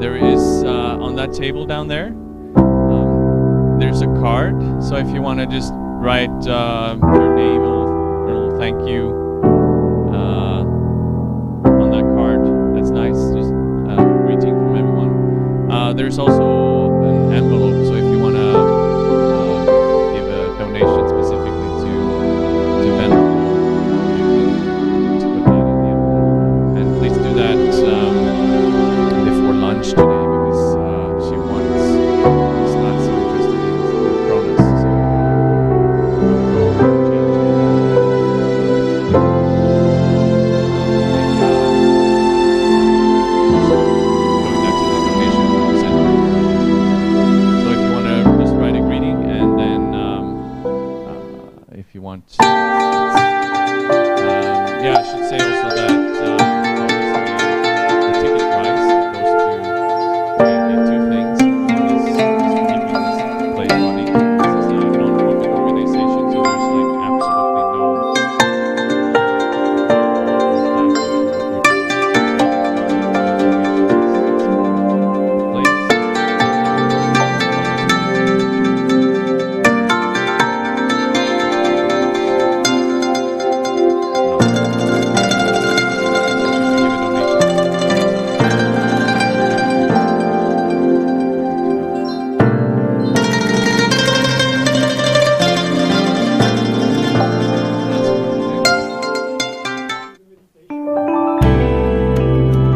there is on that table down there, there's a card. So if you want to just write your name or a little thank you on that card, that's nice. Just greeting from everyone. There's also an envelope. So if you want to give a donation specifically to Venerable, you can just put that in the envelope. And please do that before lunch today, because she's not so interested in Cronus. So if you want to, yeah, I should say also that obviously the ticket price goes to mainly two things. One is keeping this place running. This is a non-profit organization, so there's like absolutely no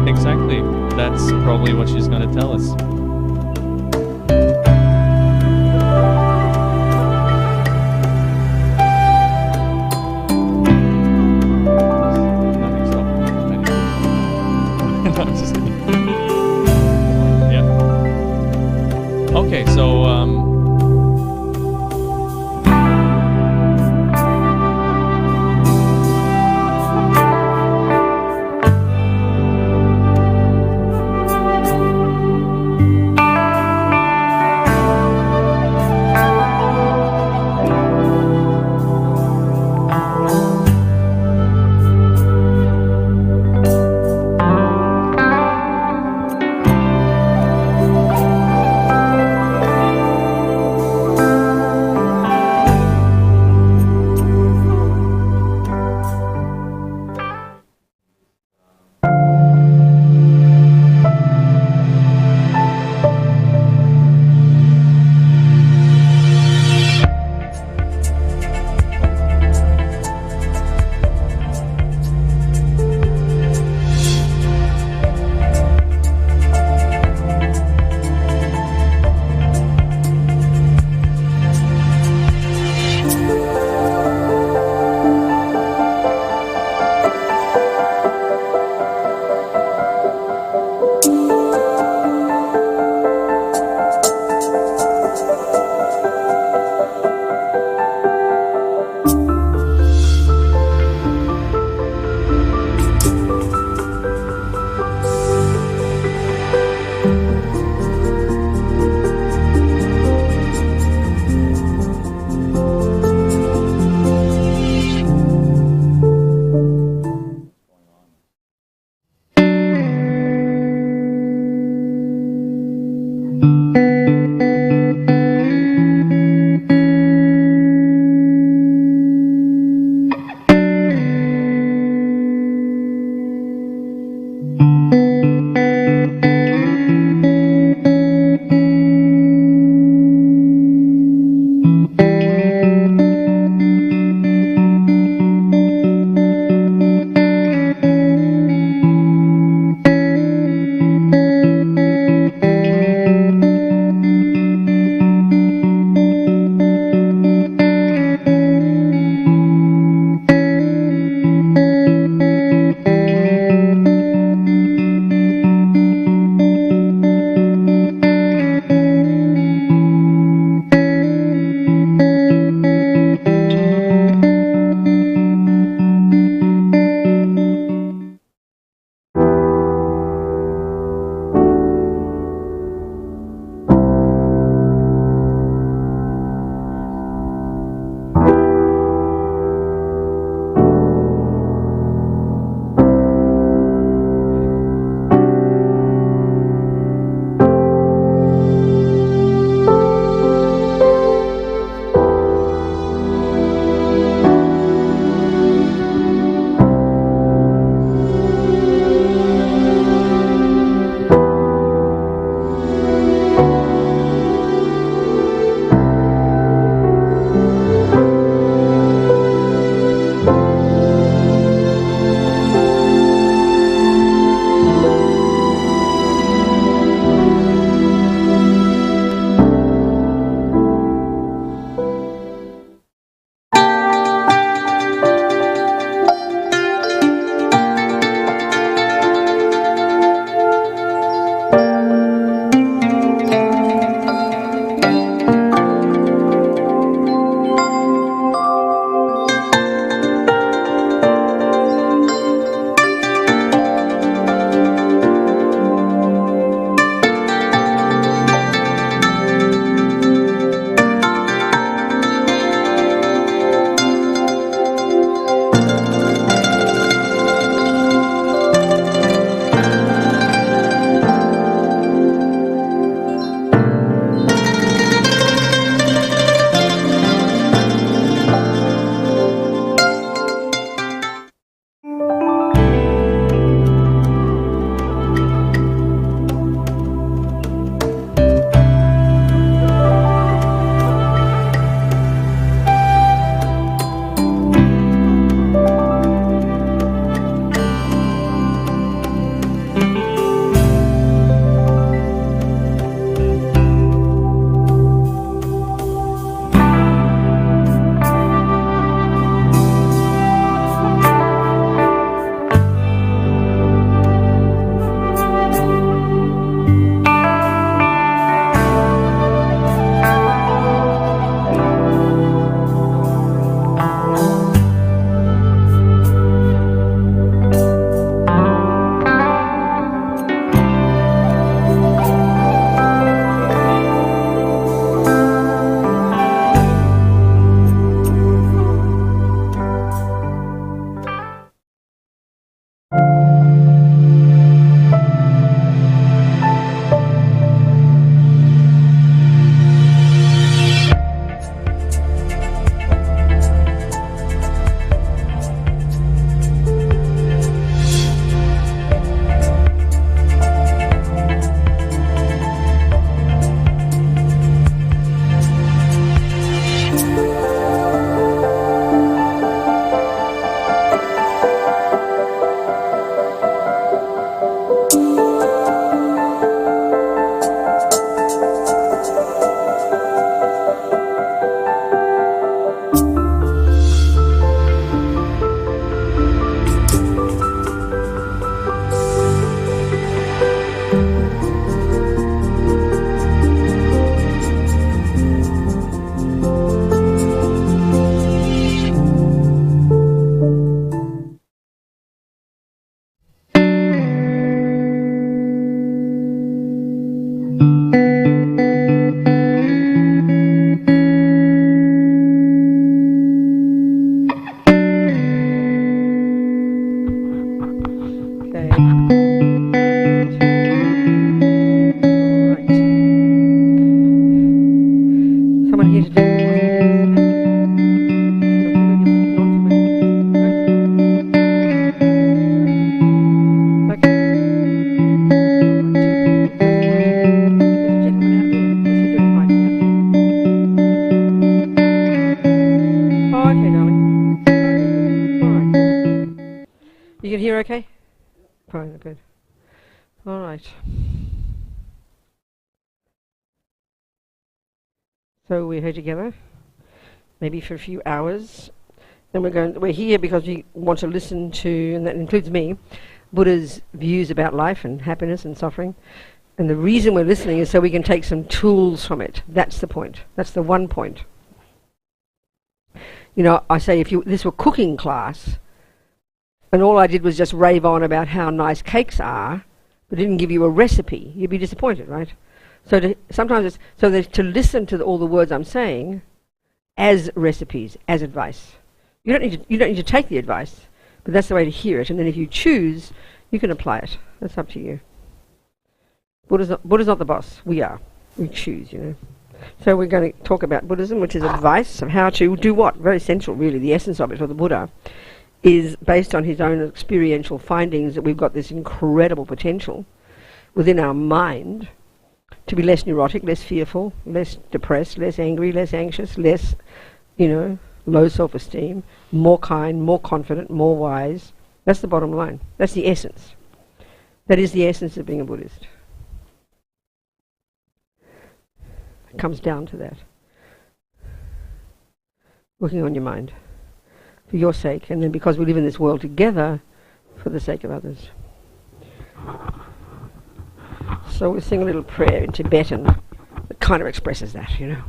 exactly. That's probably what she's going to tell us. Nothing stopping me from anything. No, I'm just kidding. Yeah. Okay, so good. All right. So we're here together, maybe for a few hours. Then we're here because we want to listen to, and that includes me, Buddha's views about life and happiness and suffering. And the reason we're listening is so we can take some tools from it. That's the point. That's the one point. You know, I say if this were cooking class, and all I did was just rave on about how nice cakes are, but didn't give you a recipe, you'd be disappointed, right? So to listen to all the words I'm saying as recipes, as advice. You don't need to take the advice, but that's the way to hear it. And then if you choose, you can apply it. That's up to you. Buddha's not the boss. We are. We choose, you know. So we're going to talk about Buddhism, which is advice of how to do what? Very central, really. The essence of it for the Buddha is based on his own experiential findings that we've got this incredible potential within our mind to be less neurotic, less fearful, less depressed, less angry, less anxious, less, low self-esteem, more kind, more confident, more wise. That's the bottom line. That's the essence. That is the essence of being a Buddhist. It comes down to that. Working on your mind for your sake, and then because we live in this world together, for the sake of others. So we'll sing a little prayer in Tibetan that kind of expresses that, you know.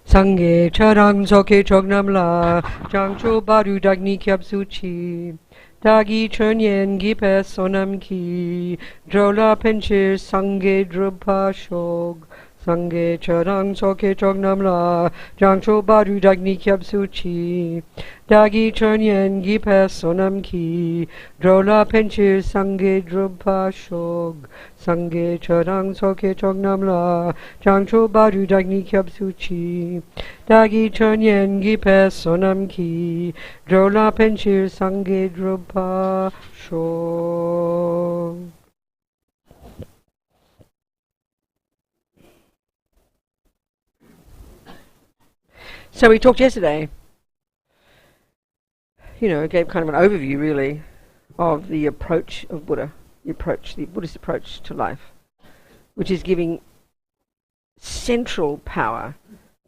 Sangye charang soke chognamla jangcho baru dagni kyab suchi dagi chernyen gipe sonam ki drola penchir sangye drupa shog Sangye charang soke chognamla jangcho baru dagni kyab suchi dagi chernyen gipe sonam ki drola penchir sangye drupa shog Sangye charang soke chognamla jangcho baru dagni kyab suchi dagi chernyen gipe sonam ki drola penchir sangye drupa shog. So we talked yesterday, gave kind of an overview really of the approach of Buddha, the Buddhist approach to life, which is giving central power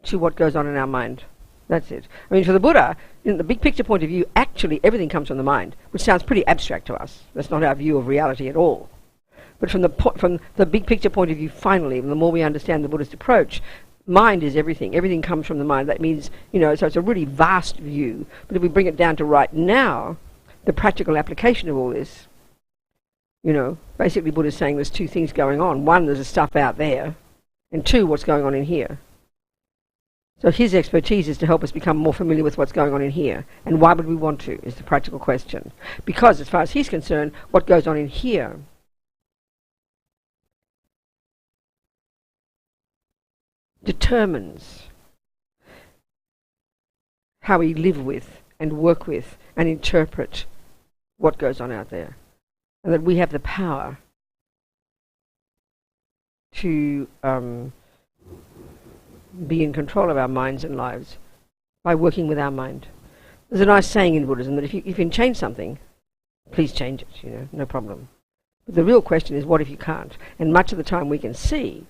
to what goes on in our mind. That's it. I mean, for the Buddha, in the big picture point of view, actually everything comes from the mind, which sounds pretty abstract to us. That's not our view of reality at all. But from the big picture point of view, finally, the more we understand the Buddhist approach, mind is everything. Everything comes from the mind. That means, so it's a really vast view. But if we bring it down to right now, the practical application of all this, basically Buddha's saying there's two things going on. One, there's the stuff out there. And two, what's going on in here. So his expertise is to help us become more familiar with what's going on in here. And why would we want to, is the practical question. Because as far as he's concerned, what goes on in here determines how we live with and work with and interpret what goes on out there. And that we have the power to be in control of our minds and lives by working with our mind. There's a nice saying in Buddhism that if you can change something, please change it, no problem. But the real question is, what if you can't? And much of the time we can see,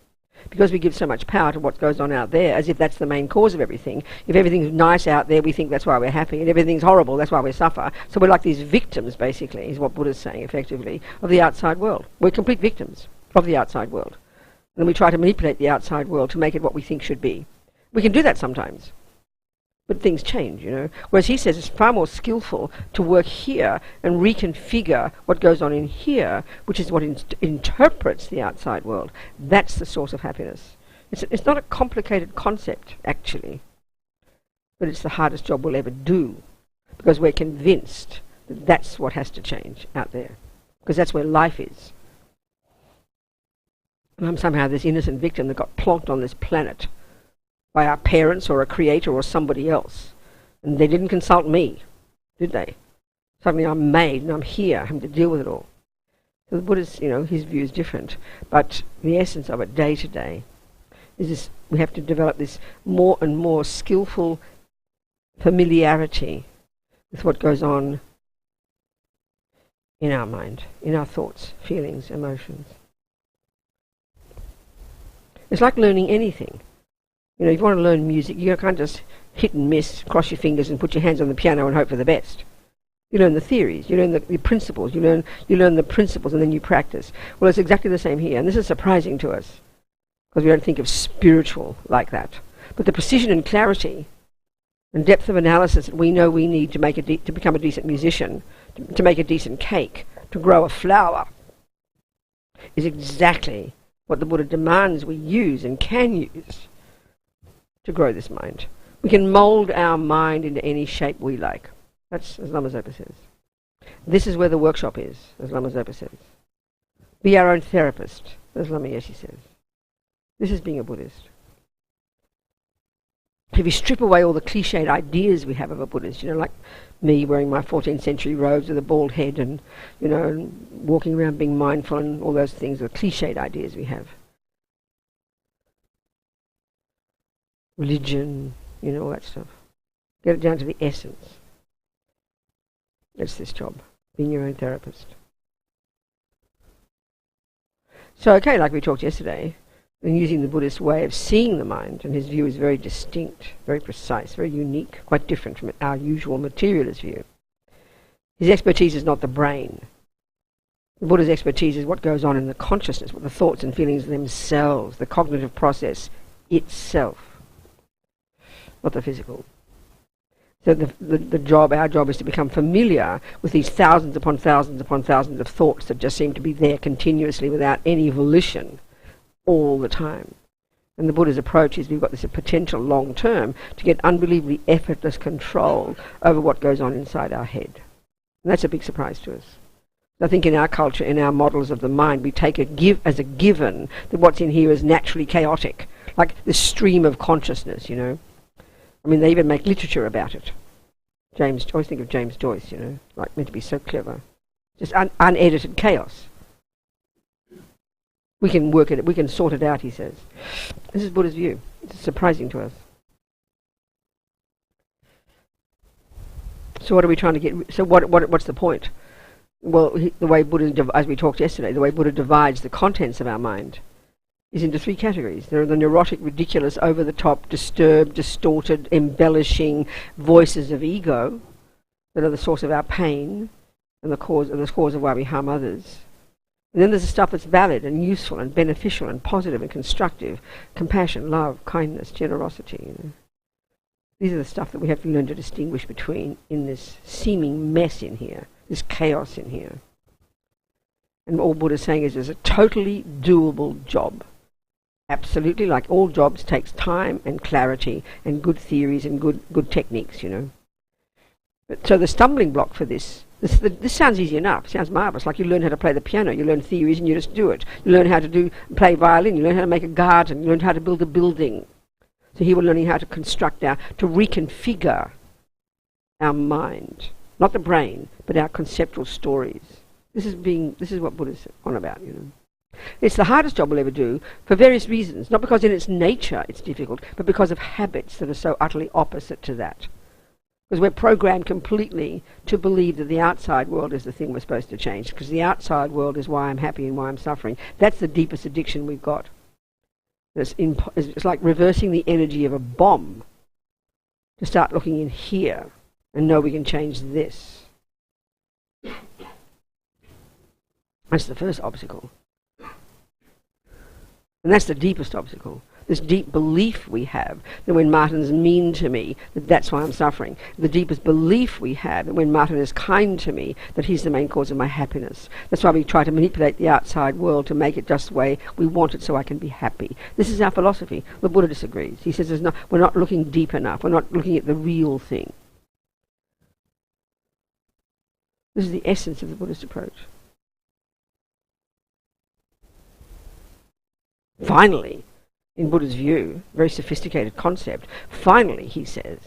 because we give so much power to what goes on out there, as if that's the main cause of everything. If everything's nice out there, we think that's why we're happy, and everything's horrible, that's why we suffer. So we're like these victims, basically, is what Buddha's saying, effectively, of the outside world. We're complete victims of the outside world. And then we try to manipulate the outside world to make it what we think should be. We can do that sometimes, but things change, Whereas he says it's far more skillful to work here and reconfigure what goes on in here, which is what interprets the outside world. That's the source of happiness. It's not a complicated concept, actually, but it's the hardest job we'll ever do, because we're convinced that that's what has to change out there, because that's where life is. And I'm somehow this innocent victim that got plonked on this planet by our parents or a creator or somebody else. And they didn't consult me, did they? Suddenly I'm made and I'm here, having to deal with it all. So the Buddha's, his view is different. But the essence of it, day to day, is this: we have to develop this more and more skillful familiarity with what goes on in our mind, in our thoughts, feelings, emotions. It's like learning anything. You know, if you want to learn music, you can't just hit and miss, cross your fingers and put your hands on the piano and hope for the best. You learn the theories, you learn the principles, you learn the principles, and then you practice. Well, it's exactly the same here, and this is surprising to us because we don't think of spiritual like that. But the precision and clarity and depth of analysis that we know we need to make to become a decent musician, to make a decent cake, to grow a flower, is exactly what the Buddha demands we use and can use to grow this mind. We can mould our mind into any shape we like. That's as Lama Zopa says. This is where the workshop is, as Lama Zopa says. Be our own therapist, as Lama Yeshe says. This is being a Buddhist. If you strip away all the cliched ideas we have of a Buddhist, you know, like me wearing my 14th century robes with a bald head and, you know, and walking around being mindful and all those things, the cliched ideas we have. Religion, you know, all that stuff. Get it down to the essence. That's this job, being your own therapist. So, okay, like we talked yesterday, and using the Buddhist way of seeing the mind, and his view is very distinct, very precise, very unique, quite different from our usual materialist view. His expertise is not the brain. The Buddha's expertise is what goes on in the consciousness, what the thoughts and feelings themselves, the cognitive process itself, not the physical. So our job is to become familiar with these thousands upon thousands upon thousands of thoughts that just seem to be there continuously without any volition all the time. And the Buddha's approach is we've got this potential long term to get unbelievably effortless control over what goes on inside our head. And that's a big surprise to us. I think in our culture, in our models of the mind, we take as a given that what's in here is naturally chaotic, like the stream of consciousness, you know. I mean, they even make literature about it. I always think of James Joyce, you know, like meant to be so clever. Just unedited chaos. We can work it, we can sort it out, he says. This is Buddha's view. It's surprising to us. So what are we trying to get? So what's the point? Well, the way Buddha, as we talked yesterday, the way Buddha divides the contents of our mind is into three categories. There are the neurotic, ridiculous, over-the-top, disturbed, distorted, embellishing voices of ego that are the source of our pain and the cause of why we harm others. And then there's the stuff that's valid and useful and beneficial and positive and constructive, compassion, love, kindness, generosity. You know. These are the stuff that we have to learn to distinguish between in this seeming mess in here, this chaos in here. And all Buddha's saying is there's a totally doable job. Absolutely, like all jobs, takes time and clarity and good theories and good techniques, you know. But so the stumbling block for this sounds easy enough, sounds marvellous, like you learn how to play the piano, you learn theories and you just do it. You learn how to play violin, you learn how to make a garden, you learn how to build a building. So here we're learning how to construct to reconfigure our mind, not the brain, but our conceptual stories. This is what Buddha's on about, you know. It's the hardest job we'll ever do for various reasons, not because in its nature it's difficult, but because of habits that are so utterly opposite to that. Because we're programmed completely to believe that the outside world is the thing we're supposed to change, because the outside world is why I'm happy and why I'm suffering. That's the deepest addiction we've got. It's like reversing the energy of a bomb to start looking in here and know we can change this. That's the first obstacle. And that's the deepest obstacle. This deep belief we have that when Martin's mean to me, that's why I'm suffering. The deepest belief we have that when Martin is kind to me, that he's the main cause of my happiness. That's why we try to manipulate the outside world to make it just the way we want it so I can be happy. This is our philosophy. The Buddha disagrees. He says we're not looking deep enough. We're not looking at the real thing. This is the essence of the Buddhist approach. Finally, in Buddha's view, very sophisticated concept, finally, he says,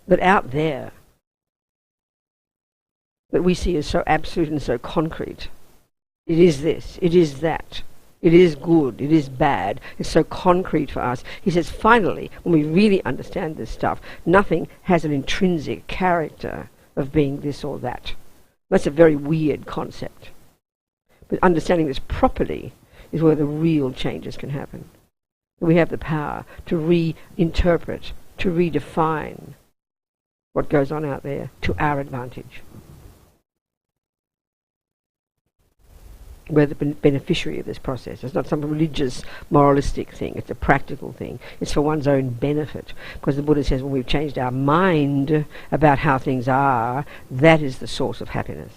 that out there, that we see as so absolute and so concrete, it is this, it is that, it is good, it is bad, it's so concrete for us. He says, finally, when we really understand this stuff, nothing has an intrinsic character of being this or that. That's a very weird concept. But understanding this properly is where the real changes can happen. We have the power to reinterpret, to redefine what goes on out there to our advantage. We're the beneficiary of this process. It's not some religious, moralistic thing. It's a practical thing. It's for one's own benefit. Because the Buddha says when we've changed our mind about how things are, that is the source of happiness,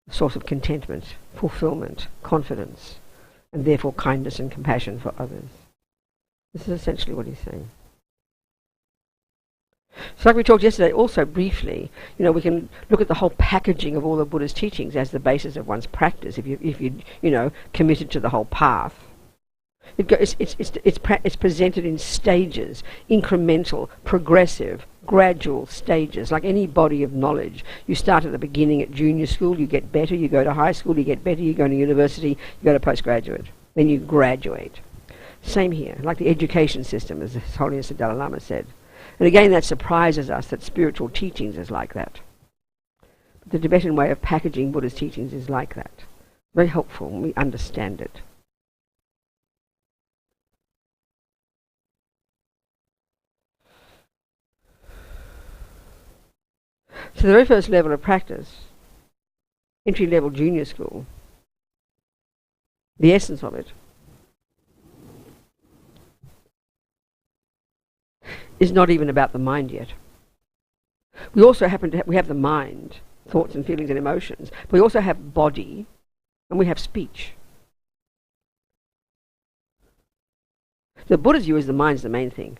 the source of contentment, fulfillment, confidence, and therefore kindness and compassion for others. This is essentially what he's saying. So like we talked yesterday also briefly, we can look at the whole packaging of all the Buddha's teachings as the basis of one's practice if you committed to the whole path. It's presented in stages, incremental, progressive, gradual stages, like any body of knowledge. You start at the beginning at junior school, you get better, you go to high school, you get better, you go to university, you go to postgraduate, then you graduate. Same here, like the education system, as His Holiness the Dalai Lama said. And again, that surprises us that spiritual teachings is like that. But the Tibetan way of packaging Buddha's teachings is like that. Very helpful when we understand it. So the very first level of practice, entry-level junior school, the essence of it is not even about the mind yet. We also we have the mind, thoughts and feelings and emotions. But we also have body and we have speech. The Buddha's view is the mind's the main thing.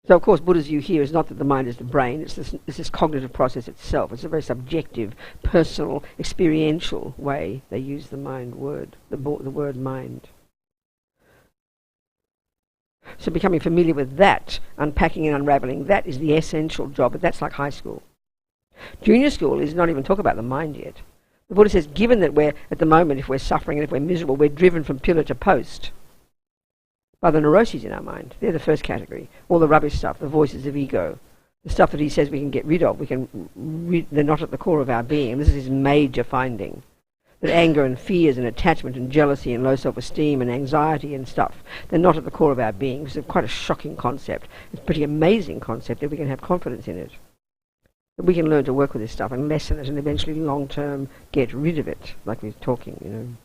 So of course Buddha's view here is not that the mind is the brain, it's this cognitive process itself. It's a very subjective, personal, experiential way they use the mind word, the word mind. So becoming familiar with that, unpacking and unravelling, that is the essential job, but that's like high school. Junior school is not even talk about the mind yet. The Buddha says, given that we're, at the moment, if we're suffering and if we're miserable, we're driven from pillar to post by the neuroses in our mind. They're the first category. All the rubbish stuff, the voices of ego, the stuff that he says we can get rid of, they're not at the core of our being. And this is his major finding. That anger and fears and attachment and jealousy and low self-esteem and anxiety and stuff, they're not at the core of our being. It's quite a shocking concept. It's a pretty amazing concept if we can have confidence in it. That we can learn to work with this stuff and lessen it and eventually long-term get rid of it, like we're talking,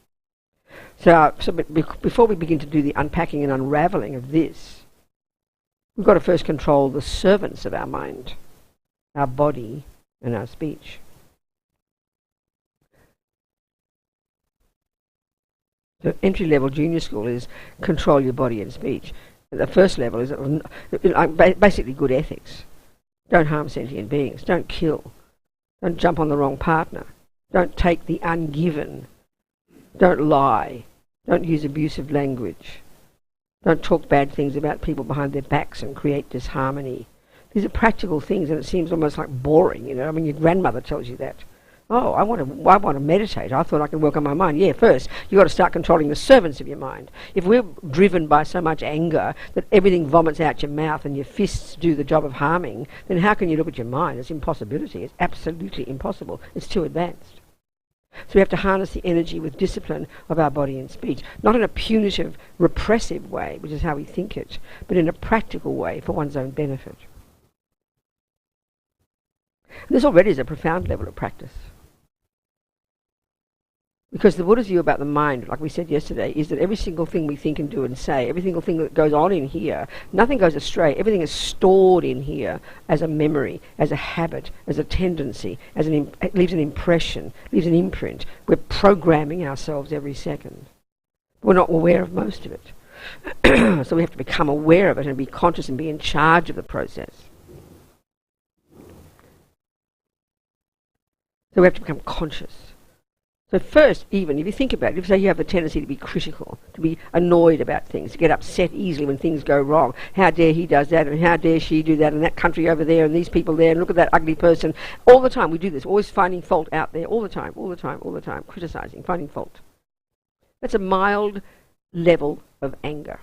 So before we begin to do the unpacking and unravelling of this, we've got to first control the servants of our mind, our body and our speech. The entry-level junior school is control your body and speech. The first level is basically good ethics. Don't harm sentient beings. Don't kill. Don't jump on the wrong partner. Don't take the ungiven. Don't lie. Don't use abusive language. Don't talk bad things about people behind their backs and create disharmony. These are practical things, and it seems almost like boring, I mean, your grandmother tells you that. Oh, I want to meditate. I thought I could work on my mind. Yeah, first, you've got to start controlling the servants of your mind. If we're driven by so much anger that everything vomits out your mouth and your fists do the job of harming, then how can you look at your mind? It's impossibility. It's absolutely impossible. It's too advanced. So we have to harness the energy with discipline of our body and speech, not in a punitive, repressive way, which is how we think it, but in a practical way for one's own benefit. And this already is a profound level of practice. Because the Buddha's view about the mind, like we said yesterday, is that every single thing we think and do and say, every single thing that goes on in here, nothing goes astray. Everything is stored in here as a memory, as a habit, as a tendency, it leaves an impression, leaves an imprint. We're programming ourselves every second. We're not aware of most of it. So we have to become aware of it and be conscious and be in charge of the process. So we have to become conscious. So first, even, if you think about it, if you say you have a tendency to be critical, to be annoyed about things, to get upset easily when things go wrong, how dare he does that, and how dare she do that, and that country over there, and these people there, and look at that ugly person. All the time we do this, always finding fault out there, all the time, criticising, finding fault. That's a mild level of anger.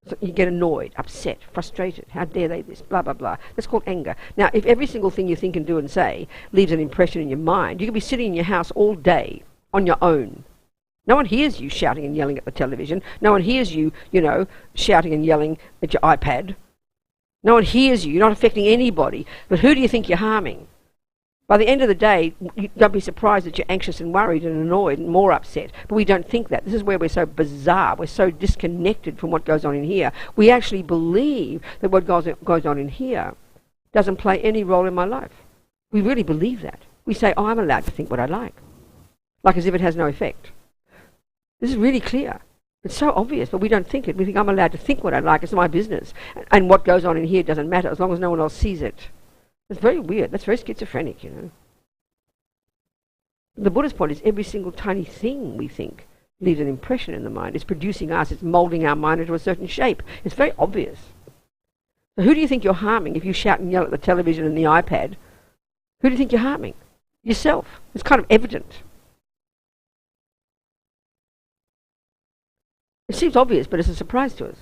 So you get annoyed, upset, frustrated. How dare they this? Blah, blah, blah. That's called anger. Now, if every single thing you think and do and say leaves an impression in your mind, you could be sitting in your house all day on your own. No one hears you shouting and yelling at the television. No one hears you, shouting and yelling at your iPad. No one hears you. You're not affecting anybody. But who do you think you're harming? By the end of the day, don't be surprised that you're anxious and worried and annoyed and more upset. But we don't think that. This is where we're so bizarre. We're so disconnected from what goes on in here. We actually believe that what goes on in here doesn't play any role in my life. We really believe that. We say, I'm allowed to think what I like as if it has no effect. This is really clear. It's so obvious, but we don't think it. We think I'm allowed to think what I like. It's my business. And what goes on in here doesn't matter as long as no one else sees it. It's very weird. That's very schizophrenic, The Buddhist point is every single tiny thing we think leaves an impression in the mind. It's producing us. It's moulding our mind into a certain shape. It's very obvious. So who do you think you're harming if you shout and yell at the television and the iPad? Who do you think you're harming? Yourself. It's kind of evident. It seems obvious, but it's a surprise to us.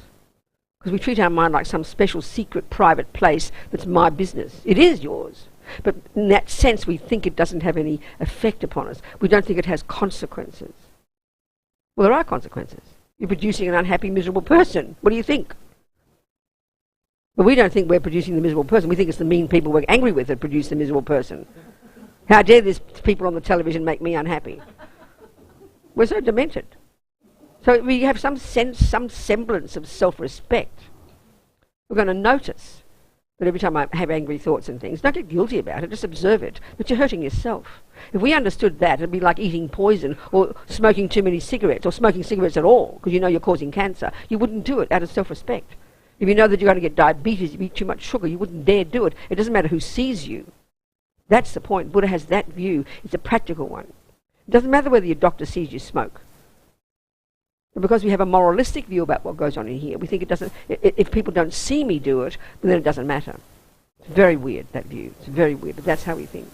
Because we treat our mind like some special, secret, private place that's my business. It is yours. But in that sense, we think it doesn't have any effect upon us. We don't think it has consequences. Well, there are consequences. You're producing an unhappy, miserable person. What do you think? But we don't think we're producing the miserable person. We think it's the mean people we're angry with that produce the miserable person. How dare these people on the television make me unhappy? We're so demented. So we have some sense, some semblance of self-respect. We're going to notice that every time I have angry thoughts and things, don't get guilty about it, just observe it, but you're hurting yourself. If we understood that, it'd be like eating poison or smoking too many cigarettes or smoking cigarettes at all, because you know you're causing cancer. You wouldn't do it out of self-respect. If you know that you're going to get diabetes, you eat too much sugar, you wouldn't dare do it. It doesn't matter who sees you. That's the point. Buddha has that view. It's a practical one. It doesn't matter whether your doctor sees you smoke. And because we have a moralistic view about what goes on in here, we think it doesn't, if people don't see me do it, then it doesn't matter. It's very weird, that view. It's very weird, but that's how we think.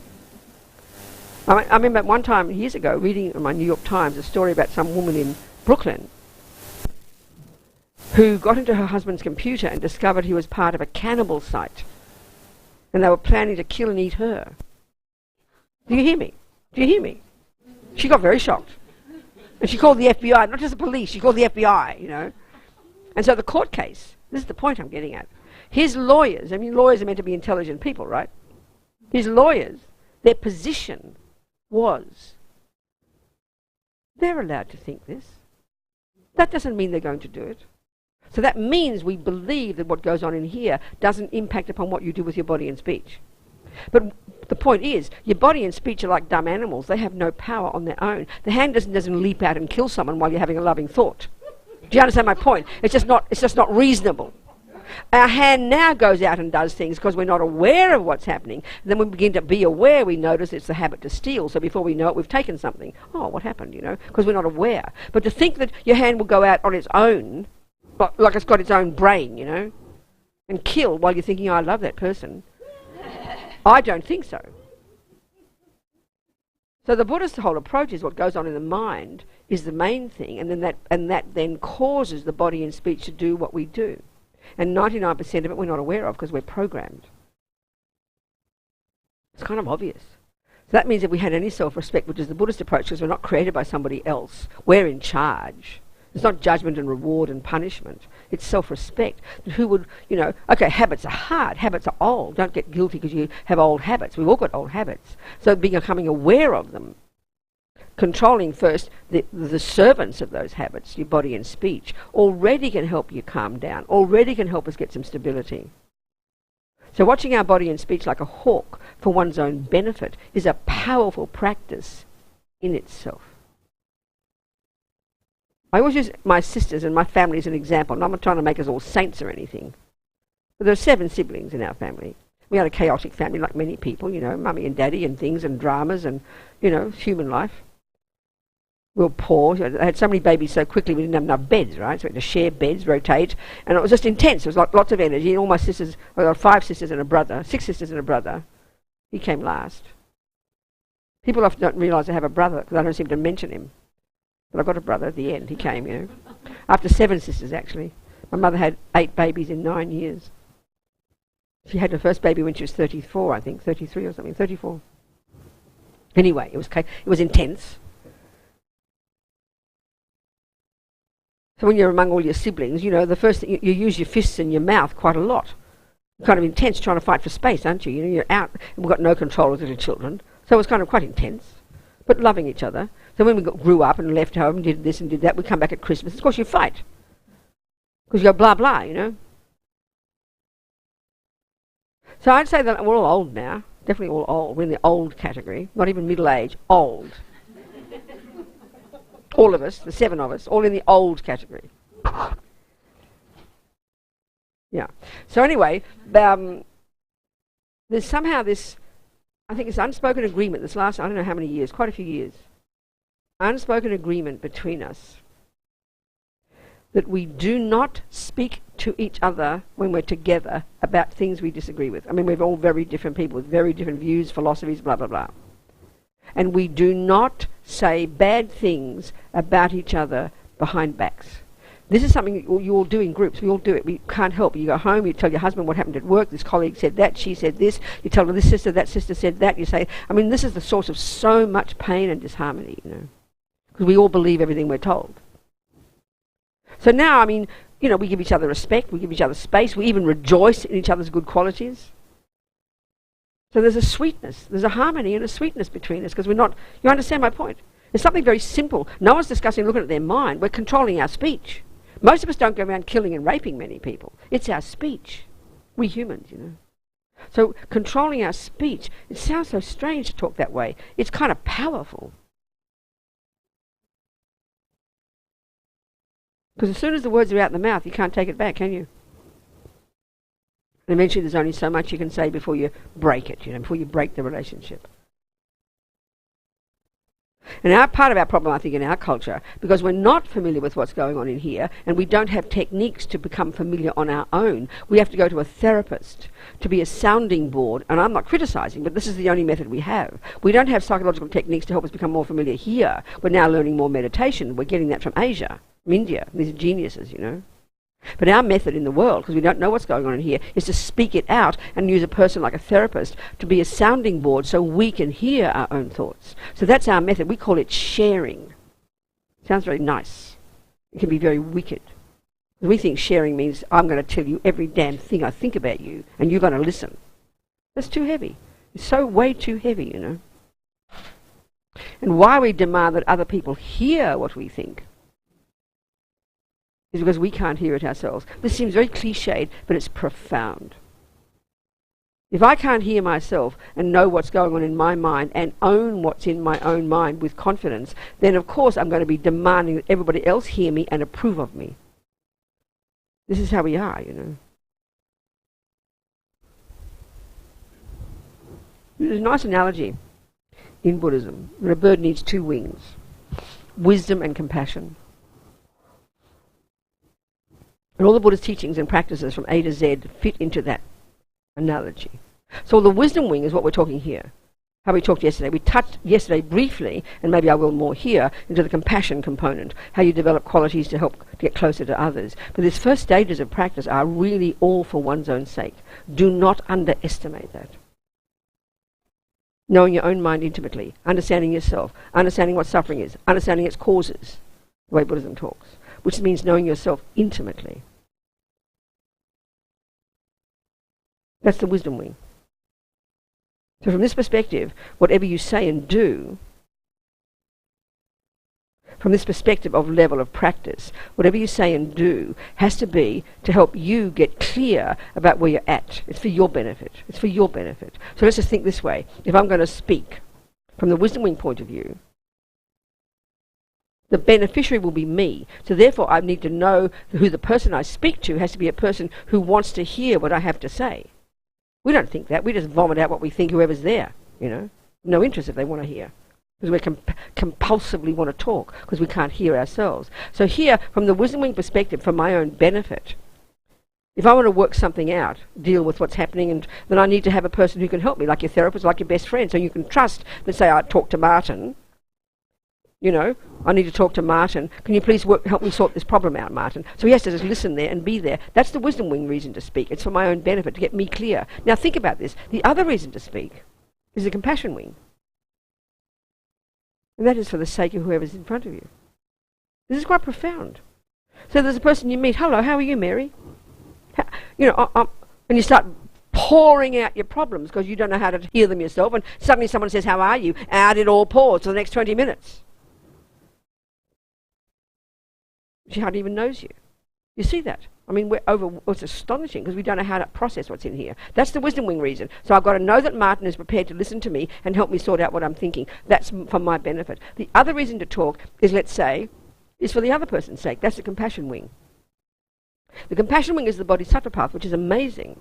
I remember one time, years ago, reading in my New York Times a story about some woman in Brooklyn who got into her husband's computer and discovered he was part of a cannibal site. And they were planning to kill and eat her. Do you hear me? Do you hear me? She got very shocked. And she called the FBI, not just the police, she called the FBI, And so the court case, this is the point I'm getting at. His lawyers, lawyers are meant to be intelligent people, right? His lawyers, their position was, they're allowed to think this. That doesn't mean they're going to do it. So that means we believe that what goes on in here doesn't impact upon what you do with your body and speech. But the point is, your body and speech are like dumb animals. They have no power on their own. The hand doesn't leap out and kill someone while you're having a loving thought. Do you understand my point? It's just not reasonable. Our hand now goes out and does things because we're not aware of what's happening. And then when we begin to be aware, we notice it's the habit to steal. So before we know it, we've taken something. Oh, what happened, because we're not aware. But to think that your hand will go out on its own, like it's got its own brain, and kill while you're thinking, oh, I love that person. I don't think so. So the Buddhist whole approach is what goes on in the mind is the main thing, and that then causes the body and speech to do what we do. And 99% of it we're not aware of because we're programmed. It's kind of obvious. So that means if we had any self-respect, which is the Buddhist approach, because we're not created by somebody else, we're in charge. It's not judgment and reward and punishment. It's self-respect. Who would, okay, habits are hard. Habits are old. Don't get guilty because you have old habits. We've all got old habits. So becoming aware of them, controlling first the servants of those habits, your body and speech, already can help you calm down, already can help us get some stability. So watching our body and speech like a hawk for one's own benefit is a powerful practice in itself. I always use my sisters and my family as an example, and I'm not trying to make us all saints or anything. But there are 7 siblings in our family. We had a chaotic family like many people, mummy and daddy and things and dramas and, human life. We were poor. I had so many babies so quickly we didn't have enough beds, right? So we had to share beds, rotate, and it was just intense. It was like lots of energy. And all my sisters, I got 5 sisters and a brother, 6 sisters and a brother. He came last. People often don't realise I have a brother because I don't seem to mention him. But I got a brother at the end. He came, After 7 sisters, actually. My mother had 8 babies in 9 years. She had her first baby when she was 34, I think, 33 or something, 34. Anyway, it was intense. So when you're among all your siblings, you know, the first thing, you use your fists and your mouth quite a lot. Kind of intense trying to fight for space, aren't you? You know, you're out, and we've got no control as little children. So it was kind of quite intense, but loving each other. So when we grew up and left home and did this and did that, we come back at Christmas. Of course you fight. Because you go blah blah, you know. So I'd say that we're all old now. Definitely all old. We're in the old category. Not even middle age. Old. All of us, the 7 of us, all in the old category. Yeah. So anyway, there's somehow this, I think it's unspoken agreement this last, I don't know how many years, quite a few years. Unspoken agreement between us that we do not speak to each other when we're together about things we disagree with. I mean, we're all very different people with very different views, philosophies, blah, blah, blah. And we do not say bad things about each other behind backs. This is something you all do in groups. We all do it. We can't help it. You go home, you tell your husband what happened at work. This colleague said that, she said this. You tell her this sister, that sister said that. You say, I mean, this is the source of so much pain and disharmony, you know, because we all believe everything we're told. So now, I mean, you know, we give each other respect, we give each other space, we even rejoice in each other's good qualities. So there's a sweetness, there's a harmony and a sweetness between us, because we're not, you understand my point? It's something very simple. No one's discussing looking at their mind. We're controlling our speech. Most of us don't go around killing and raping many people. It's our speech. We humans, you know. So controlling our speech, it sounds so strange to talk that way. It's kind of powerful. Because as soon as the words are out the mouth, you can't take it back, can you? And eventually there's only so much you can say before you break it, you know, before you break the relationship. And part of our problem, I think, in our culture, because we're not familiar with what's going on in here, and we don't have techniques to become familiar on our own, we have to go to a therapist to be a sounding board. And I'm not criticizing, but this is the only method we have. We don't have psychological techniques to help us become more familiar here. We're now learning more meditation. We're getting that from Asia, from India. These are geniuses, you know. But our method in the world, because we don't know what's going on in here, is to speak it out and use a person like a therapist to be a sounding board so we can hear our own thoughts. So that's our method. We call it sharing. Sounds very nice. It can be very wicked. We think sharing means I'm going to tell you every damn thing I think about you and you're going to listen. That's too heavy. It's so way too heavy, you know. And why we demand that other people hear what we think is because we can't hear it ourselves. This seems very cliched, but it's profound. If I can't hear myself and know what's going on in my mind and own what's in my own mind with confidence, then of course I'm going to be demanding that everybody else hear me and approve of me. This is how we are, you know. There's a nice analogy in Buddhism that a bird needs 2 wings, wisdom and compassion. And all the Buddhist teachings and practices from A to Z fit into that analogy. So the wisdom wing is what we're talking here. How we talked yesterday. We touched yesterday briefly, and maybe I will more here, into the compassion component, how you develop qualities to help to get closer to others. But these first stages of practice are really all for one's own sake. Do not underestimate that. Knowing your own mind intimately, understanding yourself, understanding what suffering is, understanding its causes, the way Buddhism talks, which means knowing yourself intimately. That's the wisdom wing. So from this perspective, whatever you say and do, from this perspective of level of practice, whatever you say and do has to be to help you get clear about where you're at. It's for your benefit. It's for your benefit. So let's just think this way. If I'm going to speak from the wisdom wing point of view, the beneficiary will be me. So therefore I need to know who the person I speak to has to be a person who wants to hear what I have to say. We don't think that. We just vomit out what we think whoever's there, you know. No interest if they want to hear. Because we compulsively want to talk because we can't hear ourselves. So here, from the wisdom wing perspective, for my own benefit, if I want to work something out, deal with what's happening, and then I need to have a person who can help me, like your therapist, like your best friend, so you can trust. Let's say I talk to Martin. You know, I need to talk to Martin. Can you please help me sort this problem out, Martin? So he has to just listen there and be there. That's the wisdom wing reason to speak. It's for my own benefit, to get me clear. Now think about this. The other reason to speak is the compassion wing. And that is for the sake of whoever's in front of you. This is quite profound. So there's a person you meet, hello, how are you, Mary? And you start pouring out your problems because you don't know how to hear them yourself, and suddenly someone says, how are you? And it all pours for the next 20 minutes. She hardly even knows you. You see that? I mean, it's astonishing because we don't know how to process what's in here. That's the wisdom wing reason. So I've got to know that Martin is prepared to listen to me and help me sort out what I'm thinking. That's for my benefit. The other reason to talk is, let's say, is for the other person's sake. That's the compassion wing. The compassion wing is the bodhisattva path, which is amazing,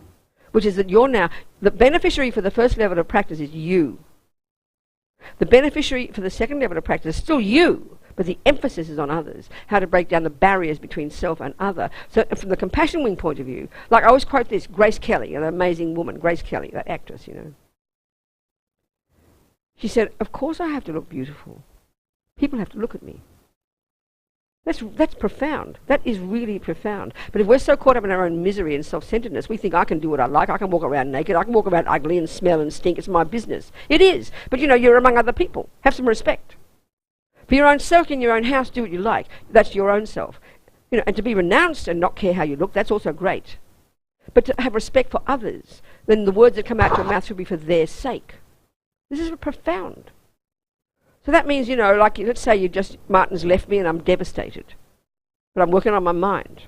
which is that you're now, the beneficiary for the first level of practice is you. The beneficiary for the second level of practice is still you, but the emphasis is on others, how to break down the barriers between self and other. So from the compassion wing point of view, like I always quote this, Grace Kelly, an amazing woman, Grace Kelly, that actress, you know. She said, of course I have to look beautiful. People have to look at me. That's profound. That is really profound. But if we're so caught up in our own misery and self-centeredness, we think I can do what I like, I can walk around naked, I can walk around ugly and smell and stink, it's my business. It is. But you know, you're among other people. Have some respect. For your own self in your own house, do what you like. That's your own self. You know, and to be renounced and not care how you look, that's also great. But to have respect for others, then the words that come out your mouth should be for their sake. This is profound. So that means, you know, like, let's say Martin's left me and I'm devastated. But I'm working on my mind.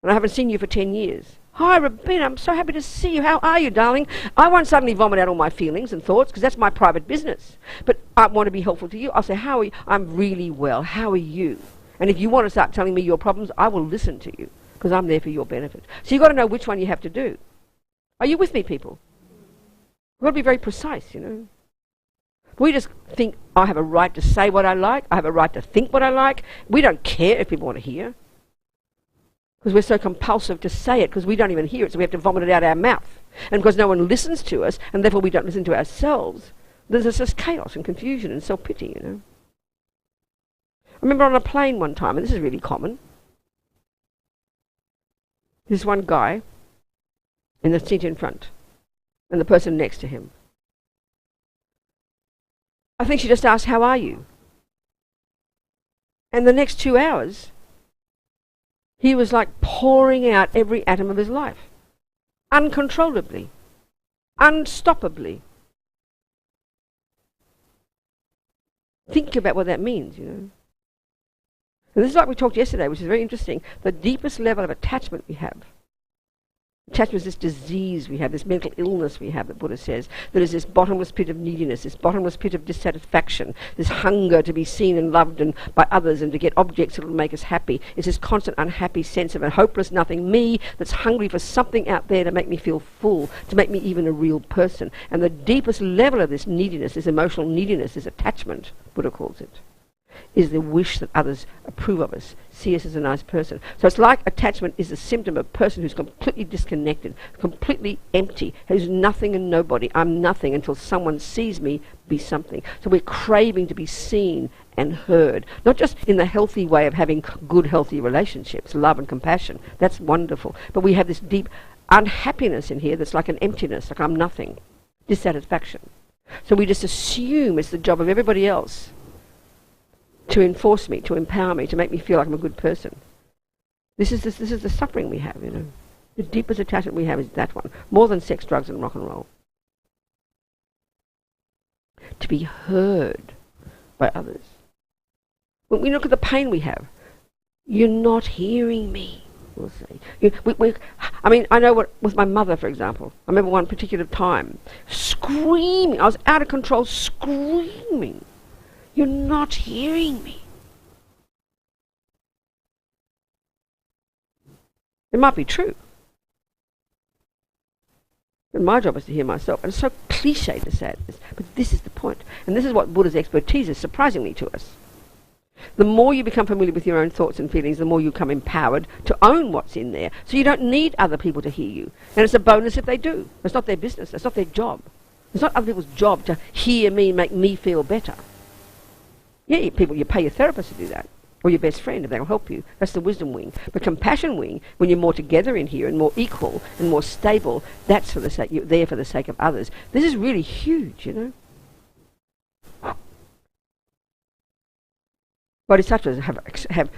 And I haven't seen you for 10 years. Hi, Robina, I'm so happy to see you. How are you, darling? I won't suddenly vomit out all my feelings and thoughts, because that's my private business. But I want to be helpful to you. I'll say, how are you? I'm really well. How are you? And if you want to start telling me your problems, I will listen to you, because I'm there for your benefit. So you've got to know which one you have to do. Are you with me, people? We've got to be very precise, you know. We just think, I have a right to say what I like. I have a right to think what I like. We don't care if people want to hear. Because we're so compulsive to say it, because we don't even hear it, so we have to vomit it out our mouth. And because no one listens to us, and therefore we don't listen to ourselves, there's just chaos and confusion and self-pity, you know. I remember on a plane one time, and this is really common, there's one guy in the seat in front, and the person next to him. I think she just asked, how are you? And the next 2 hours, he was like pouring out every atom of his life. Uncontrollably. Unstoppably. Think about what that means, you know. And this is like we talked yesterday, which is very interesting. The deepest level of attachment we have. Attachment is this disease we have, this mental illness we have, that Buddha says. There is this bottomless pit of neediness, this bottomless pit of dissatisfaction, this hunger to be seen and loved by others and to get objects that will make us happy. It's this constant unhappy sense of a hopeless nothing me that's hungry for something out there to make me feel full, to make me even a real person. And the deepest level of this neediness, this emotional neediness, this attachment, Buddha calls it, is the wish that others approve of us, see us as a nice person. So it's like attachment is a symptom of a person who's completely disconnected, completely empty, who's nothing and nobody. I'm nothing until someone sees me be something. So we're craving to be seen and heard, not just in the healthy way of having good, healthy relationships, love and compassion. That's wonderful. But we have this deep unhappiness in here that's like an emptiness, like I'm nothing, dissatisfaction. So we just assume it's the job of everybody else to enforce me, to empower me, to make me feel like I'm a good person. This is the suffering we have, you know. The deepest attachment we have is that one, more than sex, drugs and rock and roll. To be heard by others. When we look at the pain we have, you're not hearing me, we'll say. I mean, I know what, with my mother, for example, I remember one particular time, screaming, I was out of control, screaming. You're not hearing me. It might be true. But my job is to hear myself. And it's so cliche to say this, but this is the point. And this is what Buddha's expertise is, surprisingly to us. The more you become familiar with your own thoughts and feelings, the more you become empowered to own what's in there. So you don't need other people to hear you. And it's a bonus if they do. It's not their business. It's not their job. It's not other people's job to hear me and make me feel better. Yeah, you pay your therapist to do that, or your best friend, and they'll help you. That's the wisdom wing. But compassion wing, when you're more together in here and more equal and more stable, that's for the sake, you're there for the sake of others. This is really huge, you know. Bodhisattvas have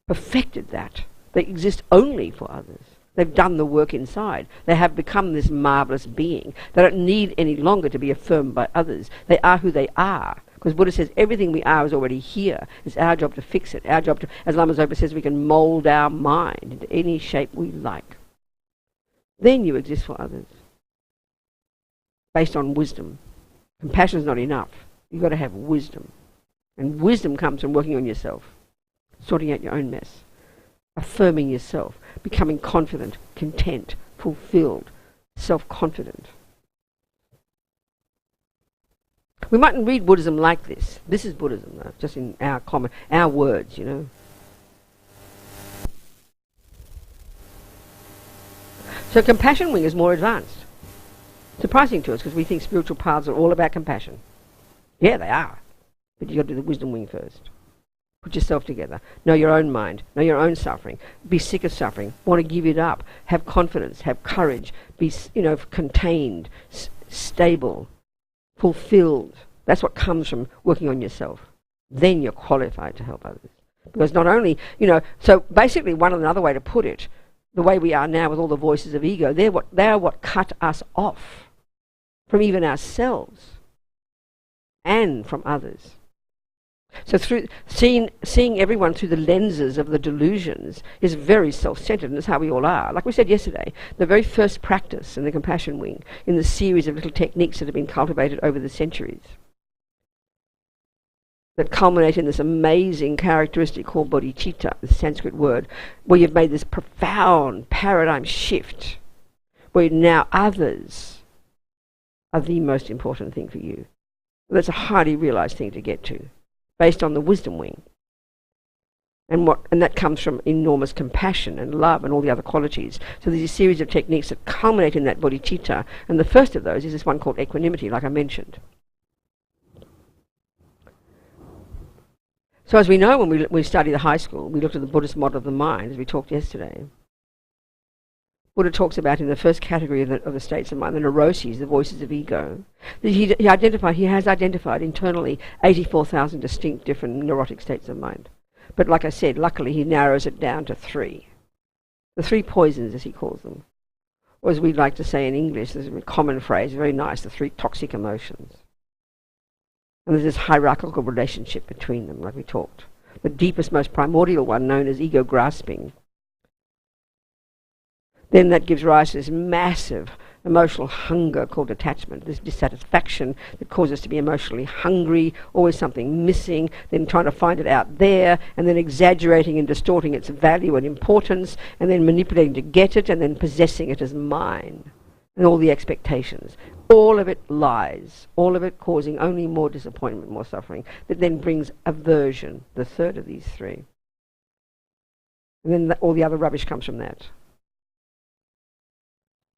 perfected that. They exist only for others. They've done the work inside. They have become this marvellous being. They don't need any longer to be affirmed by others. They are who they are. Because Buddha says everything we are is already here. It's our job to fix it. Our job to, as Lama Zopa says, we can mould our mind into any shape we like. Then you exist for others. Based on wisdom. Compassion is not enough. You've got to have wisdom. And wisdom comes from working on yourself. Sorting out your own mess. Affirming yourself. Becoming confident, content, fulfilled, self-confident. We mightn't read Buddhism like this. This is Buddhism, though, just in our words, you know. So compassion wing is more advanced. Surprising to us because we think spiritual paths are all about compassion. Yeah, they are. But you've got to do the wisdom wing first. Put yourself together. Know your own mind. Know your own suffering. Be sick of suffering. Want to give it up. Have confidence. Have courage. Be, contained, stable, fulfilled. That's what comes from working on yourself. Then you're qualified to help others. Because not only, so basically another way to put it, the way we are now with all the voices of ego, they are what cut us off from even ourselves and from others. So through seeing everyone through the lenses of the delusions is very self-centered, and that's how we all are. Like we said yesterday, the very first practice in the compassion wing, in the series of little techniques that have been cultivated over the centuries, that culminate in this amazing characteristic called bodhicitta, the Sanskrit word, where you've made this profound paradigm shift, where now others are the most important thing for you. That's a highly realized thing to get to, based on the wisdom wing. And that comes from enormous compassion and love and all the other qualities. So there's a series of techniques that culminate in that bodhicitta, and the first of those is this one called equanimity, like I mentioned. So as we know, when we study the high school, we looked at the Buddhist model of the mind, as we talked yesterday. Buddha talks about in the first category of the states of mind, the neuroses, the voices of ego. He has identified internally 84,000 distinct different neurotic states of mind. But like I said, luckily he narrows it down to 3. The 3 poisons, as he calls them. Or as we'd like to say in English, there's a common phrase, very nice, the 3 toxic emotions. And there's this hierarchical relationship between them, like we talked. The deepest, most primordial one, known as ego grasping. Then that gives rise to this massive emotional hunger called attachment, this dissatisfaction that causes us to be emotionally hungry, always something missing, then trying to find it out there, and then exaggerating and distorting its value and importance, and then manipulating to get it, and then possessing it as mine, and all the expectations. All of it lies, all of it causing only more disappointment, more suffering, that then brings aversion, the third of these 3. And then all the other rubbish comes from that.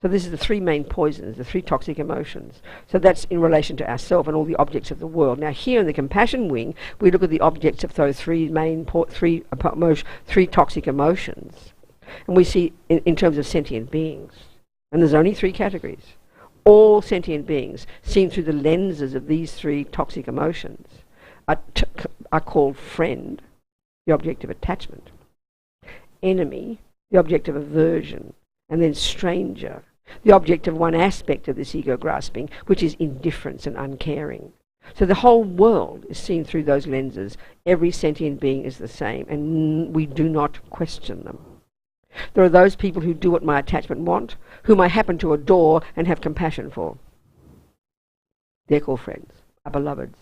So this is the 3 main poisons, the 3 toxic emotions. So that's in relation to ourselves and all the objects of the world. Now here in the compassion wing, we look at the objects of those 3 toxic emotions. And we see in terms of sentient beings. And there's only 3 categories. All sentient beings, seen through the lenses of these 3 toxic emotions, are called friend, the object of attachment, enemy, the object of aversion, and then stranger, the object of one aspect of this ego grasping, which is indifference and uncaring. So the whole world is seen through those lenses. Every sentient being is the same, and we do not question them. There are those people who do what my attachment want, whom I happen to adore and have compassion for. They're called friends, our beloveds.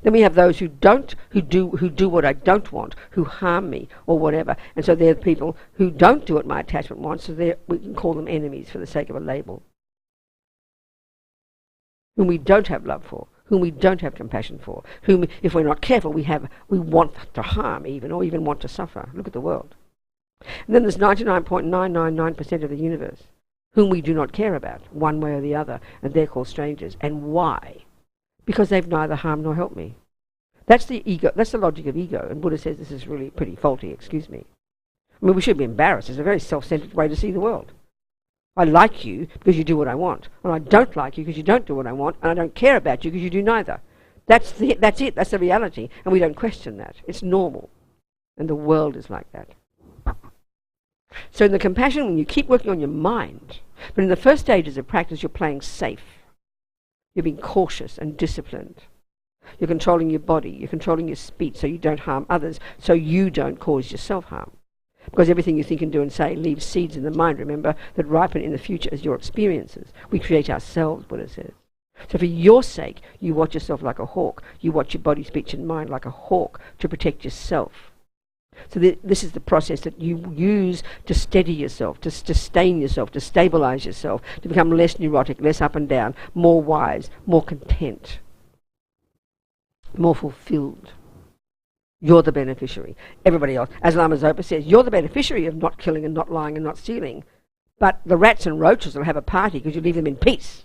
Then we have those who do what I don't want, who harm me or whatever. And so they're the people who don't do what my attachment wants, so we can call them enemies for the sake of a label. Whom we don't have love for, whom we don't have compassion for, whom, if we're not careful, we want to harm even, or even want to suffer. Look at the world. And then there's 99.999% of the universe whom we do not care about, one way or the other, and they're called strangers. And why? Because they've neither harmed nor helped me. That's the ego. That's the logic of ego. And Buddha says this is really pretty faulty, excuse me. I mean, we should be embarrassed. It's a very self-centered way to see the world. I like you because you do what I want. And I don't like you because you don't do what I want. And I don't care about you because you do neither. That's it. That's the reality. And we don't question that. It's normal. And the world is like that. So in the compassion, when you keep working on your mind, but in the first stages of practice, you're playing safe. You're being cautious and disciplined. You're controlling your body. You're controlling your speech so you don't harm others, so you don't cause yourself harm. Because everything you think and do and say leaves seeds in the mind, remember, that ripen in the future as your experiences. We create ourselves, Buddha says. So for your sake, you watch yourself like a hawk. You watch your body, speech and mind like a hawk to protect yourself. So this is the process that you use to steady yourself, to sustain yourself, to stabilize yourself, to become less neurotic, less up and down, more wise, more content, more fulfilled. You're the beneficiary. Everybody else, as Lama Zopa says, you're the beneficiary of not killing and not lying and not stealing. But the rats and roaches will have a party because you leave them in peace.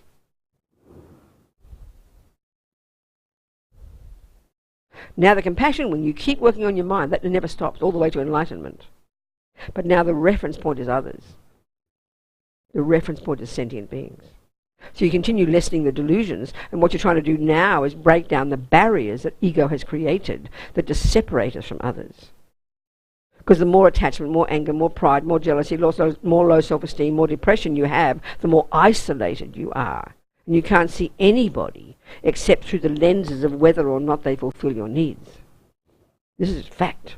Now the compassion, when you keep working on your mind, that never stops all the way to enlightenment. But now the reference point is others. The reference point is sentient beings. So you continue lessening the delusions, and what you're trying to do now is break down the barriers that ego has created that just separate us from others. Because the more attachment, more anger, more pride, more jealousy, more low self-esteem, more depression you have, the more isolated you are. And you can't see anybody except through the lenses of whether or not they fulfill your needs. This is fact.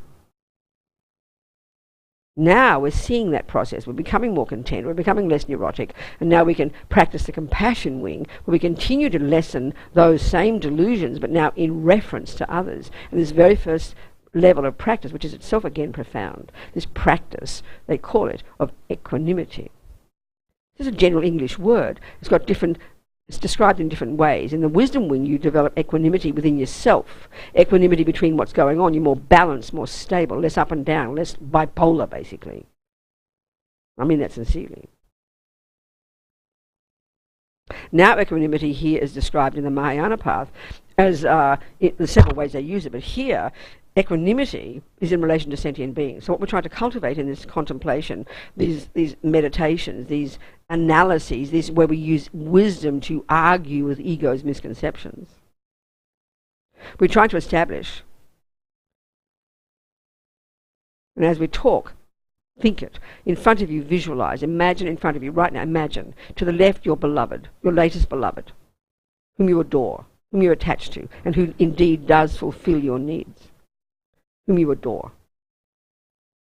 Now we're seeing that process. We're becoming more content. We're becoming less neurotic. And now we can practice the compassion wing, where we continue to lessen those same delusions, but now in reference to others. And this very first level of practice, which is itself again profound, this practice, they call it, of equanimity. This is a general English word. It's described in different ways. In the wisdom wing, you develop equanimity within yourself. Equanimity between what's going on. You're more balanced, more stable, less up and down, less bipolar, basically. I mean that sincerely. Now equanimity here is described in the Mahayana path as, there's several ways they use it, but here, equanimity is in relation to sentient beings. So what we're trying to cultivate in this contemplation, these meditations, these analyses, where we use wisdom to argue with ego's misconceptions. We're trying to establish, and as we talk, think it. In front of you, visualize. Imagine in front of you, right now, imagine. To the left, your beloved, your latest beloved, whom you adore, whom you're attached to, and who indeed does fulfill your needs, whom you adore.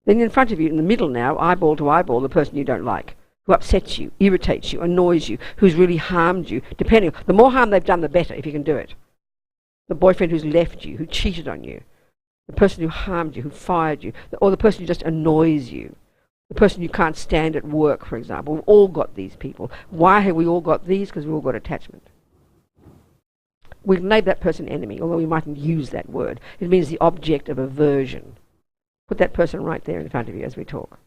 Then in front of you, in the middle now, eyeball to eyeball, the person you don't like, who upsets you, irritates you, annoys you, who's really harmed you, depending. The more harm they've done, the better, if you can do it. The boyfriend who's left you, who cheated on you, the person who harmed you, who fired you, or the person who just annoys you, the person you can't stand at work, for example. We've all got these people. Why have we all got these? Because we've all got attachment. We've labelled that person enemy, although we mightn't use that word. It means the object of aversion. Put that person right there in front of you as we talk.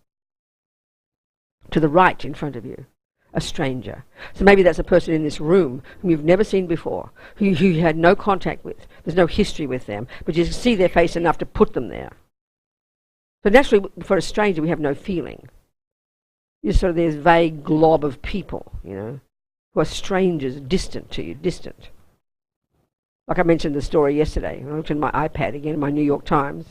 To the right in front of you, a stranger. So maybe that's a person in this room whom you've never seen before, who you had no contact with. There's no history with them, but you can see their face enough to put them there. So naturally, for a stranger, we have no feeling. You're sort of this vague glob of people, who are strangers, distant to you, distant. Like I mentioned the story yesterday. I looked in my iPad again, my New York Times,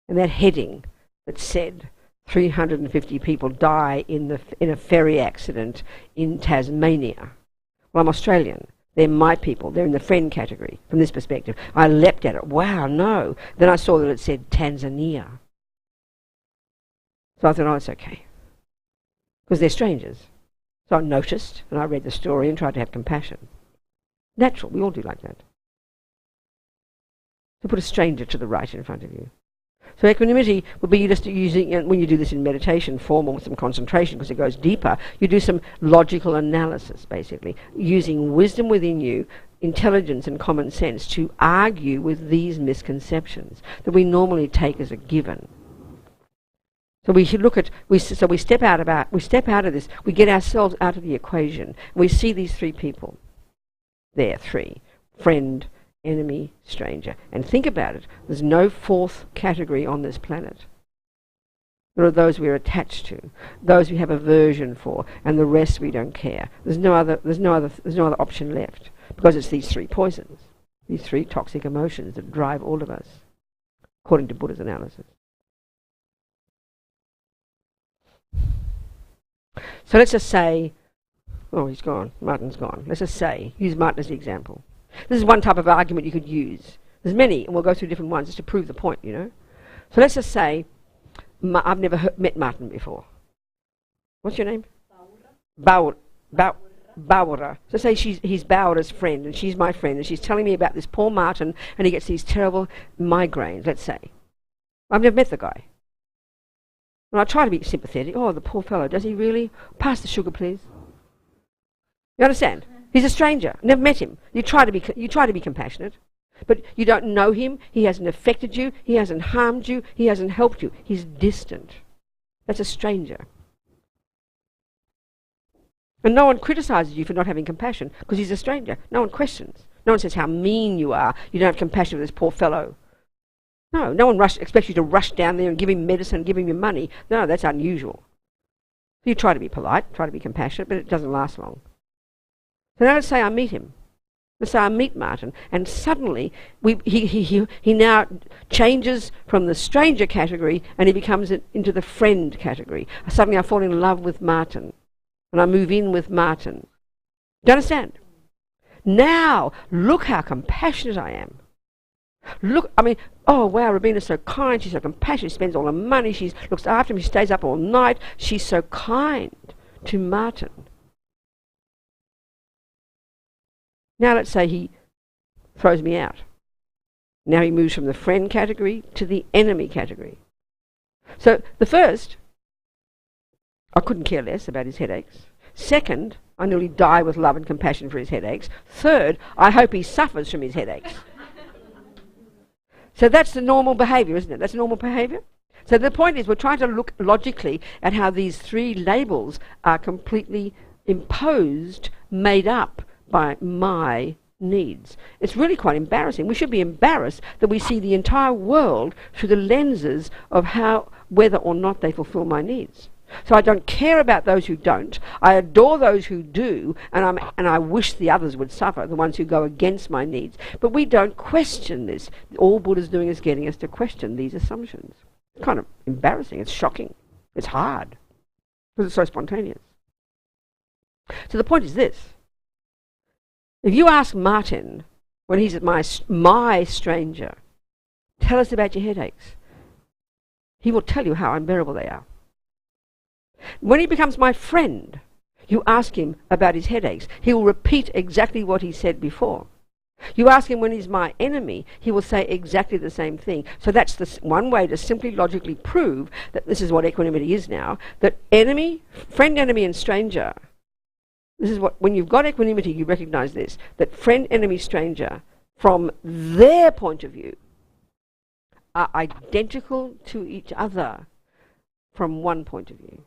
and that heading that said 350 people die in a ferry accident in Tasmania. Well, I'm Australian. They're my people. They're in the friend category from this perspective. I leapt at it. Wow, no. Then I saw that it said Tanzania. So I thought, it's okay. Because they're strangers. So I noticed, and I read the story and tried to have compassion. Natural. We all do like that. So put a stranger to the right in front of you. So equanimity would be just using, when you do this in meditation form or with some concentration, because it goes deeper, you do some logical analysis, basically, using wisdom within you, intelligence and common sense to argue with these misconceptions that we normally take as a given. So we should look at, we step out of this, we get ourselves out of the equation. We see these three people. There, three. Friend, enemy, stranger. And think about it. There's no fourth category on this planet. There are those we're attached to, those we have aversion for, and the rest we don't care. There's no other option left, because it's these three poisons, these three toxic emotions that drive all of us, according to Buddha's analysis. So let's just say, oh, he's gone, Martin's gone. Let's just say, use Martin as the example. This is one type of argument you could use. There's many, and we'll go through different ones just to prove the point, you know. So let's just say, I've never met Martin before. What's your name? Barbara. So say he's Barbara's friend, and she's my friend, and she's telling me about this poor Martin, and he gets these terrible migraines, let's say. I've never met the guy. And I try to be sympathetic. Oh, the poor fellow, does he really? Pass the sugar, please. You understand? He's a stranger. Never met him. You try to be compassionate. But you don't know him, he hasn't affected you, he hasn't harmed you, he hasn't helped you. He's distant. That's a stranger. And no one criticises you for not having compassion, because he's a stranger. No one questions. No one says how mean you are, you don't have compassion for this poor fellow. No one expects you to rush down there and give him medicine, give him your money. No, that's unusual. You try to be polite, try to be compassionate, but it doesn't last long. So now let's say I meet him. Let's say I meet Martin, and suddenly he now changes from the stranger category and he becomes into the friend category. Suddenly I fall in love with Martin and I move in with Martin. Do you understand? Now, look how compassionate I am. Look, I mean, oh wow, Robina's so kind, she's so compassionate, she spends all her money, she looks after him, she stays up all night, she's so kind to Martin. Now let's say he throws me out. Now he moves from the friend category to the enemy category. So the first, I couldn't care less about his headaches. Second, I nearly die with love and compassion for his headaches. Third, I hope he suffers from his headaches. So that's the normal behaviour, isn't it? That's normal behaviour. So the point is, we're trying to look logically at how these three labels are completely imposed, made up by my needs. It's really quite embarrassing. We should be embarrassed that we see the entire world through the lenses of whether or not they fulfill my needs. So I don't care about those who don't. I adore those who do, and I wish the others would suffer, the ones who go against my needs. But we don't question this. All Buddha's doing is getting us to question these assumptions. It's kind of embarrassing. It's shocking. It's hard because it's so spontaneous. So the point is this. If you ask Martin, when he's at my stranger, tell us about your headaches, he will tell you how unbearable they are. When he becomes my friend, you ask him about his headaches, he will repeat exactly what he said before. You ask him when he's my enemy, he will say exactly the same thing. So that's one way to simply logically prove that this is what equanimity is now, that enemy, friend, enemy and stranger, this is what, when you've got equanimity, you recognize this, that friend, enemy, stranger, from their point of view, are identical to each other from one point of view.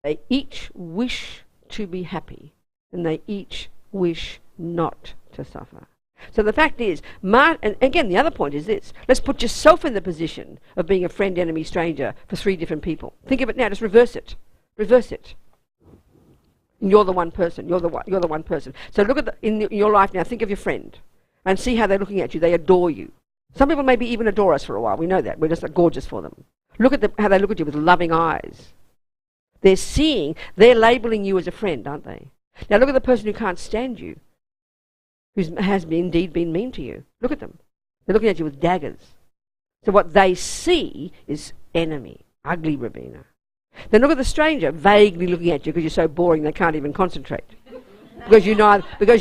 They each wish to be happy, and they each wish not to suffer. So the fact is, and again, the other point is this. Let's put yourself in the position of being a friend, enemy, stranger for three different people. Think of it now, just reverse it. Reverse it. And you're the one person. You're the one person. So look at in your life now. Think of your friend, and see how they're looking at you. They adore you. Some people maybe even adore us for a while. We know that. We're just gorgeous for them. Look at how they look at you with loving eyes. They're labelling you as a friend, aren't they? Now look at the person who can't stand you, who has indeed been mean to you. Look at them. They're looking at you with daggers. So what they see is enemy, ugly Robina. Then look at the stranger, vaguely looking at you because you're so boring they can't even concentrate. because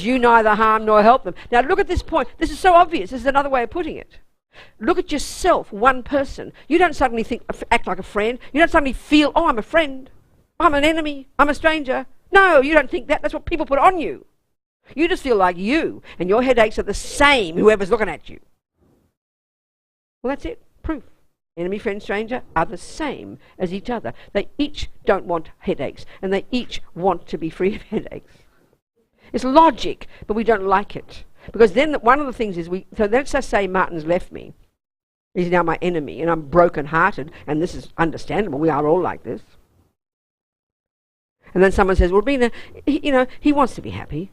you neither harm nor help them. Now look at this point. This is so obvious. This is another way of putting it. Look at yourself, one person. You don't suddenly act like a friend. You don't suddenly feel, oh, I'm a friend. I'm an enemy. I'm a stranger. No, you don't think that. That's what people put on you. You just feel like you, and your headaches are the same, whoever's looking at you. Well, that's it. Proof. Enemy, friend, stranger are the same as each other. They each don't want headaches, and they each want to be free of headaches. It's logic, but we don't like it. Because then one of the things is so let's just say Martin's left me. He's now my enemy and I'm broken-hearted, and this is understandable. We are all like this. And then someone says, well, Robina, he wants to be happy.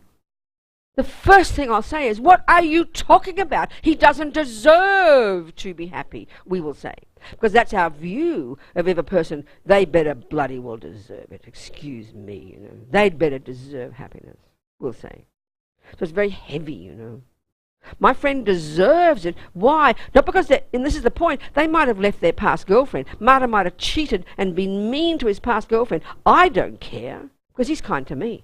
The first thing I'll say is, what are you talking about? He doesn't deserve to be happy, we will say. Because that's our view of every person. They better bloody well deserve it. Excuse me, They'd better deserve happiness, we'll say. So it's very heavy, My friend deserves it. Why? Not because and this is the point, they might have left their past girlfriend. Martin might have cheated and been mean to his past girlfriend. I don't care, because he's kind to me.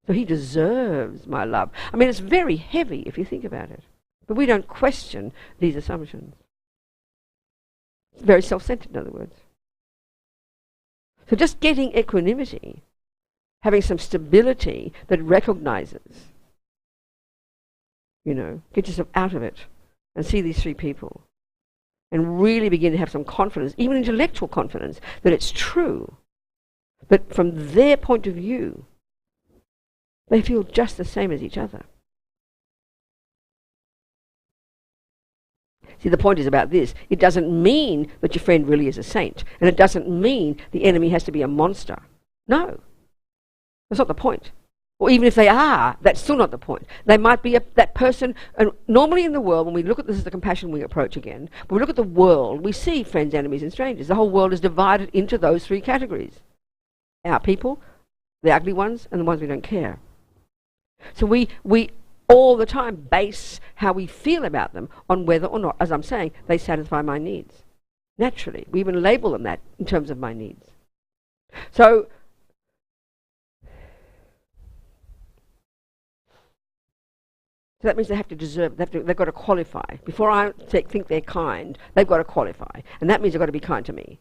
So he deserves my love. I mean, it's very heavy if you think about it. But we don't question these assumptions. It's very self-centered, in other words. So just getting equanimity, having some stability that recognizes, get yourself out of it and see these three people and really begin to have some confidence, even intellectual confidence, that it's true. But from their point of view, they feel just the same as each other. See, the point is about this. It doesn't mean that your friend really is a saint. And it doesn't mean the enemy has to be a monster. No. That's not the point. Or even if they are, that's still not the point. They might be that person. And normally in the world, when we look at this as the compassion wing approach again, when we look at the world, we see friends, enemies, and strangers. The whole world is divided into those three categories. Our people, the ugly ones, and the ones we don't care. So we all the time base how we feel about them on whether or not, as I'm saying, they satisfy my needs. Naturally. We even label them that in terms of my needs. So that means they have to deserve, they've got to qualify. Before I think they're kind, they've got to qualify. And that means they've got to be kind to me.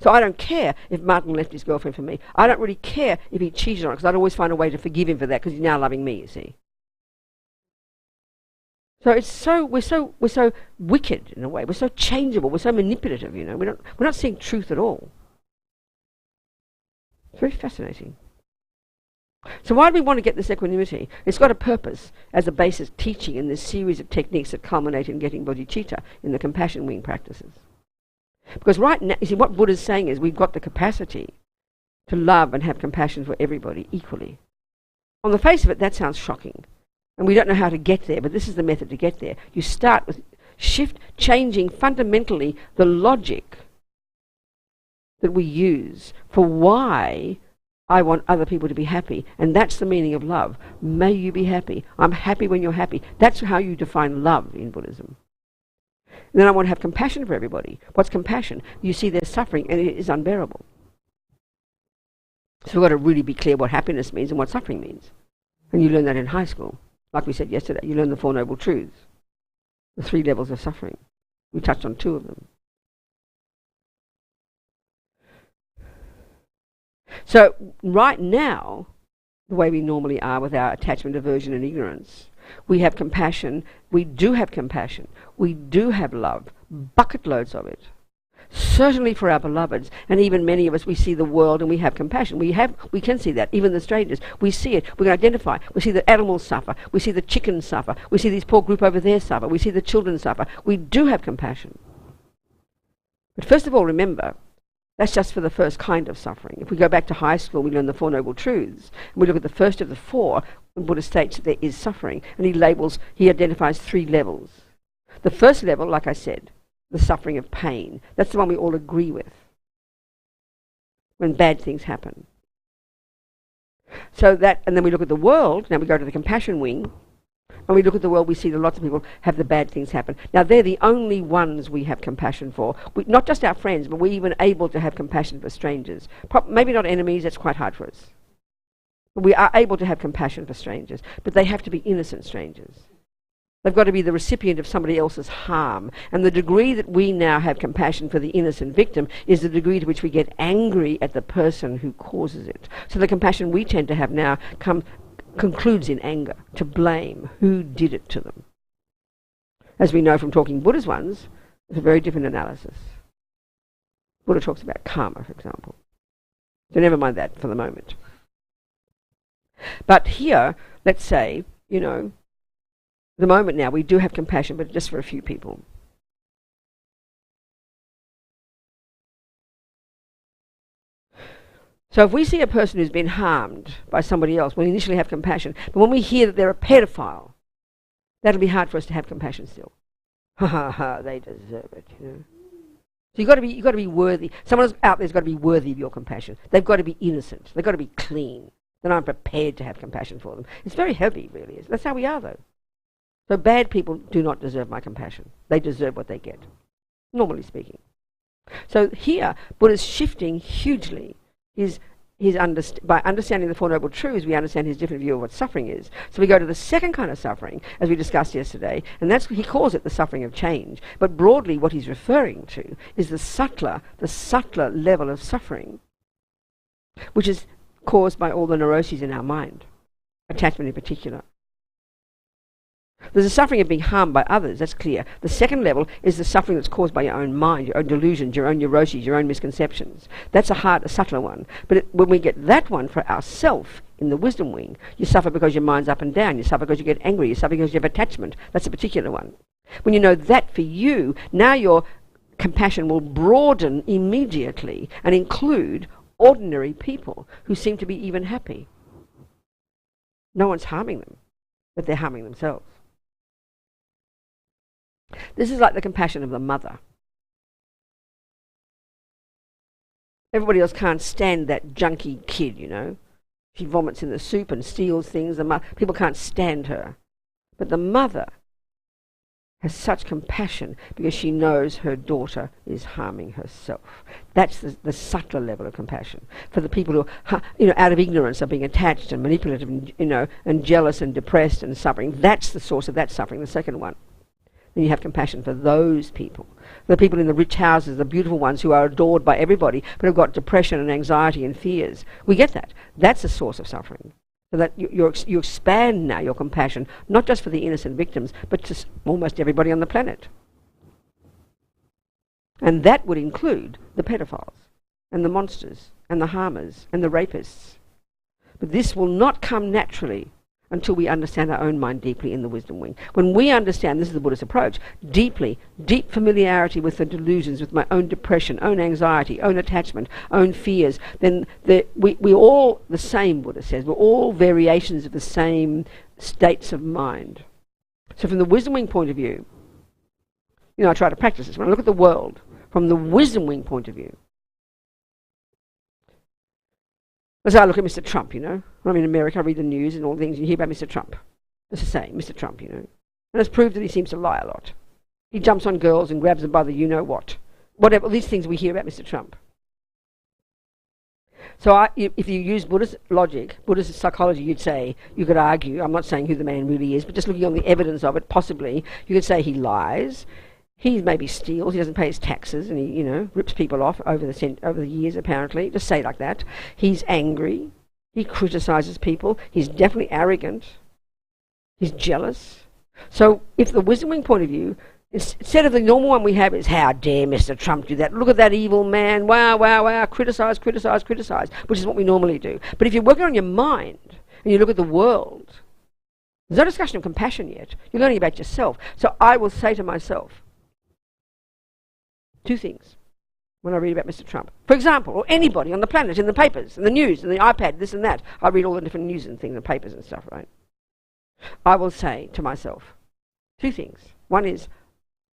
So I don't care if Martin left his girlfriend for me. I don't really care if he cheated on her, because I'd always find a way to forgive him for that, because he's now loving me, you see. So we're so wicked in a way. We're so changeable. We're so manipulative. We're not seeing truth at all. It's very fascinating. So why do we want to get this equanimity? It's got a purpose as a basis teaching in this series of techniques that culminate in getting bodhicitta in the compassion wing practices. Because right now, you see, what Buddha's saying is we've got the capacity to love and have compassion for everybody equally. On the face of it, that sounds shocking. And we don't know how to get there, but this is the method to get there. You start with changing fundamentally the logic that we use for why I want other people to be happy. And that's the meaning of love. May you be happy. I'm happy when you're happy. That's how you define love in Buddhism. And then I want to have compassion for everybody. What's compassion? You see their suffering and it is unbearable. So we've got to really be clear what happiness means and what suffering means. And you learn that in high school. Like we said yesterday, you learn the Four Noble Truths. The 3 levels of suffering. We touched on 2 of them. So right now, the way we normally are with our attachment, aversion and ignorance, we have compassion, we do have compassion, we do have love, bucket loads of it. Certainly for our beloveds, and even many of us, we see the world and we have compassion. We can see that, even the strangers. We see it, we can identify. We see the animals suffer, we see the chickens suffer, we see this poor group over there suffer, we see the children suffer. We do have compassion. But first of all, remember, that's just for the first kind of suffering. If we go back to high school, we learn the Four Noble Truths, and we look at the first of the 4, when Buddha states that there is suffering, and he identifies 3 levels. The first level, like I said, the suffering of pain. That's the one we all agree with. When bad things happen. So that, and then we look at the world, now we go to the compassion wing, and we look at the world, we see that lots of people have the bad things happen. Now they're the only ones we have compassion for. Not just our friends, but we're even able to have compassion for strangers. Maybe not enemies, that's quite hard for us. But we are able to have compassion for strangers, but they have to be innocent strangers. They've got to be the recipient of somebody else's harm. And the degree that we now have compassion for the innocent victim is the degree to which we get angry at the person who causes it. So the compassion we tend to have now concludes in anger, to blame who did it to them. As we know from Talking Buddha's ones, it's a very different analysis. Buddha talks about karma, for example. So never mind that for the moment. But here, let's say, At the moment now, we do have compassion, but just for a few people. So if we see a person who's been harmed by somebody else, we initially have compassion. But when we hear that they're a pedophile, that'll be hard for us to have compassion still. Ha ha ha, they deserve it, you know. So you've got to be worthy. Someone out there's got to be worthy of your compassion. They've got to be innocent. They've got to be clean. Then I'm prepared to have compassion for them. It's very heavy, really. That's how we are, though. So bad people do not deserve my compassion. They deserve what they get, normally speaking. So here, Buddha's shifting hugely by understanding the Four Noble Truths, we understand his different view of what suffering is. So we go to the second kind of suffering, as we discussed yesterday, and he calls it the suffering of change. But broadly, what he's referring to is the subtler level of suffering, which is caused by all the neuroses in our mind, attachment in particular. There's a suffering of being harmed by others, that's clear. The second level is the suffering that's caused by your own mind, your own delusions, your own neuroses, your own misconceptions. That's a subtler one. But when we get that one for ourself in the wisdom wing, you suffer because your mind's up and down, you suffer because you get angry, you suffer because you have attachment. That's a particular one. When you know that for you, now your compassion will broaden immediately and include ordinary people who seem to be even happy. No one's harming them, but they're harming themselves. This is like the compassion of the mother. Everybody else can't stand that junky kid, you know. She vomits in the soup and steals things. People can't stand her. But the mother has such compassion because she knows her daughter is harming herself. That's the subtler level of compassion. For the people who, out of ignorance are being attached and manipulative, and jealous and depressed and suffering. That's the source of that suffering, the second one. Then you have compassion for those people. The people in the rich houses, the beautiful ones who are adored by everybody, but have got depression and anxiety and fears. We get that. That's a source of suffering. So that you expand now your compassion, not just for the innocent victims, but to almost everybody on the planet. And that would include the pedophiles, and the monsters, and the harmers, and the rapists. But this will not come naturally until we understand our own mind deeply in the wisdom wing. When we understand, this is the Buddhist approach, deep familiarity with the delusions, with my own depression, own anxiety, own attachment, own fears, then we're all the same, Buddha says. We're all variations of the same states of mind. So from the wisdom wing point of view, I try to practice this. When I look at the world from the wisdom wing point of view, as I look at Mr. Trump, when I'm in America, I read the news and all the things you hear about Mr. Trump. Let's just say, Mr. Trump, And it's proved that he seems to lie a lot. He jumps on girls and grabs them by the you-know-what. Whatever, these things we hear about Mr. Trump. So if you use Buddhist logic, Buddhist psychology, you could argue, I'm not saying who the man really is, but just looking on the evidence of it, possibly, you could say he lies. He maybe steals, he doesn't pay his taxes, and he, rips people off over the years, apparently. Just say it like that. He's angry. He criticises people. He's definitely arrogant. He's jealous. So if the wisdom wing point of view, instead of the normal one we have is, how dare Mr. Trump do that? Look at that evil man. Wow, wow, wow. Criticise, criticise, criticise, which is what we normally do. But if you're working on your mind and you look at the world, there's no discussion of compassion yet. You're learning about yourself. So I will say to myself, two things when I read about Mr. Trump. For example, or anybody on the planet, in the papers, in the news, in the iPad, this and that. I read all the different news and things, and papers and stuff, right? I will say to myself two things. One is,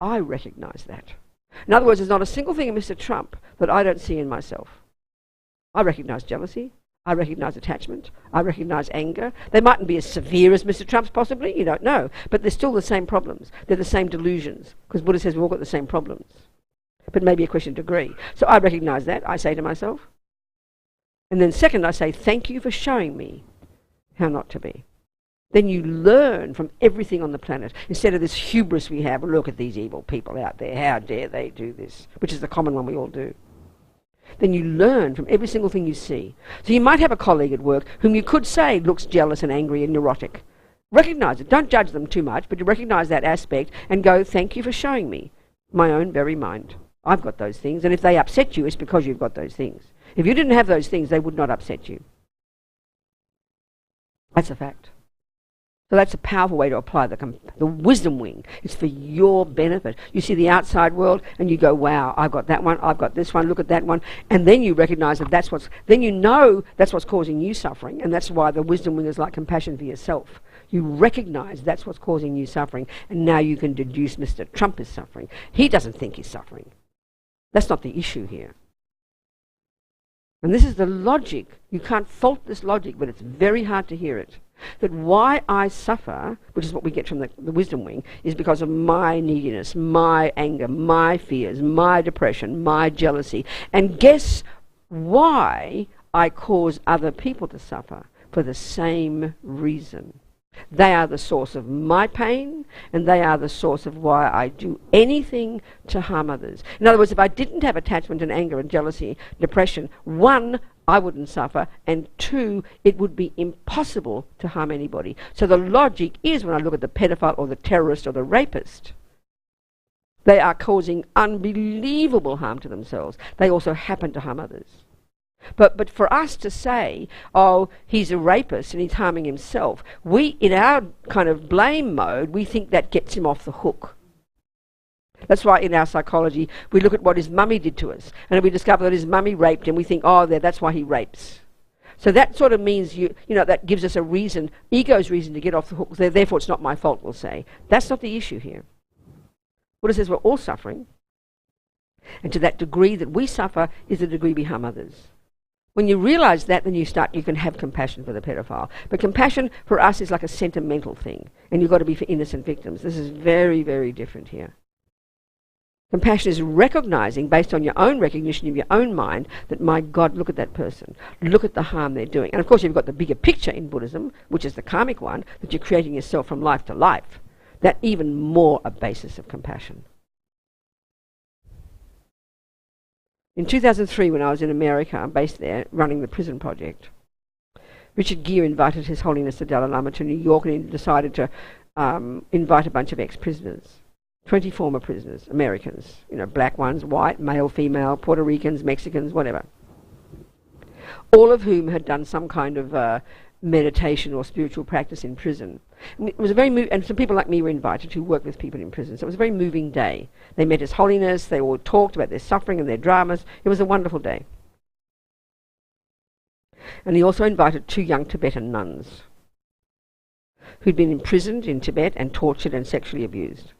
I recognise that. In other words, there's not a single thing in Mr. Trump that I don't see in myself. I recognise jealousy. I recognise attachment. I recognise anger. They mightn't be as severe as Mr. Trump's, possibly. You don't know. But they're still the same problems. They're the same delusions. Because Buddha says we've all got the same problems. But maybe a question of degree. So I recognise that, I say to myself. And then second, I say, thank you for showing me how not to be. Then you learn from everything on the planet. Instead of this hubris we have, look at these evil people out there, how dare they do this, which is the common one we all do. Then you learn from every single thing you see. So you might have a colleague at work whom you could say looks jealous and angry and neurotic. Recognise it. Don't judge them too much, but you recognise that aspect and go, thank you for showing me my own very mind. I've got those things, and if they upset you, it's because you've got those things. If you didn't have those things, they would not upset you. That's a fact. So that's a powerful way to apply the wisdom wing. It's for your benefit. You see the outside world and you go, wow, I've got that one, I've got this one, look at that one. And then you recognize that then you know that's what's causing you suffering. And that's why the wisdom wing is like compassion for yourself. You recognize that's what's causing you suffering. And now you can deduce Mr. Trump is suffering. He doesn't think he's suffering. That's not the issue here. And this is the logic. You can't fault this logic, but it's very hard to hear it. That why I suffer, which is what we get from the wisdom wing, is because of my neediness, my anger, my fears, my depression, my jealousy. And guess why I cause other people to suffer? For the same reason. They are the source of my pain, and they are the source of why I do anything to harm others. In other words, if I didn't have attachment and anger and jealousy, depression, one, I wouldn't suffer, and two, it would be impossible to harm anybody. So the logic is, when I look at the pedophile or the terrorist or the rapist, they are causing unbelievable harm to themselves. They also happen to harm others. But for us to say, oh, he's a rapist and he's harming himself, we, in our kind of blame mode, we think that gets him off the hook. That's why in our psychology, we look at what his mummy did to us. And if we discover that his mummy raped him, we think, oh, that's why he rapes. So that sort of means, that gives us a reason, ego's reason to get off the hook. Therefore, it's not my fault, we'll say. That's not the issue here. Buddha says we're all suffering. And to that degree that we suffer is the degree we harm others. When you realize that, then you can have compassion for the pedophile. But compassion for us is like a sentimental thing. And you've got to be for innocent victims. This is very, very different here. Compassion is recognizing, based on your own recognition of your own mind, that, my God, look at that person. Look at the harm they're doing. And of course, you've got the bigger picture in Buddhism, which is the karmic one, that you're creating yourself from life to life. That even more a basis of compassion. In 2003, when I was in America, based there, running the prison project, Richard Gere invited His Holiness the Dalai Lama to New York, and he decided to invite a bunch of ex-prisoners, 20 former prisoners, Americans, black ones, white, male, female, Puerto Ricans, Mexicans, whatever, all of whom had done some kind of meditation or spiritual practice in prison. And it was a very and some people like me were invited who work with people in prison. So it was a very moving day. They met His Holiness. They all talked about their suffering and their dramas. It was a wonderful day. And he also invited 2 young Tibetan nuns who'd been imprisoned in Tibet and tortured and sexually abused.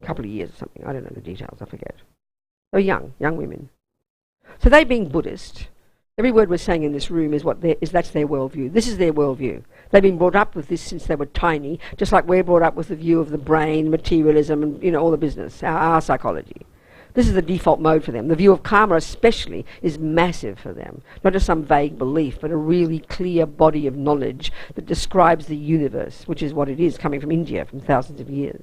A couple of years or something. I don't know the details. I forget. They were young women. So they, being Buddhist, every word we're saying in this room is that's their worldview. This is their worldview. They've been brought up with this since they were tiny, just like we're brought up with the view of the brain, materialism, and all the business, our psychology. This is the default mode for them. The view of karma especially is massive for them. Not just some vague belief, but a really clear body of knowledge that describes the universe, which is what it is, coming from India from thousands of years.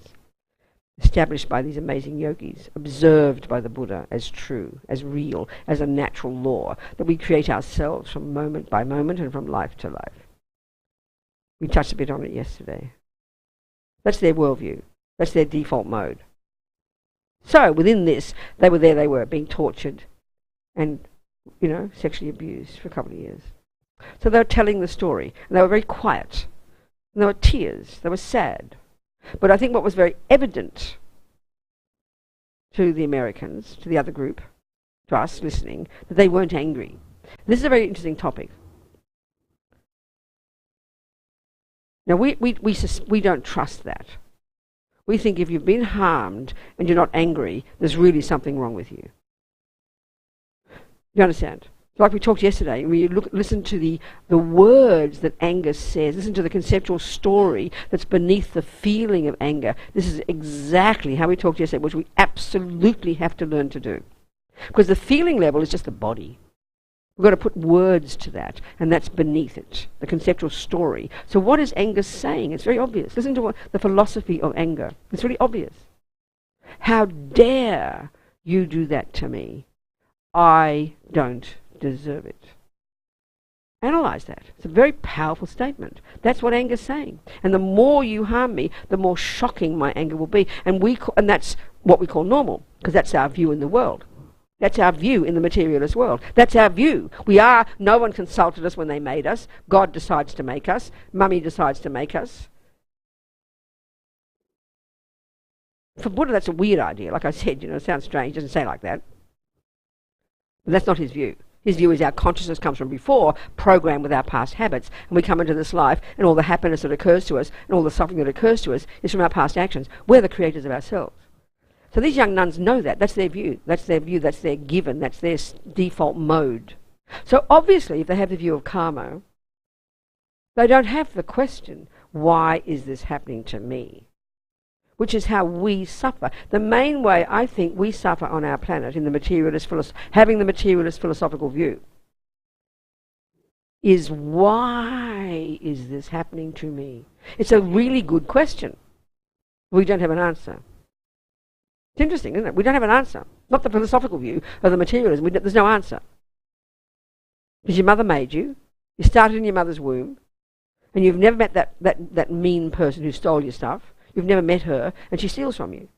Established by these amazing yogis, observed by the Buddha as true, as real, as a natural law, that we create ourselves from moment by moment and from life to life. We touched a bit on it yesterday. That's their worldview. That's their default mode. So within this, they were being tortured and, sexually abused for a couple of years. So they were telling the story, and they were very quiet. And there were tears. They were sad. But I think what was very evident to the Americans, to the other group, to us listening, that they weren't angry. This is a very interesting topic. Now, we don't trust that. We think if you've been harmed and you're not angry, there's really something wrong with you. You understand? Like we talked yesterday, when you listen to the words that anger says, listen to the conceptual story that's beneath the feeling of anger. This is exactly how we talked yesterday, which we absolutely have to learn to do. Because the feeling level is just the body. We've got to put words to that, and that's beneath it, the conceptual story. So what is anger saying? It's very obvious. Listen to the philosophy of anger. It's really obvious. How dare you do that to me? I don't deserve it. Analyse that. It's a very powerful statement. That's what anger's saying. And the more you harm me, the more shocking my anger will be. And that's what we call normal, because that's our view in the world. That's our view in the materialist world. That's our view. No one consulted us when they made us. God decides to make us. Mummy decides to make us. For Buddha, that's a weird idea. Like I said, it sounds strange. He doesn't say it like that. But that's not his view. His view is our consciousness comes from before, programmed with our past habits, and we come into this life, and all the happiness that occurs to us, and all the suffering that occurs to us, is from our past actions. We're the creators of ourselves. So these young nuns know that. That's their view. That's their view. That's their given. That's their default mode. So obviously, if they have the view of karma, they don't have the question, why is this happening to me? Which is how we suffer. The main way I think we suffer on our planet in the materialist having the materialist philosophical view is, why is this happening to me? It's a really good question. We don't have an answer. It's interesting, isn't it? We don't have an answer. Not the philosophical view of the materialism. There's no answer. Because your mother made you. You started in your mother's womb. And you've never met that mean person who stole your stuff. You've never met her, and she steals from you.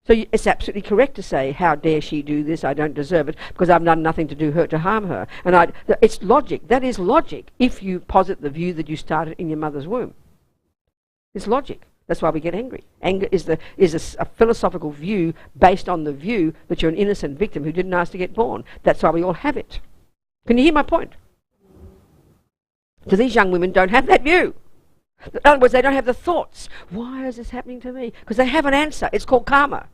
So it's absolutely correct to say, how dare she do this? I don't deserve it, because I've done nothing to harm her. And it's logic. That is logic, if you posit the view that you started in your mother's womb. It's logic. That's why we get angry. Anger is a philosophical view based on the view that you're an innocent victim who didn't ask to get born. That's why we all have it. Can you hear my point? So these young women don't have that view. In other words, they don't have the thoughts. Why is this happening to me? Because they have an answer. It's called karma.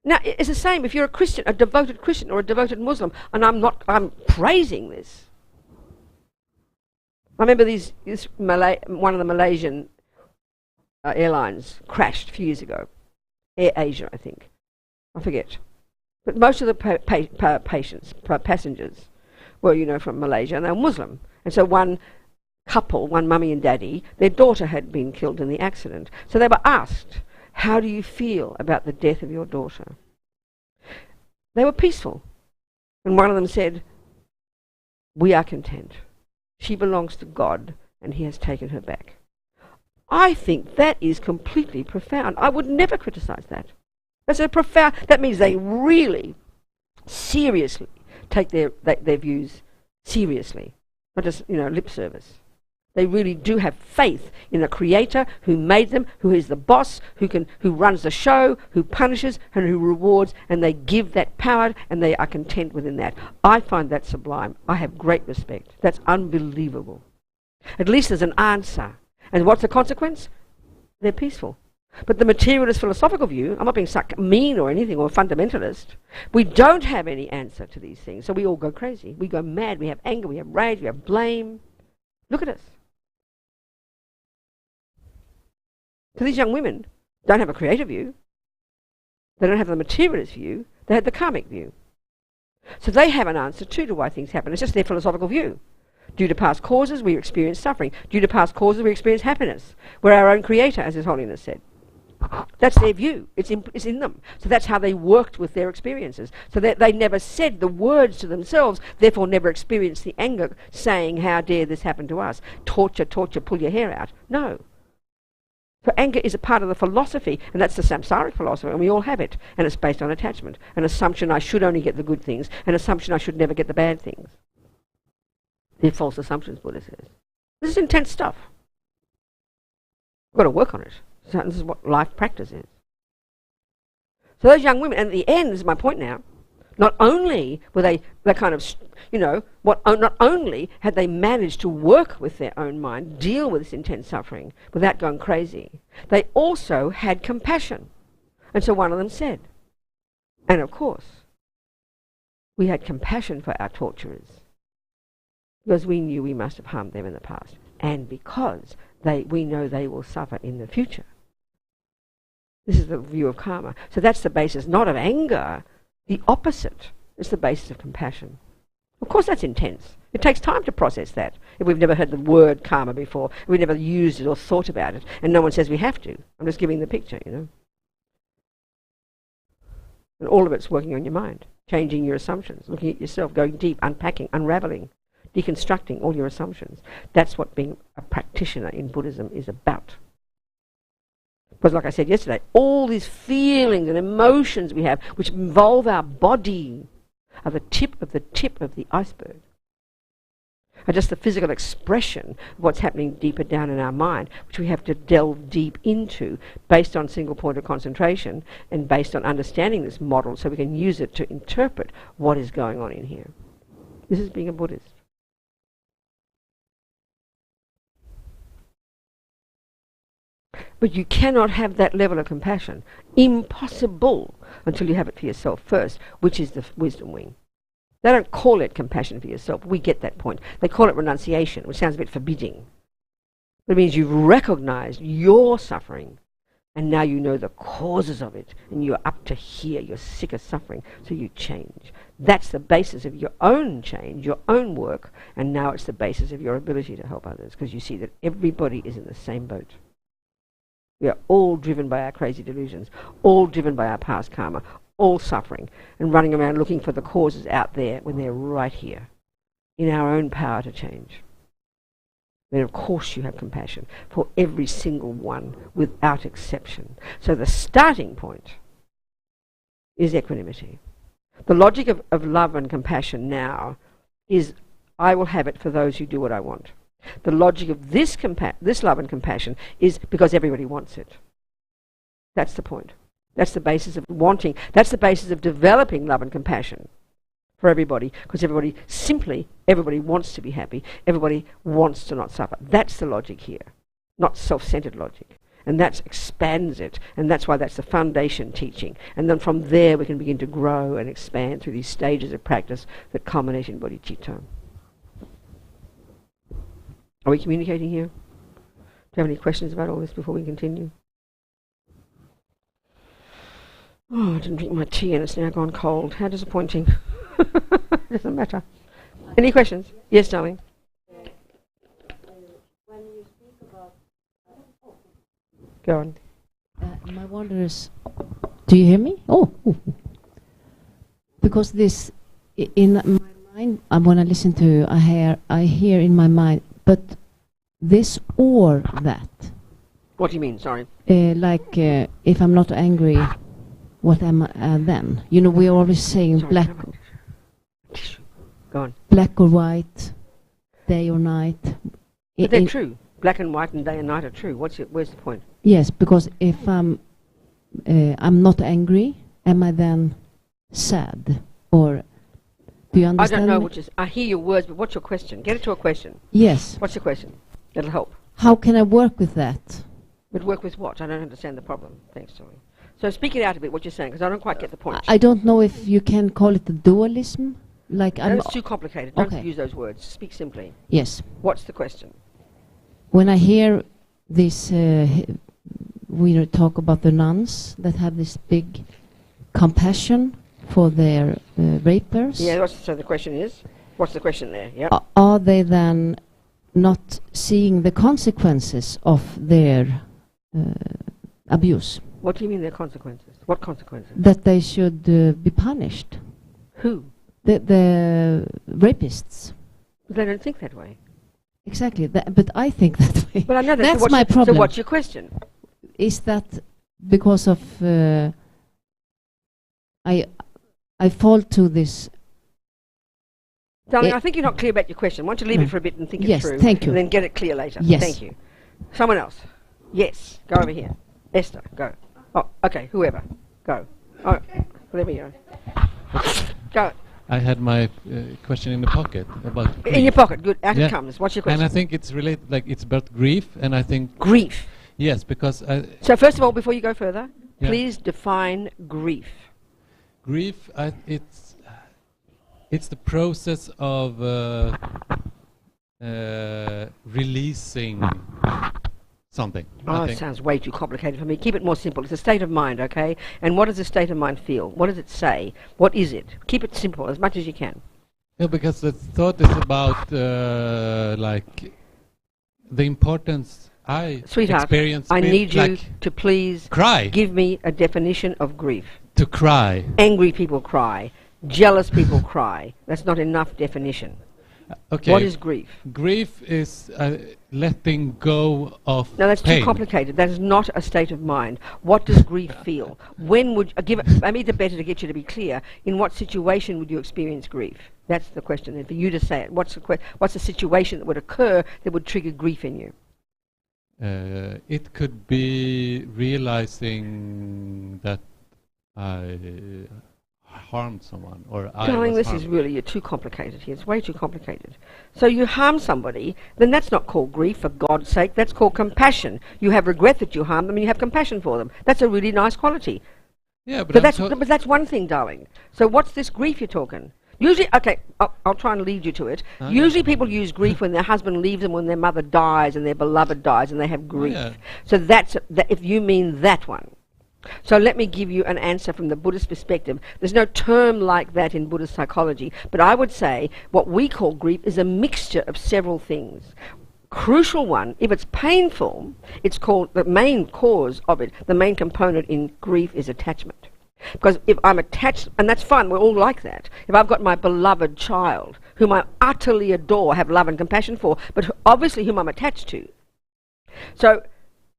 Now, it's the same if you're a Christian, a devoted Christian or a devoted Muslim, and I'm praising this. I remember one of the Malaysian airlines crashed a few years ago. Air Asia, I think. I forget. But most of the passengers were, from Malaysia, and they were Muslim. And so one couple, one mummy and daddy, their daughter had been killed in the accident. So they were asked, how do you feel about the death of your daughter? They were peaceful. And one of them said, we are content. She belongs to God, and he has taken her back. I think that is completely profound. I would never criticize that. That's a profound, that means they really seriously take their views seriously, not just, lip service. They really do have faith in a creator who made them, who is the boss, who runs the show, who punishes and who rewards, and they give that power and they are content within that. I find that sublime. I have great respect. That's unbelievable. At least there's an answer. And what's the consequence? They're peaceful. But the materialist philosophical view, I'm not being mean or anything, or fundamentalist, we don't have any answer to these things, so we all go crazy. We go mad, we have anger, we have rage, we have blame. Look at us. So these young women don't have a creative view. They don't have the materialist view. They have the karmic view. So they have an answer too to why things happen. It's just their philosophical view. Due to past causes, we experience suffering. Due to past causes, we experience happiness. We're our own creator, as His Holiness said. That's their view. It's in them. So that's how they worked with their experiences. So that they never said the words to themselves, therefore never experienced the anger, saying, how dare this happen to us? Torture, torture, pull your hair out. No. So anger is a part of the philosophy, and that's the samsaric philosophy, and we all have it. And it's based on attachment. An assumption I should only get the good things, an assumption I should never get the bad things. They're false assumptions, Buddha says. This is intense stuff. We've got to work on it. So this is what life practice is. So those young women, and at the end, this is my point now, not only were they kind of, not only had they managed to work with their own mind, deal with this intense suffering without going crazy, they also had compassion. And so one of them said, and of course, we had compassion for our torturers because we knew we must have harmed them in the past, and because we know they will suffer in the future. This is the view of karma. So that's the basis, not of anger. The opposite is the basis of compassion. Of course that's intense. It takes time to process that. If we've never heard the word karma before, if we've never used it or thought about it, and no one says we have to. I'm just giving the picture, And all of it's working on your mind, changing your assumptions, looking at yourself, going deep, unpacking, unraveling, deconstructing all your assumptions. That's what being a practitioner in Buddhism is about. Because like I said yesterday, all these feelings and emotions we have, which involve our body, are the tip of the iceberg. are just the physical expression of what's happening deeper down in our mind, which we have to delve deep into based on single point of concentration and based on understanding this model so we can use it to interpret what is going on in here. This is being a Buddhist. But you cannot have that level of compassion. Impossible until you have it for yourself first, which is the wisdom wing. They don't call it compassion for yourself. We get that point. They call it renunciation, which sounds a bit forbidding. But it means you've recognized your suffering, and now you know the causes of it, and you're up to here. You're sick of suffering, so you change. That's the basis of your own change, your own work, and now it's the basis of your ability to help others, because you see that everybody is in the same boat. We are all driven by our crazy delusions, all driven by our past karma, all suffering, and running around looking for the causes out there when they're right here, in our own power to change. Then of course you have compassion for every single one, without exception. So the starting point is equanimity. The logic of love and compassion now is, I will have it for those who do what I want. The logic of this love and compassion is because everybody wants it. That's the point. That's the basis of wanting. That's the basis of developing love and compassion for everybody, because everybody wants to be happy. Everybody wants to not suffer. That's the logic here, not self-centered logic. And that expands it, and that's why that's the foundation teaching. And then from there we can begin to grow and expand through these stages of practice that culminate in bodhicitta. Are we communicating here? Do you have any questions about all this before we continue? Oh, I didn't drink my tea and it's now gone cold. How disappointing. Doesn't matter. Any questions? Yes, darling. When you speak about... Go on. My wonder is... Do you hear me? Oh. Because this, in my mind, when I listen to, I hear in my mind, but this or that. What do you mean? Sorry. If I'm not angry, what am I then? You know, we're always saying black. Go on. Black or white, day or night. But they're true. Black and white and day and night are true. Where's the point? Yes, because if I'm not angry, am I then sad? Or do you understand? I don't know I hear your words, but what's your question? Get it to a question. Yes. What's your question? That'll help. How can I work with that? But work with what? I don't understand the problem. Thanks, Tori. So speak it out a bit, what you're saying, because I don't quite get the point. I don't know if you can call it a dualism. It's too complicated. Don't okay. use those words. Speak simply. Yes. What's the question? When I hear this, we talk about the nuns that have this big compassion for their rapers. Yeah, so the question is, what's the question there? Yeah. Are they then not seeing the consequences of their abuse? What do you mean their consequences? What consequences? That they should be punished. Who? The rapists. But they don't think that way. Exactly, but I think that way. But I know that. That's my problem. So what's your question? Is that because of I fall to this. Darling, I think you're not clear about your question. Why don't you leave it for a bit and think it through? Yes, thank you. And then get it clear later. Yes. Thank you. Someone else. Yes. Go over here. Esther, go. Oh, okay, whoever. Go. Oh, there we go. Go. I had my question in the pocket about grief. In your pocket, good. Out it comes. What's your question? And I think it's related, it's about grief, and I think... Grief? Yes, because... So first of all, before you go further, please define grief. Grief, it's the process of releasing something. Oh, it sounds way too complicated for me. Keep it more simple. It's a state of mind, okay? And what does a state of mind feel? What does it say? What is it? Keep it simple as much as you can. Yeah, because the thought is about the importance I experience. I need you to please cry. Give me a definition of grief. To cry. Angry people cry. Jealous people cry. That's not enough definition. Okay. What is grief? Grief is letting go of No, that's pain. too complicated. That is not a state of mind. What does grief feel? When would give it? Maybe it's better to get you to be clear. In what situation would you experience grief? That's the question. And for you to say it, what's the situation that would occur that would trigger grief in you? It could be realizing that I harmed someone, or Darling, this is really, you're too complicated here. It's way too complicated. So you harm somebody, then that's not called grief, for God's sake. That's called compassion. You have regret that you harmed them, and you have compassion for them. That's a really nice quality. Yeah, but, But that's one thing, darling. So what's this grief you're talking? Usually, okay, I'll try and lead you to it. Usually people use grief when their husband leaves them, when their mother dies, and their beloved dies, and they have grief. Yeah. So that's, if you mean that one. So let me give you an answer from the Buddhist perspective. There's no term like that in Buddhist psychology, but I would say what we call grief is a mixture of several things. Crucial one, if it's painful, it's called, the main cause of it, the main component in grief is attachment. Because if I'm attached, and that's fine, we're all like that. If I've got my beloved child, whom I utterly adore, have love and compassion for, but obviously whom I'm attached to. So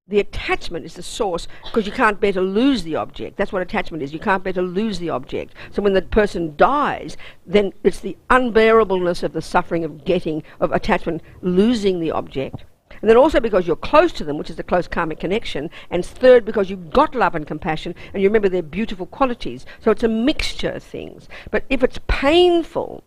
the attachment is the source, because you can't bear to lose the object. That's what attachment is. You can't bear to lose the object. So when the person dies, then it's the unbearableness of the suffering of attachment, losing the object. And then also because you're close to them, which is the close karmic connection. And third, because you've got love and compassion, and you remember their beautiful qualities. So it's a mixture of things. But if it's painful,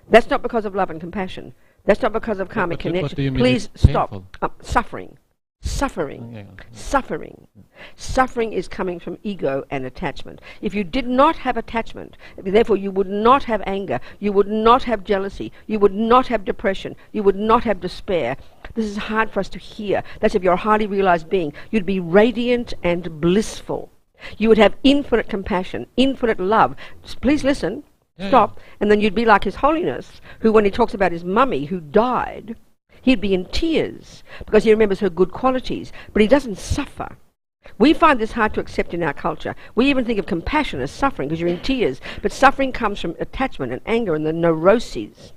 that's not because of love and compassion. That's not because of karmic connection. What do you mean? Please stop. Suffering. Suffering. Suffering. Suffering is coming from ego and attachment. If you did not have attachment, therefore you would not have anger, you would not have jealousy, you would not have depression, you would not have despair. This is hard for us to hear. That's if you're a highly realized being. You'd be radiant and blissful. You would have infinite compassion, infinite love. Please listen. Stop. And then you'd be like His Holiness, who when he talks about his mummy who died, he'd be in tears because he remembers her good qualities, but he doesn't suffer. We find this hard to accept in our culture. We even think of compassion as suffering because you're in tears, but suffering comes from attachment and anger and the neuroses.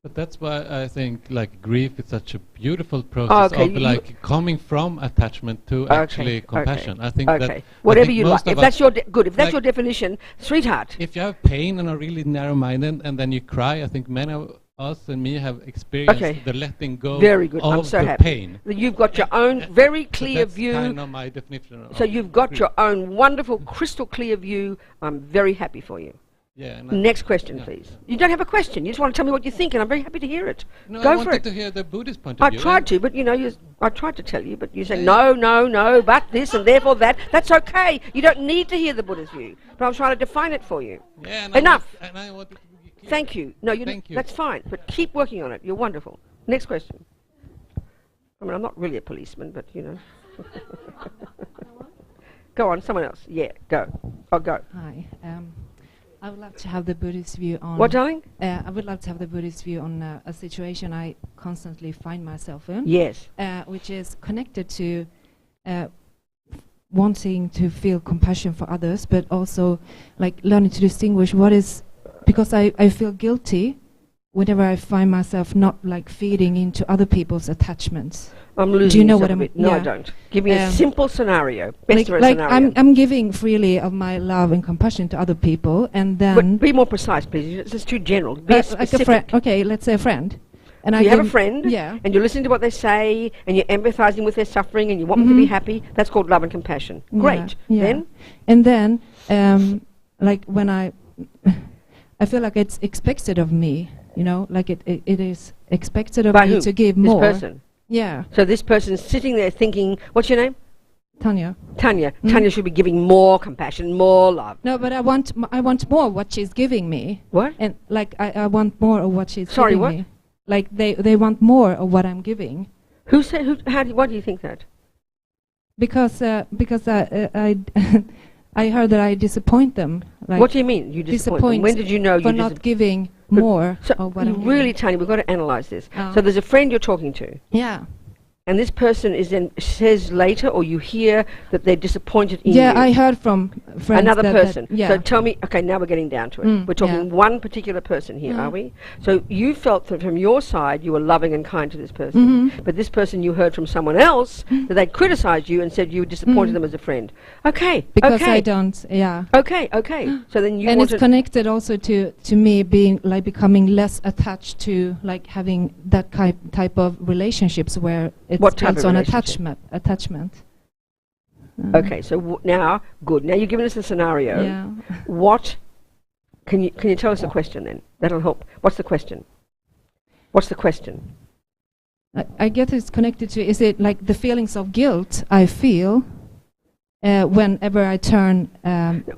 But that's why I think like grief is such a beautiful process of like coming from attachment to actually compassion. I think that whatever you like. If that's your if that's your definition, sweetheart. If you have pain and are really narrow-minded and then you cry, I think many of us and me have experienced the letting go of the pain. You've got your own very clear view. That's kind of my definition. So you've got your own wonderful, crystal clear view. I'm very happy for you. Yeah. Next question, please. You don't have a question. You just want to tell me what you think, and I'm very happy to hear it. No, Go I for wanted it. to hear the Buddhist point of view. I tried to, but you know, I tried to tell you, but you say no, but this and therefore that. That's okay. You don't need to hear the Buddhist view, but I'm trying to define it for you. Yeah, Enough. I wanted to be clear. Thank you. No, Thank you. That's fine, but keep working on it. You're wonderful. Next question. I mean, I'm not really a policeman, but you know. Go on, someone else. Yeah, go. I'll go. Hi. I would love to have the Buddhist view on... What, darling? I would love to have the Buddhist view on a situation I constantly find myself in. Yes. Which is connected to wanting to feel compassion for others, but also like learning to distinguish what is... Because I feel guilty whenever I find myself not like feeding into other people's attachments. I'm losing. Do you know what I mean? No, I don't. Give me a simple scenario. Best scenario. I'm giving freely of my love and compassion to other people, and then... But be more precise, please. It's just too general. Be specific. Like a friend. Okay, let's say a friend. And so you have a friend, yeah, and you're listening to what they say, and you're empathizing with their suffering, and you want them to be happy. That's called love and compassion. Great. Yeah. Then? And then, like when I feel like it's expected of me, you know, like it is expected of me to give more. This person? Yeah. So this person's sitting there thinking, what's your name? Tanya. Tanya. Tanya should be giving more compassion, more love. No, but I want more of what she's giving me. What? And like I want more of what she's giving me. Like they want more of what I'm giving. Who said? Why do you think that? Because I I heard that I disappoint them. Like what do you mean? You disappoint them? When did you know for not giving more so of what I'm really, giving? Tanya, we've got to analyse this. So there's a friend you're talking to. Yeah. And this person is then says later, or you hear that they're disappointed in you. Yeah, I heard from friends. Another person. Yeah. So tell me, okay, now we're getting down to it. We're talking one particular person here, are we? So you felt that from your side you were loving and kind to this person. But this person you heard from someone else that they'd criticised you and said you disappointed them as a friend. Okay, because okay. I don't, yeah. Okay. So then you and wanted... it's connected also to me being like becoming less attached to like having that type of relationships where it's built on attachment. Okay, so now, good. Now you've given us a scenario. Yeah. What can you tell us the question then? That'll help. What's the question? What's the question? I guess it's connected to, is it like the feelings of guilt I feel whenever I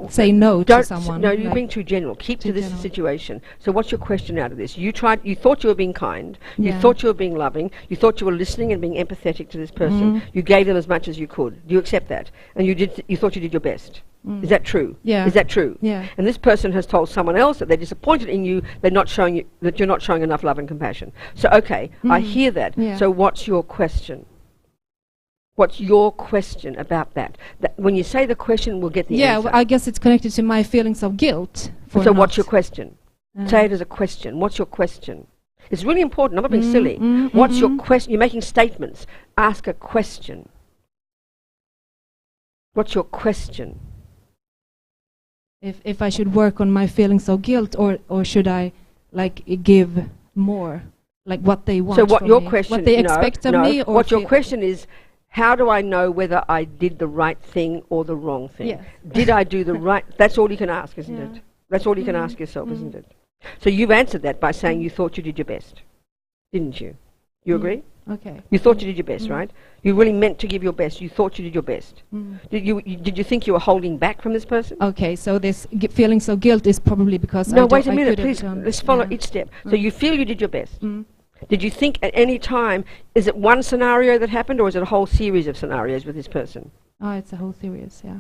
say no to someone? No, you're being too general. Keep to this situation. So what's your question out of this? You thought you were being kind. You thought you were being loving. You thought you were listening and being empathetic to this person. You gave them as much as you could. Do you accept that? And you thought you did your best. Is that true? Yeah. Is that true? Yeah. And this person has told someone else that they're disappointed in you, that you're not showing enough love and compassion. So okay, I hear that. Yeah. So what's your question? What's your question about that? When you say the question, we'll get the answer. Yeah, I guess it's connected to my feelings of guilt. So what's your question? Say it as a question. What's your question? It's really important. I'm not being silly. What's your question? You're making statements. Ask a question. What's your question? If I should work on my feelings of guilt, or should I like give more, like what they want? So what from your me, question? what they expect of me, or what your question is? How do I know whether I did the right thing or the wrong thing? Yes. Did I do the right? That's all you can ask, isn't it? That's all you can ask yourself, isn't it? So you've answered that by saying you thought you did your best, didn't you? You agree? Okay. You thought you did your best, right? You really meant to give your best. You thought you did your best. Did you think you were holding back from this person? Okay, so this feelings of guilt is probably because no. Wait a minute, please. Let's follow each step. So you feel you did your best. Did you think at any time, is it one scenario that happened, or is it a whole series of scenarios with this person? Oh, it's a whole series, yeah.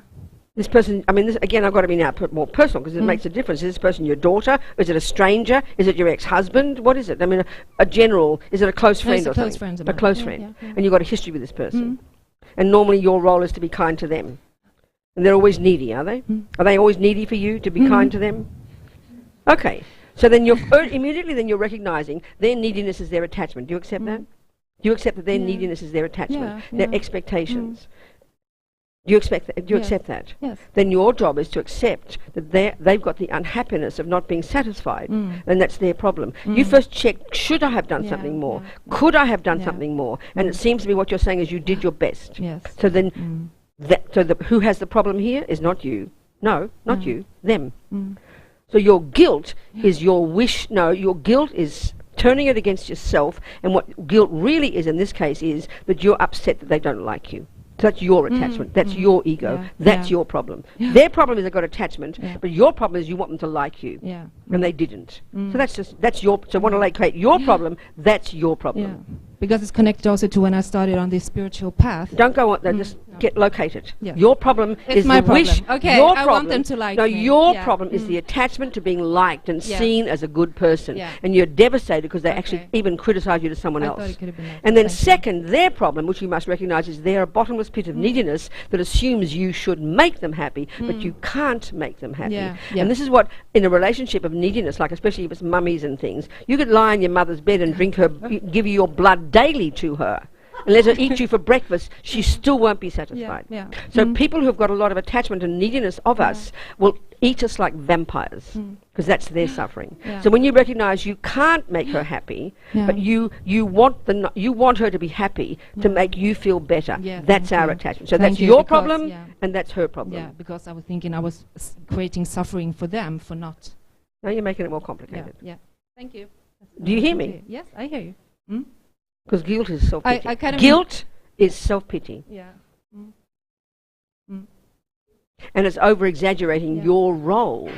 This person, I mean, again, I've got to be now more personal because it makes a difference. Is this person your daughter? Is it a stranger? Is it your ex-husband? What is it? I mean, a general, is it a close friend or something? Friend a close friend. Yeah. And you've got a history with this person. And normally your role is to be kind to them. And they're always needy, are they? Are they always needy for you to be kind to them? Okay. So then you're immediately then you're recognizing their neediness is their attachment. Do you accept that? Do you accept that their neediness is their attachment, their expectations? Do you expect that? Do you accept that? Yes. Then your job is to accept that they've got the unhappiness of not being satisfied, and that's their problem. You first check: should I have done something more? Could I have done something more? And it seems to me what you're saying is you did your best. Yes. So then, who has the problem here is not you. No, not you. Them. So your guilt is your wish. No, your guilt is turning it against yourself. And what guilt really is in this case is that you're upset that they don't like you. So that's your attachment. That's your ego. That's your problem. Their problem is they've got attachment, but your problem is you want them to like you. And they didn't. So that's your. So want to locate your problem. That's your problem. Because it's connected also to when I started on this spiritual path. Don't go on there. Just get located. Your problem is my the wish. Okay, your I problem, want them to like no, me. your problem is the attachment to being liked and seen as a good person. And you're devastated because they actually even criticize you to someone else. Thought it could have been like and then second, their problem, which you must recognize, is they're a bottomless pit of neediness that assumes you should make them happy, but you can't make them happy. And this is what, in a relationship of neediness, like especially if it's mummies and things, you could lie in your mother's bed and drink her, give you your blood daily to her, and let her eat you for breakfast, she still won't be satisfied. So people who've got a lot of attachment and neediness of us will eat us like vampires, because that's their suffering. So when you recognize you can't make her happy, but you want her to be happy to make you feel better, that's our attachment. So that's your problem, and that's her problem. Yeah, because I was thinking I was creating suffering for them for not. Now you're making it more complicated. Yeah. Thank you. Do you hear me? Yes, I hear you. Because guilt is self-pity. Guilt is self-pity. And it's over-exaggerating your role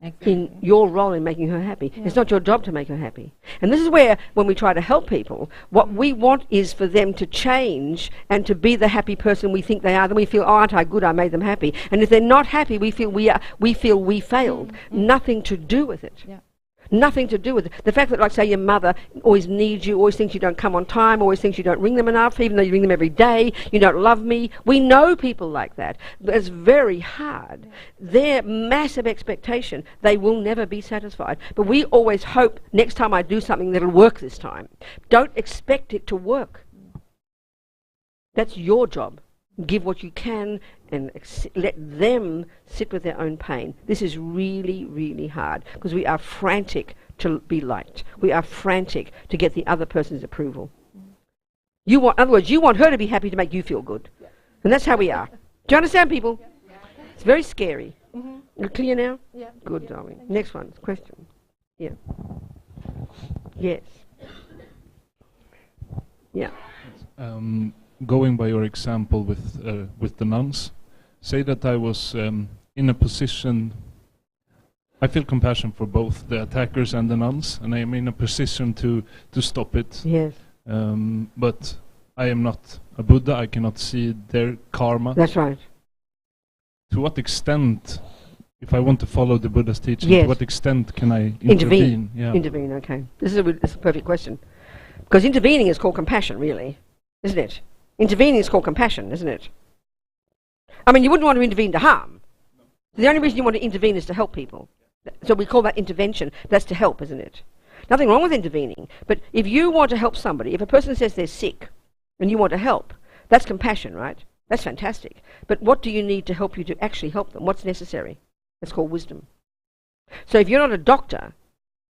in making her happy. It's not your job to make her happy. And this is where, when we try to help people, what we want is for them to change and to be the happy person we think they are. Then we feel, oh, aren't I good? I made them happy. And if they're not happy, we feel we failed. Nothing to do with it. Nothing to do with it. The fact that, like, say, your mother always needs you, always thinks you don't come on time, always thinks you don't ring them enough, even though you ring them every day, you don't love me. We know people like that. But it's very hard. Their massive expectation, they will never be satisfied. But we always hope, next time I do something, that'll work this time. Don't expect it to work. That's your job. Give what you can and let them sit with their own pain. This is really, really hard because we are frantic to be liked. We are frantic to get the other person's approval. In other words, you want her to be happy to make you feel good. Yeah. And that's how we are. Do you understand, people? Yeah. It's very scary. You clear now? Yeah. Good, darling. Next one. Question. Yeah. Yes. Yeah. Going by your example with the nuns, say that I was in a position, I feel compassion for both the attackers and the nuns, and I am in a position to stop it. Yes. But I am not a Buddha, I cannot see their karma. That's right. To what extent, if I want to follow the Buddha's teaching, yes, to what extent can I intervene? Yeah. Intervene, okay. This is a perfect question. Because intervening is called compassion, really, isn't it? Intervening is called compassion, isn't it? I mean, you wouldn't want to intervene to harm. The only reason you want to intervene is to help people. So we call that intervention. That's to help, isn't it? Nothing wrong with intervening. But if you want to help somebody, if a person says they're sick and you want to help, that's compassion, right? That's fantastic. But what do you need to help you to actually help them? What's necessary? That's called wisdom. So if you're not a doctor,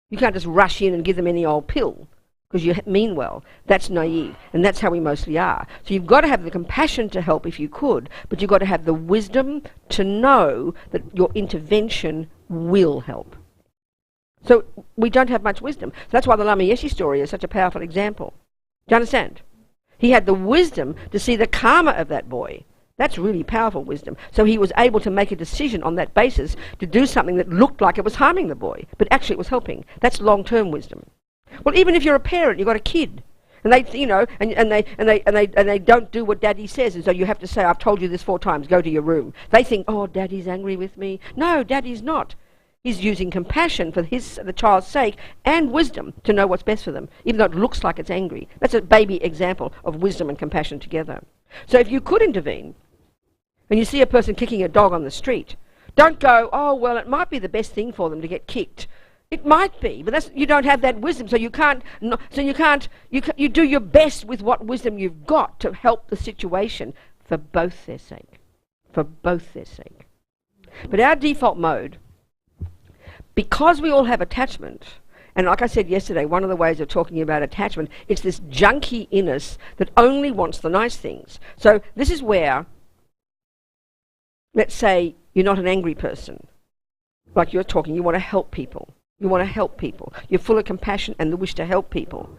you can't just rush in and give them any old pill because you mean well. That's naive, and that's how we mostly are. So you've got to have the compassion to help if you could, but you've got to have the wisdom to know that your intervention will help. So we don't have much wisdom. So that's why the Lama Yeshe story is such a powerful example. Do you understand? He had the wisdom to see the karma of that boy. That's really powerful wisdom. So he was able to make a decision on that basis to do something that looked like it was harming the boy, but actually it was helping. That's long-term wisdom. Well, even if you're a parent, you've got a kid, and they, you know, and they don't do what Daddy says, and so you have to say, "I've told you this 4 times. Go to your room." They think, "Oh, Daddy's angry with me." No, Daddy's not. He's using compassion for the child's sake and wisdom to know what's best for them, even though it looks like it's angry. That's a baby example of wisdom and compassion together. So if you could intervene, and you see a person kicking a dog on the street, don't go, "Oh, well, it might be the best thing for them to get kicked." It might be, but you don't have that wisdom, so you can't. You do your best with what wisdom you've got to help the situation for both their sake, for both their sake. But our default mode, because we all have attachment, and like I said yesterday, one of the ways of talking about attachment, it's this junkie in us that only wants the nice things. So this is where, let's say you're not an angry person, like you're talking, you want to help people. You want to help people. You're full of compassion and the wish to help people.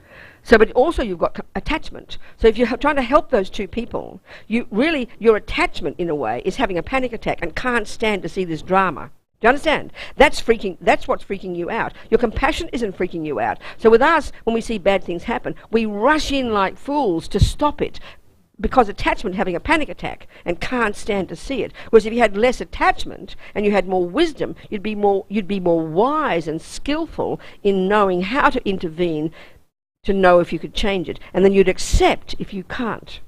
So, but also you've got attachment. So if you're trying to help those two people, your attachment in a way is having a panic attack and can't stand to see this drama. Do you understand? That's what's freaking you out. Your compassion isn't freaking you out. So with us, when we see bad things happen, we rush in like fools to stop it, because attachment having a panic attack and can't stand to see it. Whereas if you had less attachment and you had more wisdom, you'd be more wise and skillful in knowing how to intervene to know if you could change it. And then you'd accept if you can't.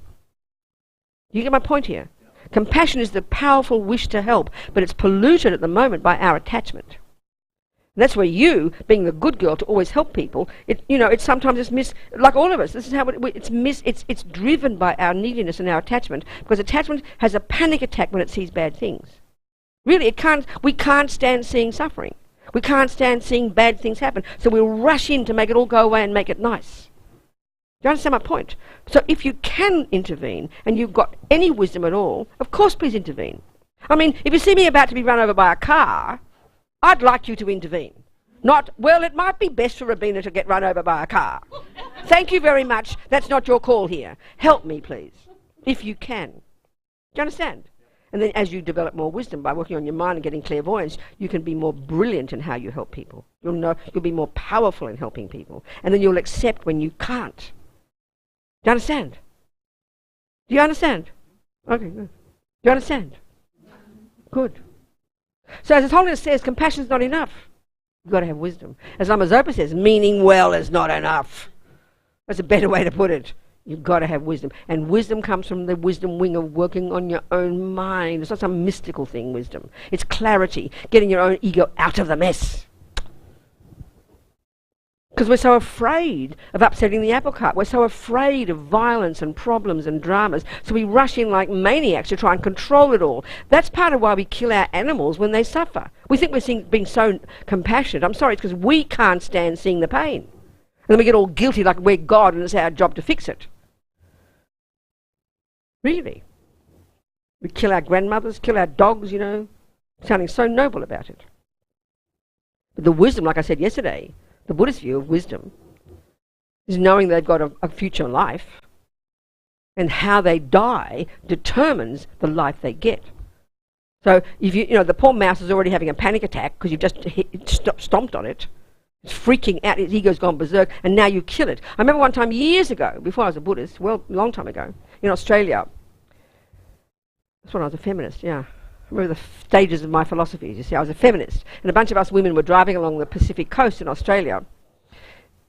You get my point here? Compassion is the powerful wish to help, but it's polluted at the moment by our attachment. And that's where you, being the good girl to always help people, it's sometimes like all of us. This is how it's driven by our neediness and our attachment, because attachment has a panic attack when it sees bad things. Really, we can't stand seeing suffering. We can't stand seeing bad things happen, so we'll rush in to make it all go away and make it nice. Do you understand my point? So if you can intervene and you've got any wisdom at all, of course, please intervene. I mean, if you see me about to be run over by a car, I'd like you to intervene. Not, "Well, it might be best for Robina to get run over by a car." Thank you very much. That's not your call here. Help me, please, if you can. Do you understand? And then as you develop more wisdom by working on your mind and getting clairvoyance, you can be more brilliant in how you help people. You'll be more powerful in helping people. And then you'll accept when you can't. Do you understand? Do you understand? Okay, good. Do you understand? Good. So as His Holiness says, compassion is not enough. You've got to have wisdom. As Lama Zopa says, meaning well is not enough. That's a better way to put it. You've got to have wisdom. And wisdom comes from the wisdom wing of working on your own mind. It's not some mystical thing, wisdom. It's clarity, getting your own ego out of the mess. Because we're so afraid of upsetting the apple cart. We're so afraid of violence and problems and dramas. So we rush in like maniacs to try and control it all. That's part of why we kill our animals when they suffer. We think we're being so compassionate. I'm sorry, it's because we can't stand seeing the pain. And then we get all guilty like we're God and it's our job to fix it. Really. We kill our grandmothers, kill our dogs, you know, sounding so noble about it. But the wisdom, like I said yesterday, the Buddhist view of wisdom is knowing they've got a future life, and how they die determines the life they get. So if you know, the poor mouse is already having a panic attack because you've just stomped on it. It's freaking out, its ego's gone berserk, and now you kill it. I remember one time years ago, before I was a Buddhist, well, a long time ago, in Australia. That's when I was a feminist, yeah. I remember the stages of my philosophies. You see, I was a feminist, and a bunch of us women were driving along the Pacific coast in Australia,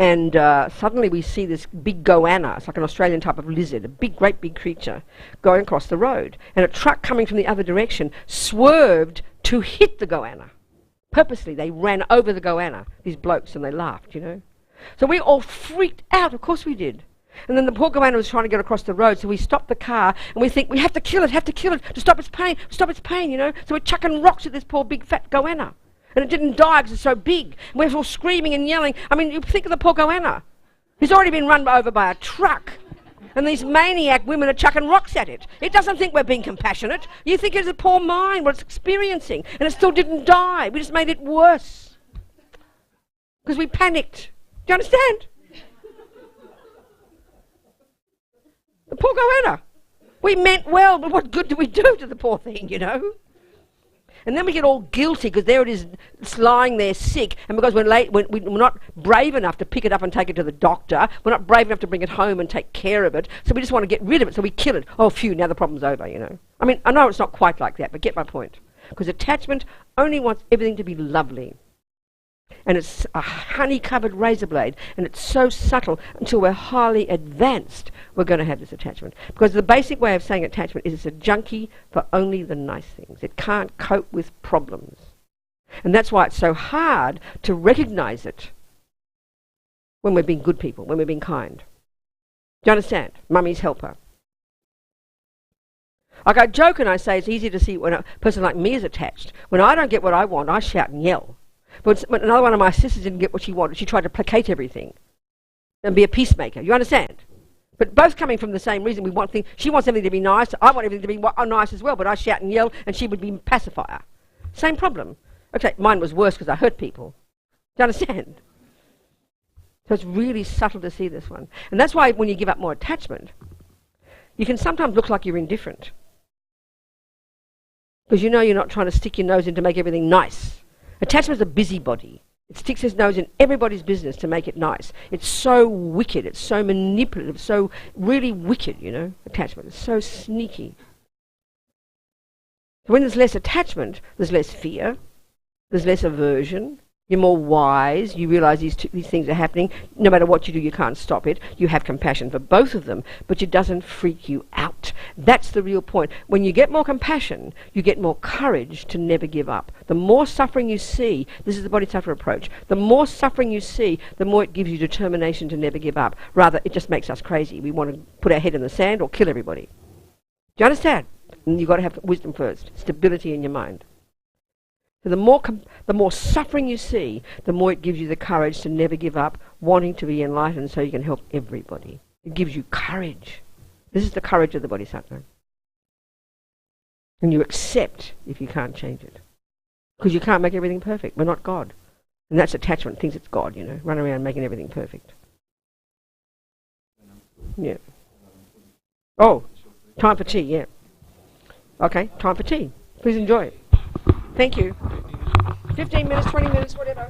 and suddenly we see this big goanna. It's like an Australian type of lizard, a big, great big creature, going across the road, and a truck coming from the other direction swerved to hit the goanna. Purposely, they ran over the goanna, these blokes, and they laughed, you know. So we all freaked out, of course we did. And then the poor goanna was trying to get across the road, so we stopped the car, and we think, we have to kill it, to stop its pain, you know. So we're chucking rocks at this poor big fat goanna. And it didn't die because it's so big. And we're all screaming and yelling. I mean, you think of the poor goanna. He's already been run over by a truck. And these maniac women are chucking rocks at it. It doesn't think we're being compassionate. You think it's a poor mind, what it's experiencing. And it still didn't die. We just made it worse. Because we panicked. Do you understand? The poor goanna. We meant well, but what good do we do to the poor thing, you know? And then we get all guilty because there it is, it's lying there sick, and because we're not brave enough to pick it up and take it to the doctor, we're not brave enough to bring it home and take care of it, so we just want to get rid of it, so we kill it. Oh, phew, now the problem's over, you know. I mean, I know it's not quite like that, but get my point. Because attachment only wants everything to be lovely. And it's a honey-covered razor blade, and it's so subtle until we're highly advanced, we're going to have this attachment. Because the basic way of saying attachment is it's a junkie for only the nice things. It can't cope with problems. And that's why it's so hard to recognize it when we're being good people, when we're being kind. Do you understand? Mummy's helper. Like I joke and I say it's easy to see when a person like me is attached. When I don't get what I want, I shout and yell. But when another one of my sisters didn't get what she wanted, she tried to placate everything and be a peacemaker. You understand? But both coming from the same reason. She wants everything to be nice. I want everything to be nice as well, but I shout and yell, and she would be pacifier. Same problem. Okay, mine was worse because I hurt people. Do you understand? So it's really subtle to see this one. And that's why when you give up more attachment, you can sometimes look like you're indifferent. Because you know you're not trying to stick your nose in to make everything nice. Attachment is a busybody. It sticks its nose in everybody's business to make it nice. It's so wicked, it's so manipulative, so really wicked, you know, attachment. It's so sneaky. So when there's less attachment, there's less fear, there's less aversion, you're more wise, you realise these things are happening. No matter what you do, you can't stop it. You have compassion for both of them, but it doesn't freak you out. That's the real point. When you get more compassion, you get more courage to never give up. The more suffering you see, this is the Bodhisattva approach, the more suffering you see, the more it gives you determination to never give up. Rather, it just makes us crazy. We want to put our head in the sand or kill everybody. Do you understand? And you've got to have wisdom first, stability in your mind. So the more suffering you see, the more it gives you the courage to never give up, wanting to be enlightened so you can help everybody. It gives you courage. This is the courage of the Bodhisattva. And you accept if you can't change it. Because you can't make everything perfect. We're not God. And that's attachment, thinks it's God, you know, run around making everything perfect. Yeah. Oh, time for tea, yeah. Okay, time for tea. Please enjoy it. Thank you. 15 minutes, 20 minutes, whatever.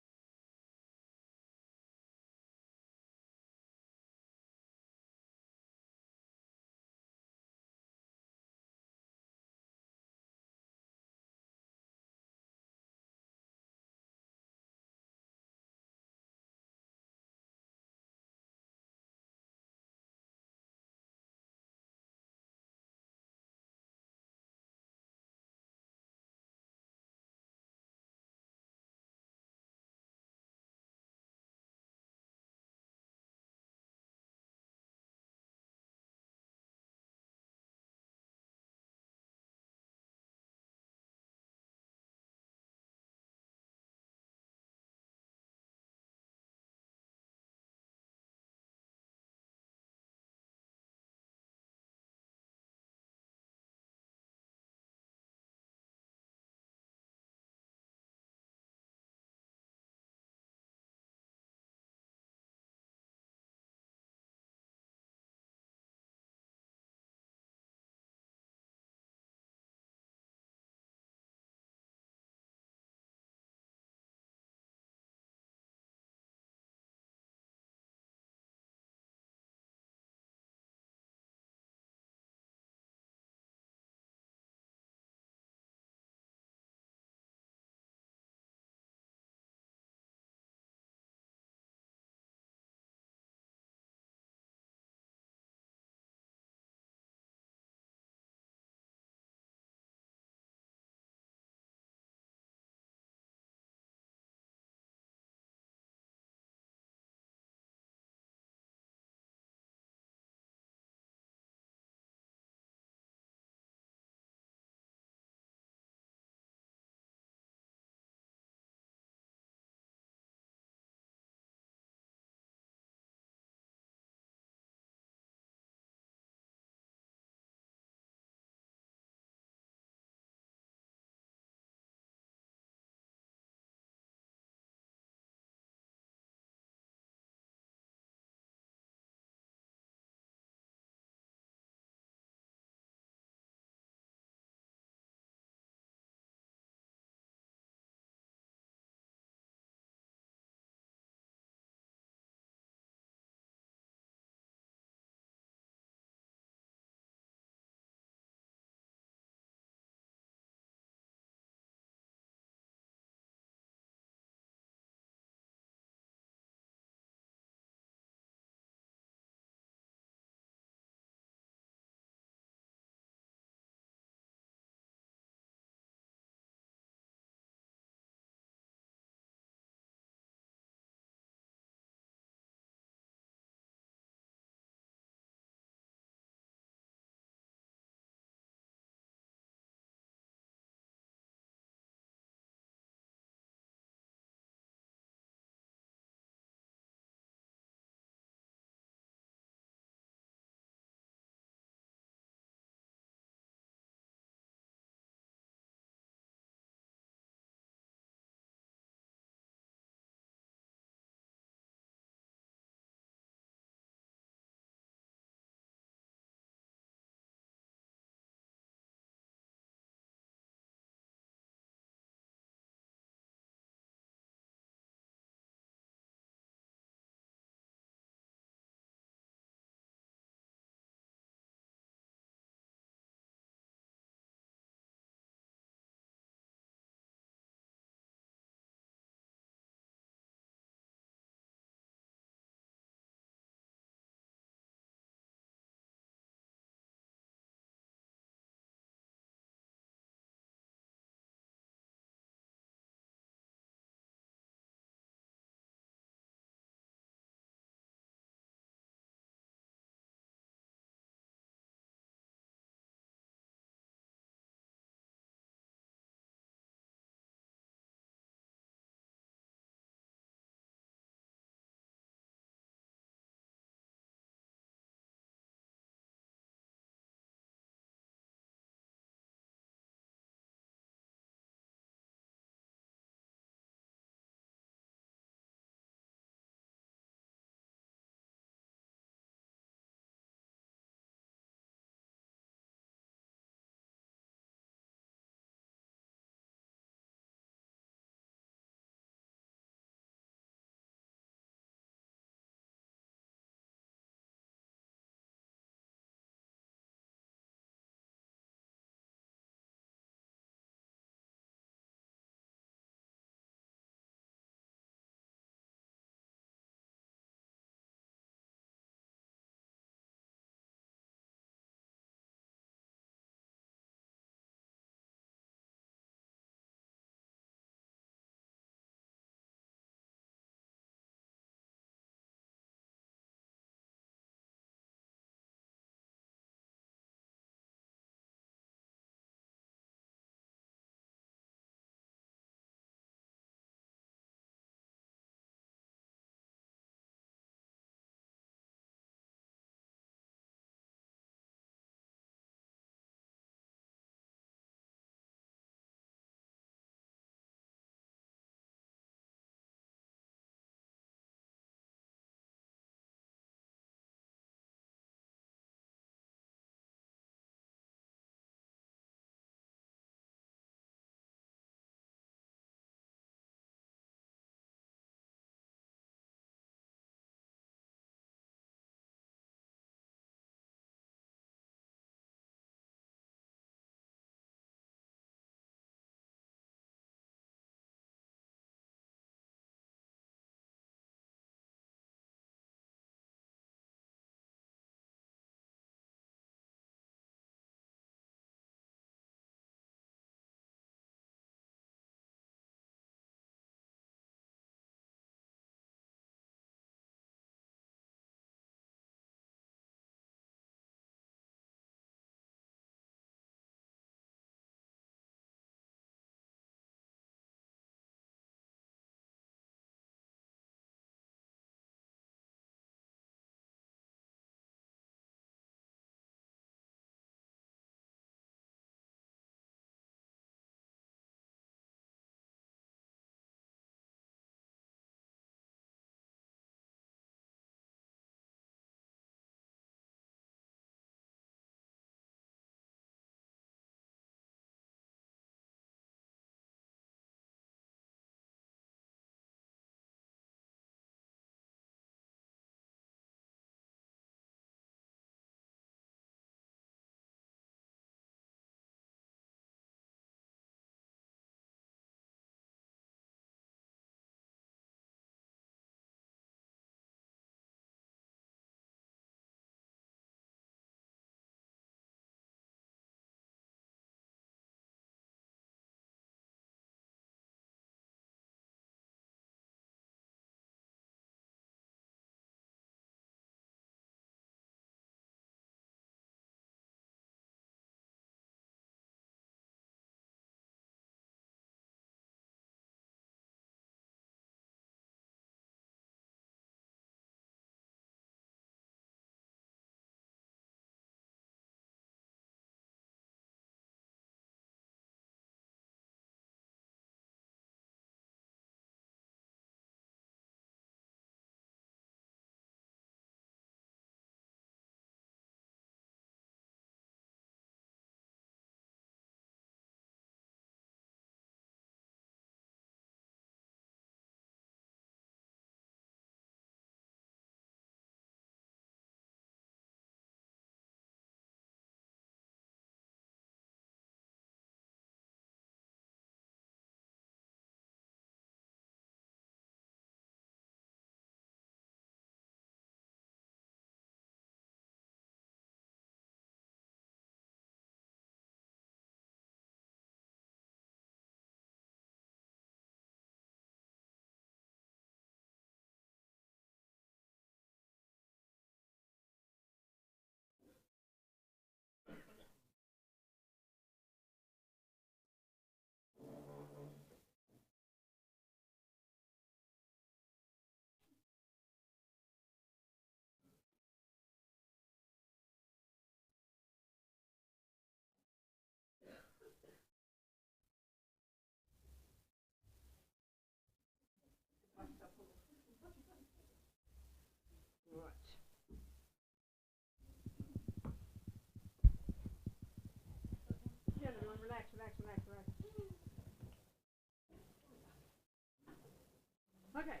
Okay,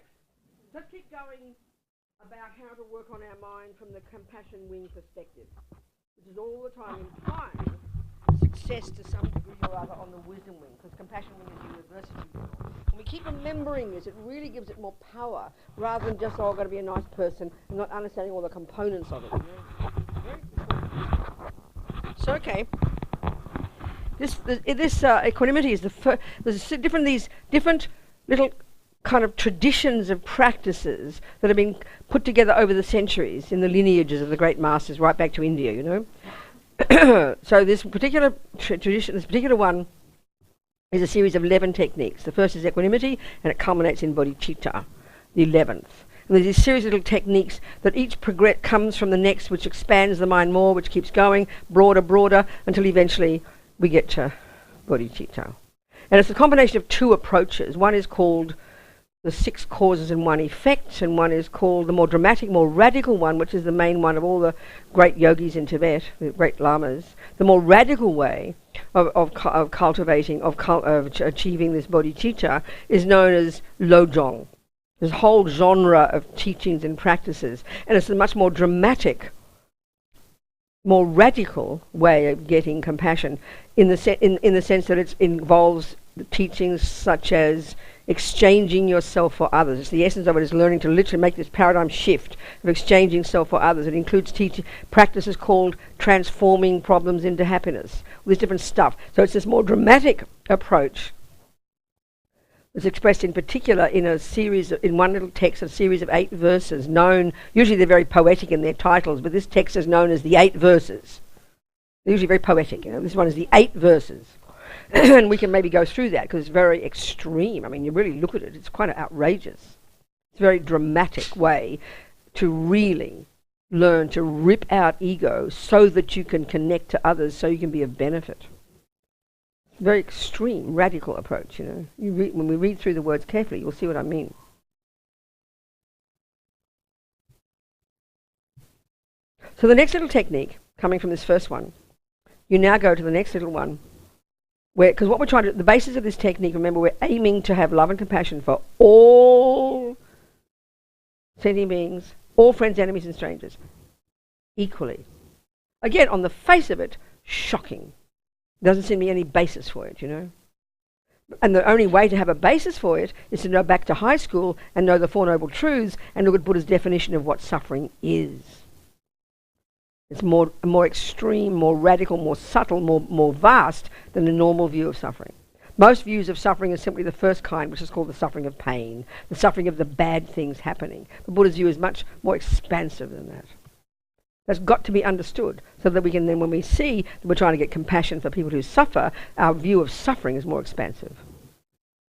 let's keep going about how to work on our mind from the compassion wing perspective, which is all the time implying success to some degree or other on the wisdom wing, because compassion wing is university. And we keep remembering this, it really gives it more power, rather than just, oh, I've got to be a nice person, and not understanding all the components of it. So, okay, this equanimity is the first. There's different little kind of traditions of practices that have been put together over the centuries in the lineages of the great masters right back to India, you know. So this particular tradition, this particular one, is a series of 11 techniques. The first is equanimity, and it culminates in bodhicitta, the 11th. And there's this series of little techniques that each comes from the next, which expands the mind more, which keeps going, broader, until eventually we get to bodhicitta. And it's a combination of two approaches. One is called the 6 causes and 1 effect, and one is called the more dramatic, more radical one, which is the main one of all the great yogis in Tibet, the great lamas. The more radical way of achieving this bodhicitta is known as lojong. There's a whole genre of teachings and practices, and it's a much more dramatic, more radical way of getting compassion in the sense that it involves teachings such as exchanging yourself for others. It's the essence of it is learning to literally make this paradigm shift of exchanging self for others. It includes practices called transforming problems into happiness, all this different stuff. So it's this more dramatic approach. It's expressed in particular in in one little text, a series of 8 verses known, usually they're very poetic in their titles, but this text is known as the 8 verses. They're usually very poetic, you know. This one is the 8 verses. And we can maybe go through that because it's very extreme. I mean, you really look at it, it's quite outrageous. It's a very dramatic way to really learn to rip out ego so that you can connect to others, so you can be of benefit. Very extreme, radical approach, you know. When we read through the words carefully, you'll see what I mean. So the next little technique, coming from this first one, you now go to the next little one, because what we're trying to, the basis of this technique, remember, we're aiming to have love and compassion for all sentient beings, all friends, enemies and strangers, equally. Again, on the face of it, shocking. Doesn't seem to be any basis for it, you know. And the only way to have a basis for it is to go back to high school and know the Four Noble Truths and look at Buddha's definition of what suffering is. It's more extreme, more radical, more subtle, more vast than the normal view of suffering. Most views of suffering are simply the first kind, which is called the suffering of pain, the suffering of the bad things happening. The Buddha's view is much more expansive than that. That's got to be understood so that we can then, when we see that we're trying to get compassion for people who suffer, our view of suffering is more expansive.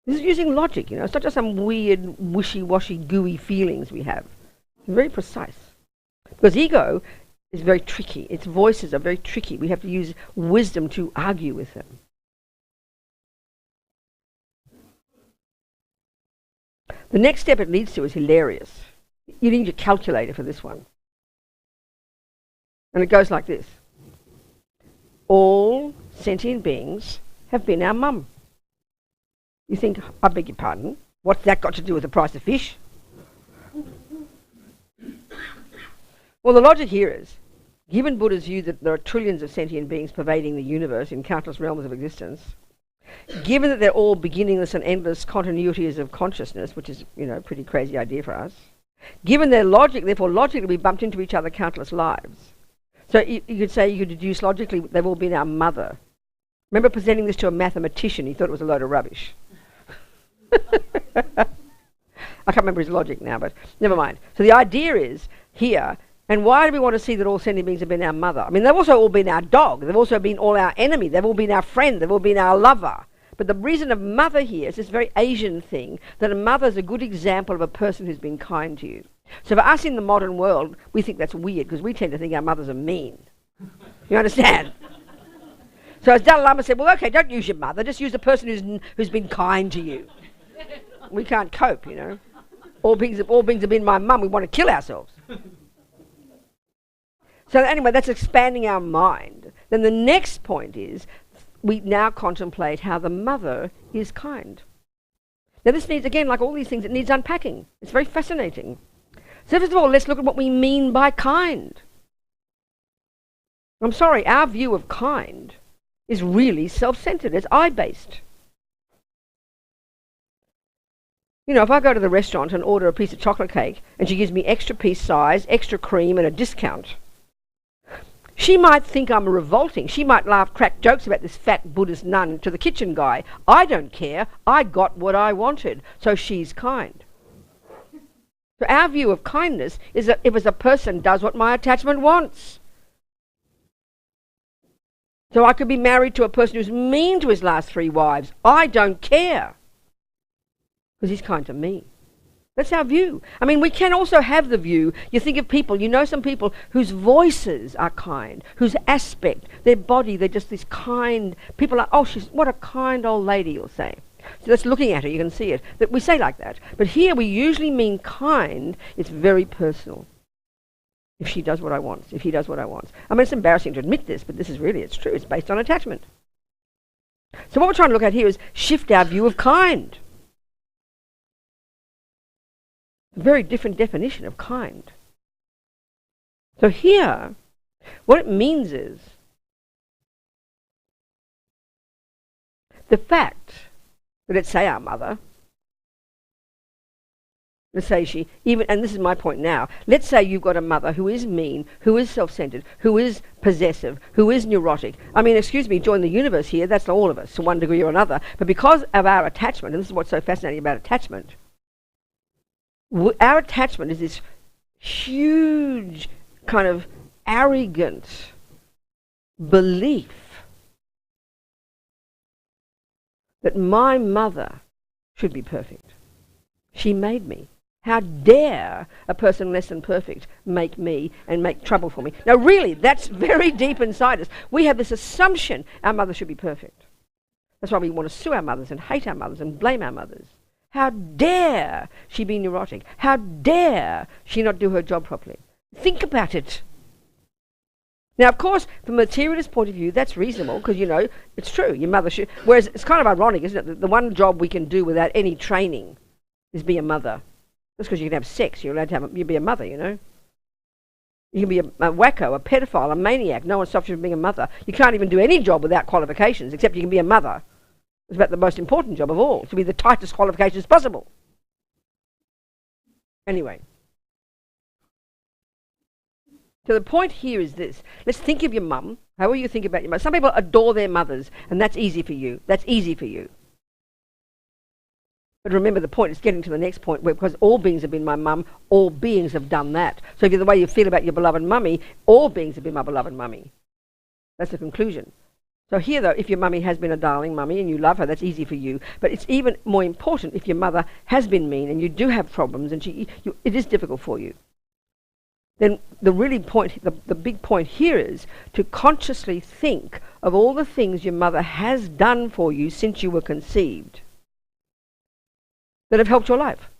This is using logic, you know. It's not just some weird, wishy-washy, gooey feelings we have. It's very precise. Because ego is very tricky. Its voices are very tricky. We have to use wisdom to argue with them. The next step it leads to is hilarious. You need your calculator for this one. And it goes like this. All sentient beings have been our mum. You think, I beg your pardon, what's that got to do with the price of fish? Well, the logic here is, given Buddha's view that there are trillions of sentient beings pervading the universe in countless realms of existence, given that they're all beginningless and endless continuities of consciousness, which is, you know, a pretty crazy idea for us, given their logic, therefore logically we bumped into each other countless lives. So you could say, you could deduce logically they've all been our mother. Remember presenting this to a mathematician, he thought it was a load of rubbish. I can't remember his logic now, but never mind. So the idea is here, and why do we want to see that all sentient beings have been our mother? I mean, they've also all been our dog. They've also been all our enemy. They've all been our friend. They've all been our lover. But the reason of mother here is this very Asian thing, that a mother is a good example of a person who's been kind to you. So for us in the modern world, we think that's weird because we tend to think our mothers are mean. You understand? So as Dalai Lama said, well, okay, don't use your mother. Just use the person who's been kind to you. We can't cope, you know. All beings have been my mum. We want to kill ourselves. So anyway, that's expanding our mind. Then the next point is we now contemplate how the mother is kind. Now this needs, again, like all these things, it needs unpacking. It's very fascinating. So first of all, let's look at what we mean by kind. I'm sorry, our view of kind is really self-centered. It's I-based. You know, if I go to the restaurant and order a piece of chocolate cake and she gives me extra piece size, extra cream and a discount, she might think I'm revolting. She might laugh, crack jokes about this fat Buddhist nun to the kitchen guy. I don't care. I got what I wanted. So she's kind. So our view of kindness is that if a person does what my attachment wants. So I could be married to a person who's mean to his last 3 wives. I don't care. Because he's kind to me. That's our view. I mean, we can also have the view, you think of people, you know some people whose voices are kind, whose aspect, their body, they're just this kind, people are, oh, what a kind old lady, you'll say. So that's looking at her, you can see it. That we say like that. But here we usually mean kind, it's very personal. If she does what I want, if he does what I want. I mean, it's embarrassing to admit this, but this is really, it's true. It's based on attachment. So what we're trying to look at here is shift our view of kind. A very different definition of kind. So here, what it means is the fact that, let's say our mother, let's say she, even, and this is my point now, let's say you've got a mother who is mean, who is self-centered, who is possessive, who is neurotic. I mean, excuse me, join the universe here, that's all of us to one degree or another. But because of our attachment, and this is what's so fascinating about attachment, our attachment is this huge kind of arrogant belief that my mother should be perfect. She made me. How dare a person less than perfect make me and make trouble for me? Now really, that's very deep inside us. We have this assumption our mother should be perfect. That's why we want to sue our mothers and hate our mothers and blame our mothers. How dare she be neurotic? How dare she not do her job properly? Think about it. Now, of course, from a materialist point of view, that's reasonable because, you know, it's true. Your mother should... Whereas it's kind of ironic, isn't it? The one job we can do without any training is be a mother. Just because you can have sex, you're allowed to have... You be a mother, you know. You can be a wacko, a pedophile, a maniac. No one stops you from being a mother. You can't even do any job without qualifications, except you can be a mother. It's about the most important job of all, to be the tightest qualifications possible. Anyway. So the point here is this. Let's think of your mum. How will you think about your mother? Some people adore their mothers, and that's easy for you. That's easy for you. But remember the point is getting to the next point, where because all beings have been my mum, all beings have done that. So if you're the way you feel about your beloved mummy, all beings have been my beloved mummy. That's the conclusion. So here, though, if your mummy has been a darling mummy and you love her, that's easy for you. But it's even more important if your mother has been mean and you do have problems and it is difficult for you. Then the big point here is to consciously think of all the things your mother has done for you since you were conceived that have helped your life.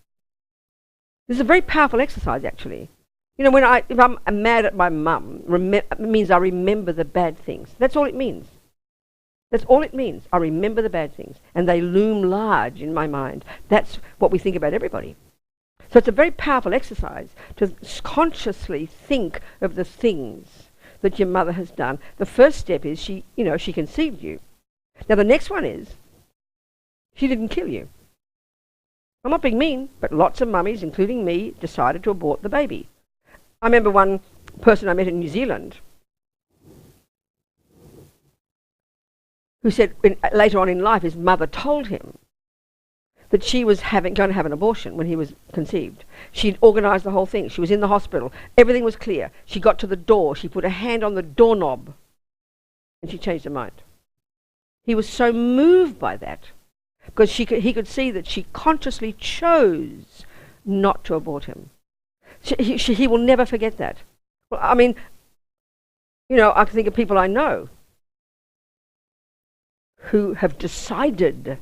This is a very powerful exercise, actually. You know, if I'm mad at my mum, it means I remember the bad things. That's all it means. That's all it means. I remember the bad things, and they loom large in my mind. That's what we think about everybody. So it's a very powerful exercise to consciously think of the things that your mother has done. The first step is she conceived you. Now the next one is she didn't kill you. I'm not being mean, but lots of mummies, including me, decided to abort the baby. I remember one person I met in New Zealand who said later on in life his mother told him that she was going to have an abortion when he was conceived. She'd organised the whole thing. She was in the hospital. Everything was clear. She got to the door. She put her hand on the doorknob and she changed her mind. He was so moved by that because he could see that she consciously chose not to abort him. He will never forget that. Well, I mean, you know, I can think of people I know who have decided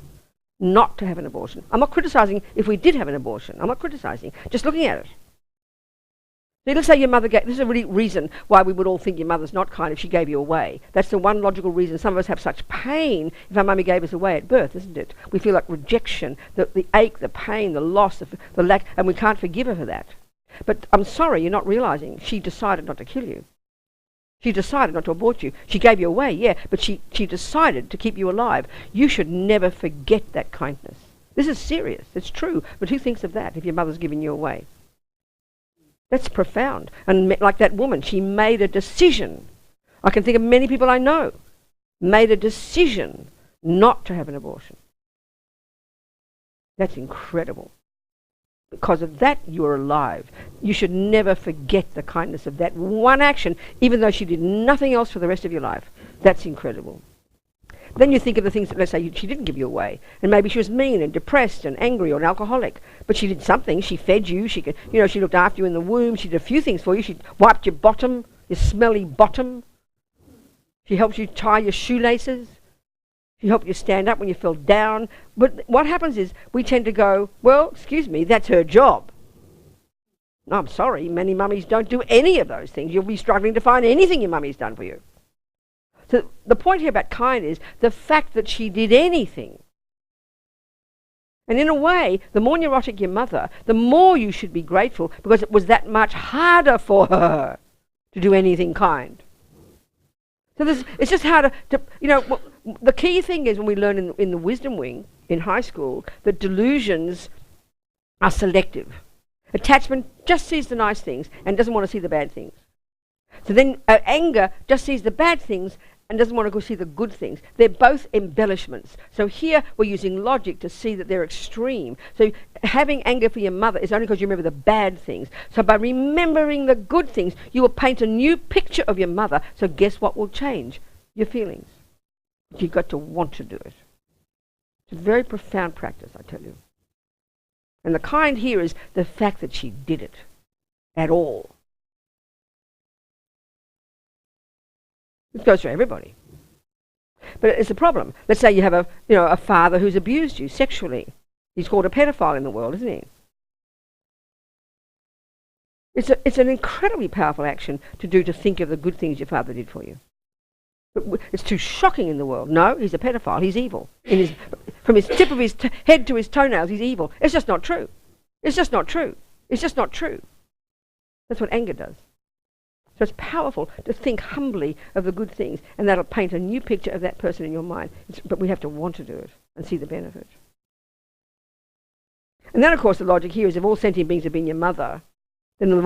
not to have an abortion. I'm not criticising if we did have an abortion. I'm not criticising, just looking at it. So let's say your mother gave, this is a really reason why we would all think your mother's not kind if she gave you away. That's the one logical reason some of us have such pain if our mummy gave us away at birth, isn't it? We feel like rejection, the ache, the pain, the loss, the lack, and we can't forgive her for that. But I'm sorry, you're not realising she decided not to kill you. She decided not to abort you. She gave you away, yeah, but she decided to keep you alive. You should never forget that kindness. This is serious, it's true, but who thinks of that if your mother's giving you away? That's profound. And like that woman, she made a decision. I can think of many people I know made a decision not to have an abortion. That's incredible. Because of that, you're alive. You should never forget the kindness of that one action, even though she did nothing else for the rest of your life. That's incredible. Then you think of the things that, let's say, she didn't give you away, and maybe she was mean and depressed and angry or an alcoholic, but she did something. She fed you. She looked after you in the womb. She did a few things for you. She wiped your bottom, your smelly bottom. She helped you tie your shoelaces. She helped you stand up when you fell down. But what happens is we tend to go, well, excuse me, that's her job. No, I'm sorry, many mummies don't do any of those things. You'll be struggling to find anything your mummy's done for you. So the point here about kind is the fact that she did anything. And in a way, the more neurotic your mother, the more you should be grateful, because it was that much harder for her to do anything kind. So it's just harder to, the key thing is when we learn in the wisdom wing in high school that delusions are selective. Attachment just sees the nice things and doesn't want to see the bad things. So then anger just sees the bad things and doesn't want to go see the good things. They're both embellishments. So here we're using logic to see that they're extreme. So having anger for your mother is only because you remember the bad things. So by remembering the good things, you will paint a new picture of your mother. So guess what will change? Your feelings. You've got to want to do it. It's a very profound practice, I tell you. And the kind here is the fact that she did it at all. It goes for everybody. But it's a problem. Let's say you have a father who's abused you sexually. He's called a pedophile in the world, isn't he? It's an incredibly powerful action to do, to think of the good things your father did for you. But it's too shocking in the world. No, he's a pedophile. He's evil. From his tip of his head to his toenails, he's evil. It's just not true. It's just not true. It's just not true. That's what anger does. So it's powerful to think humbly of the good things, and that'll paint a new picture of that person in your mind. But we have to want to do it and see the benefit. And then, of course, the logic here is if all sentient beings have been your mother, then they've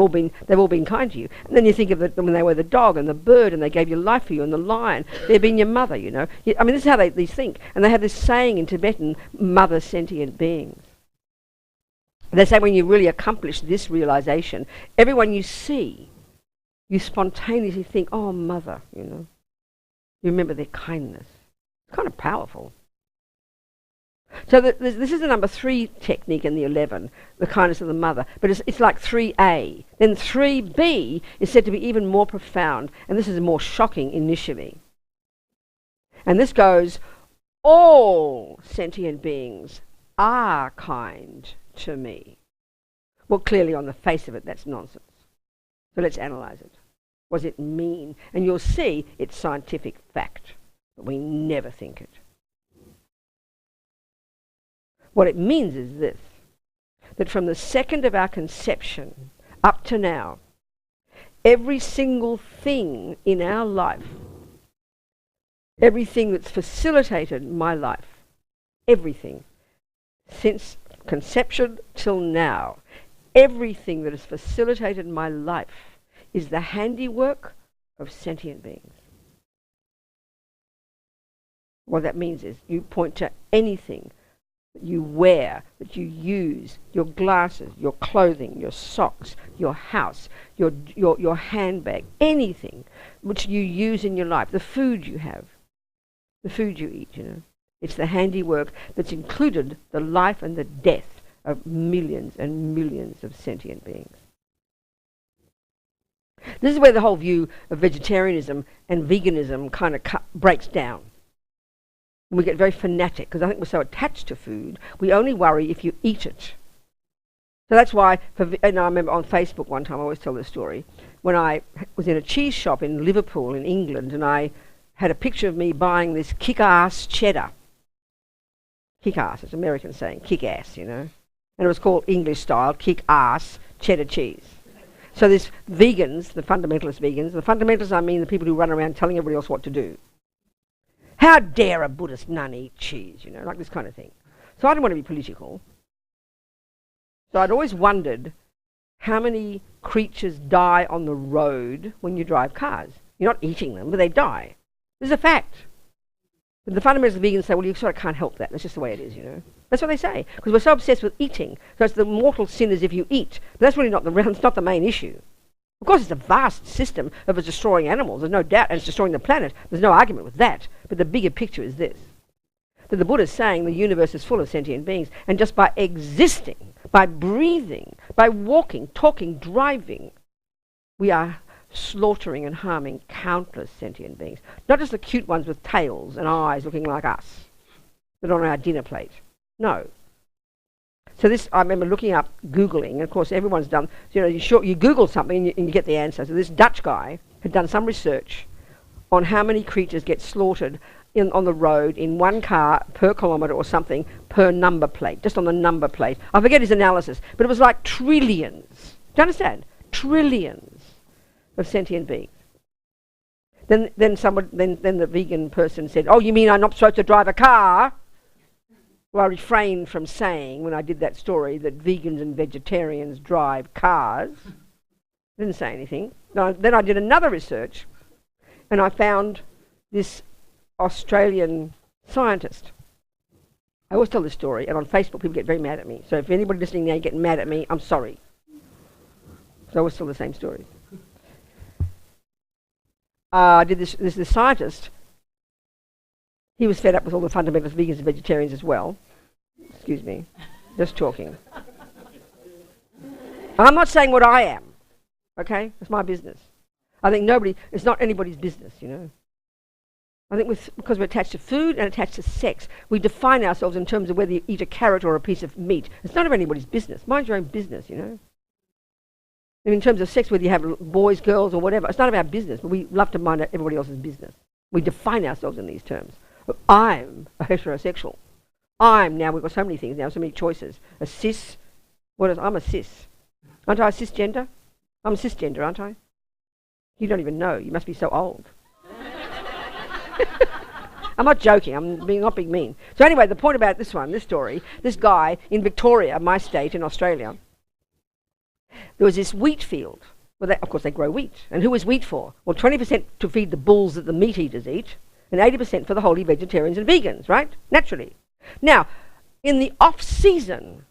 all been kind to you. And then you think of when they were the dog and the bird, and they gave you life for you, and the lion, they've been your mother, I mean, this is how they think. And they have this saying in Tibetan, mother sentient beings. They say when you really accomplish this realization, everyone you see, you spontaneously think, oh, mother, You remember their kindness. It's kind of powerful. So this is the number 3 technique in the 11, the kindness of the mother. But it's like 3A. Then 3B is said to be even more profound, and this is more shocking initially. And this goes, all sentient beings are kind to me. Well, clearly on the face of it, that's nonsense. So let's analyse it. What does it mean? And you'll see it's scientific fact, but we never think it. What it means is this, that from the second of our conception up to now, every single thing in our life, everything that's facilitated my life, everything, since conception till now, everything that has facilitated my life is the handiwork of sentient beings. What that means is you point to anything that you wear, that you use, your glasses, your clothing, your socks, your house, your handbag, anything which you use in your life, the food you have, the food you eat, It's the handiwork that's included the life and the death of millions and millions of sentient beings. This is where the whole view of vegetarianism and veganism kind of breaks down. And we get very fanatic, because I think we're so attached to food, we only worry if you eat it. So that's why, and I remember on Facebook one time, I always tell this story, when I was in a cheese shop in Liverpool in England, and I had a picture of me buying this kick-ass cheddar. Kick-ass, it's an American saying, kick-ass, you know. And it was called English style, kick-ass cheddar cheese. So there's vegans, the fundamentalists I mean the people who run around telling everybody else what to do. How dare a Buddhist nun eat cheese, you know, like this kind of thing. So I didn't want to be political. So I'd always wondered how many creatures die on the road when you drive cars. You're not eating them, but they die. This is a fact. But the fundamentalist vegans say, well, you sort of can't help that. That's just the way it is, you know. That's what they say, because we're so obsessed with eating. So it's the mortal sin is if you eat. But that's really not it's not the main issue. Of course, it's a vast system of it's destroying animals. There's no doubt, and it's destroying the planet. There's no argument with that. But the bigger picture is this. That the Buddha is saying the universe is full of sentient beings, and just by existing, by breathing, by walking, talking, driving, we are slaughtering and harming countless sentient beings. Not just the cute ones with tails and eyes looking like us, but on our dinner plate. No. So this, I remember looking up, Googling, and of course everyone's done, you know, you Google something and you get the answer. So this Dutch guy had done some research on how many creatures get slaughtered on the road in one car per kilometre or something per number plate, just on the number plate. I forget his analysis, but it was like trillions. Do you understand? Trillions of sentient beings. Then the vegan person said, "Oh, you mean I'm not supposed to drive a car?" Well, I refrained from saying when I did that story that vegans and vegetarians drive cars. Didn't say anything. Then I did another research, and I found this Australian scientist. I always tell this story, and on Facebook people get very mad at me. So if anybody listening now getting mad at me, I'm sorry. So I always tell the same stories. I did this scientist. He was fed up with all the fundamentalist vegans and vegetarians as well. Excuse me, just talking. And I'm not saying what I am, okay? It's my business. I think it's not anybody's business, you know. I think because we're attached to food and attached to sex, we define ourselves in terms of whether you eat a carrot or a piece of meat. It's none of anybody's business. Mind your own business, you know. And in terms of sex, whether you have boys, girls, or whatever, it's none of our business, but we love to mind everybody else's business. We define ourselves in these terms. I'm a heterosexual. We've got so many things now, so many choices. I'm a cis. Aren't I a cisgender? I'm a cisgender, aren't I? You don't even know. You must be so old. I'm not joking. I'm not being mean. So anyway, the point about this story, this guy in Victoria, my state in Australia, there was this wheat field. Well, of course they grow wheat. And who is wheat for? Well, 20% to feed the bulls that the meat eaters eat, and 80% for the holy vegetarians and vegans, right? Naturally. Now, in the off-season,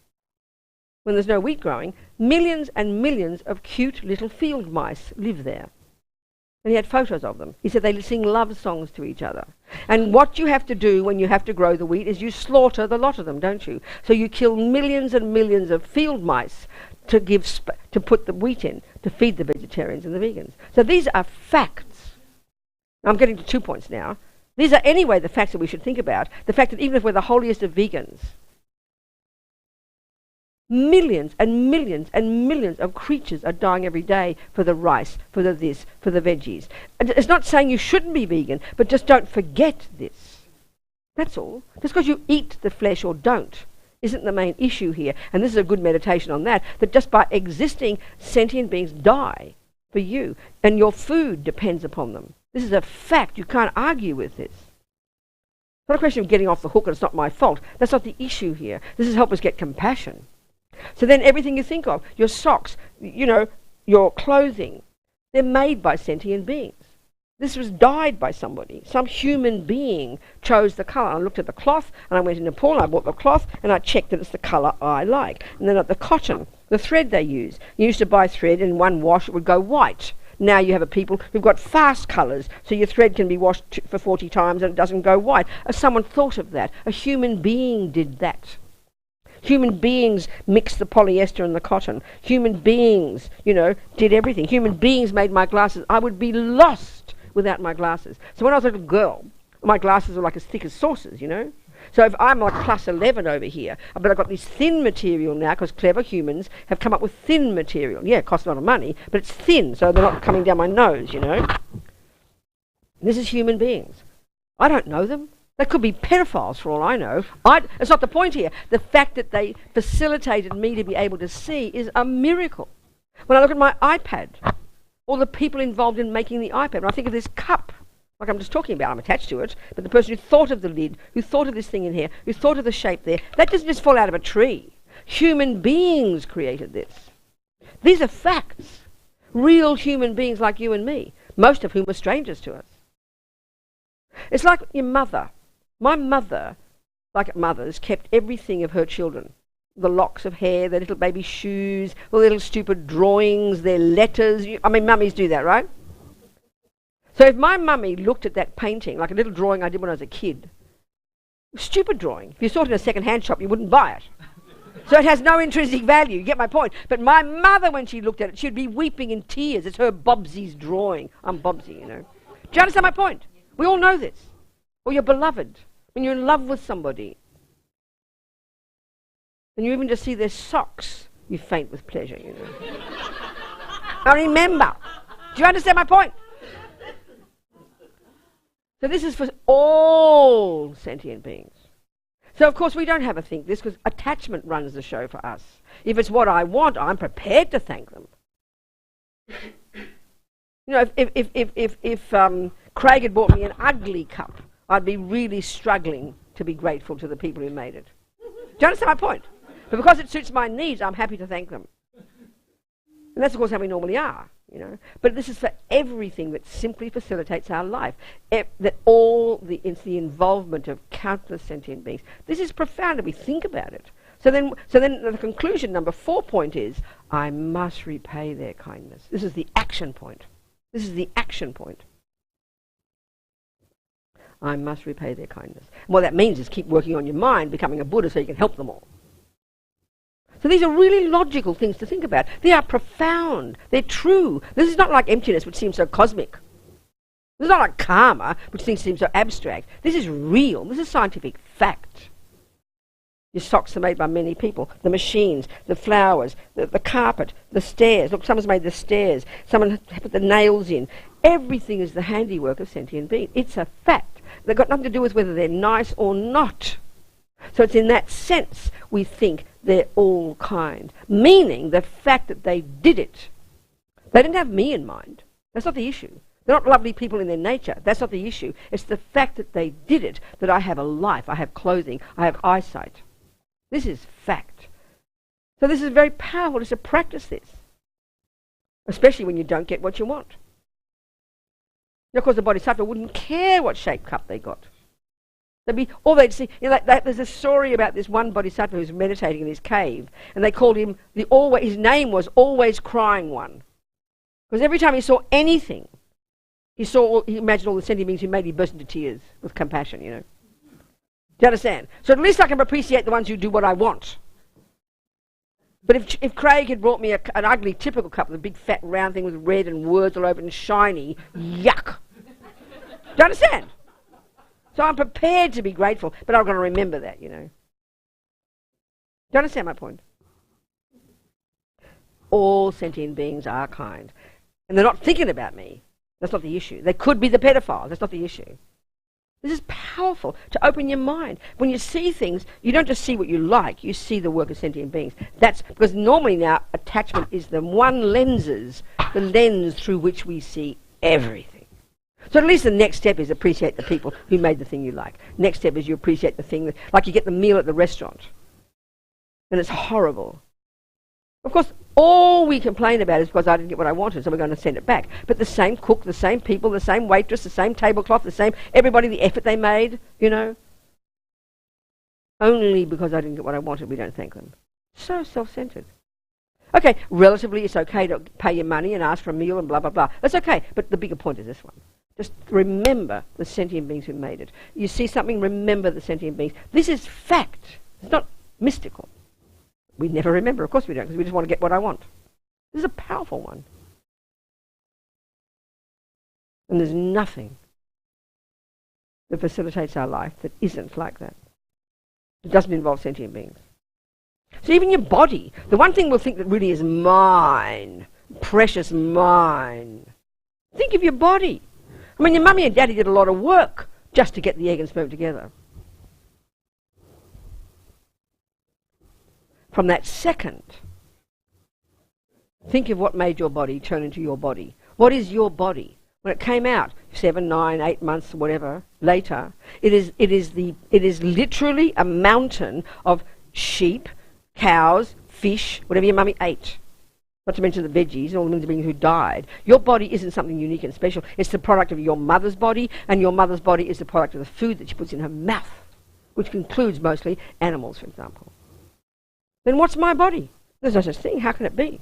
when there's no wheat growing, millions and millions of cute little field mice live there. And he had photos of them. He said they sing love songs to each other. And what you have to do when you have to grow the wheat is you slaughter the lot of them, don't you? So you kill millions and millions of field mice to put the wheat in, to feed the vegetarians and the vegans. So these are facts. I'm getting to 2 points now. These are anyway the facts that we should think about. The fact that even if we're the holiest of vegans, millions and millions and millions of creatures are dying every day for the rice, for the this, for the veggies. And it's not saying you shouldn't be vegan, but just don't forget this. That's all. Just because you eat the flesh or don't isn't the main issue here. And this is a good meditation on that just by existing, sentient beings die for you, and your food depends upon them. This is a fact. You can't argue with this. It's not a question of getting off the hook and it's not my fault. That's not the issue here. This is help us get compassion. So then everything you think of, your socks, you know, your clothing, they're made by sentient beings. This was dyed by somebody. Some human being chose the colour. I looked at the cloth and I went to Nepal and I bought the cloth and I checked that it's the colour I like. And then at the cotton, the thread they use. You used to buy thread and in one wash it would go white. Now you have people who've got fast colours, so your thread can be washed for 40 times and it doesn't go white. Someone thought of that. A human being did that. Human beings mixed the polyester and the cotton. Human beings, you know, did everything. Human beings made my glasses. I would be lost without my glasses. So when I was a little girl, my glasses were like as thick as saucers, you know. So if I'm like plus 11 over here, but I've got this thin material now because clever humans have come up with thin material. Yeah, it costs a lot of money, but it's thin, so they're not coming down my nose, you know. This is human beings. I don't know them. They could be pedophiles for all I know. It's not the point here. The fact that they facilitated me to be able to see is a miracle. When I look at my iPad, all the people involved in making the iPad, when I think of this cup, like I'm just talking about, I'm attached to it, but the person who thought of the lid, who thought of this thing in here, who thought of the shape there, that doesn't just fall out of a tree. Human beings created this. These are facts. Real human beings like you and me, most of whom were strangers to us. It's like your mother. My mother, like mothers, kept everything of her children. The locks of hair, their little baby shoes, the little stupid drawings, their letters. I mean, mummies do that, right? So if my mummy looked at that painting, like a little drawing I did when I was a kid, stupid drawing. If you saw it in a second-hand shop, you wouldn't buy it. So it has no intrinsic value, you get my point. But my mother, when she looked at it, she'd be weeping in tears. It's her Bobsy's drawing. I'm Bobsy, you know. Do you understand my point? We all know this. Or you're beloved. When you're in love with somebody, and you even just see their socks, you faint with pleasure, you know. Now remember. Do you understand my point? So this is for all sentient beings. So of course we don't have to think this because attachment runs the show for us. If it's what I want, I'm prepared to thank them. You know, if Craig had bought me an ugly cup, I'd be really struggling to be grateful to the people who made it. Do you understand my point? But because it suits my needs, I'm happy to thank them. And that's of course how we normally are. You know, but this is for everything that simply facilitates our life. It's the involvement of countless sentient beings. This is profound if we think about it. So then the conclusion, number 4 point is, I must repay their kindness. This is the action point. This is the action point. I must repay their kindness. And what that means is keep working on your mind, becoming a Buddha so you can help them all. So these are really logical things to think about. They are profound. They're true. This is not like emptiness, which seems so cosmic. This is not like karma, which seems so abstract. This is real. This is scientific fact. Your socks are made by many people. The machines, the flowers, the carpet, the stairs. Look, someone's made the stairs. Someone put the nails in. Everything is the handiwork of sentient beings. It's a fact. They've got nothing to do with whether they're nice or not. So it's in that sense we think they're all kind. Meaning the fact that they did it. They didn't have me in mind. That's not the issue. They're not lovely people in their nature. That's not the issue. It's the fact that they did it, that I have a life, I have clothing, I have eyesight. This is fact. So this is very powerful just to practice this. Especially when you don't get what you want. Of course the Bodhisattva wouldn't care what shaped cup they got. All they'd see, you know, there's a story about this one Bodhisattva who's meditating in his cave, and they called him his name was Always Crying One. Because every time he saw anything, he imagined all the sentient beings who made him burst into tears with compassion, you know. Do you understand? So at least I can appreciate the ones who do what I want. But if Craig had brought me an ugly typical cup with a big fat round thing with red and words all over it and shiny, yuck. Do you understand? So I'm prepared to be grateful, but I've got to remember that, you know. Do you understand my point? All sentient beings are kind. And they're not thinking about me. That's not the issue. They could be the pedophiles. That's not the issue. This is powerful to open your mind. When you see things, you don't just see what you like, you see the work of sentient beings. That's because normally now attachment is the lens through which we see everything. So at least the next step is appreciate the people who made the thing you like. Next step is you appreciate the thing, like you get the meal at the restaurant. And it's horrible. Of course, all we complain about is because I didn't get what I wanted, so we're going to send it back. But the same cook, the same people, the same waitress, the same tablecloth, everybody, the effort they made, you know. Only because I didn't get what I wanted, we don't thank them. So self-centered. Okay, relatively it's okay to pay your money and ask for a meal and blah, blah, blah. That's okay, but the bigger point is this one. Just remember the sentient beings who made it. You see something, remember the sentient beings. This is fact. It's not mystical. We never remember. Of course we don't, because we just want to get what I want. This is a powerful one. And there's nothing that facilitates our life that isn't like that. It doesn't involve sentient beings. So even your body, the one thing we'll think that really is mine, precious mine, think of your body. I mean, your mummy and daddy did a lot of work just to get the egg and sperm together. From that second, think of what made your body turn into your body. What is your body? When it came out, 7, 9, 8 months, whatever, later, it is literally a mountain of sheep, cows, fish, whatever your mummy ate. Not to mention the veggies and all the beings who died. Your body isn't something unique and special. It's the product of your mother's body, and your mother's body is the product of the food that she puts in her mouth, which includes mostly animals, for example. Then what's my body? There's no such thing. How can it be?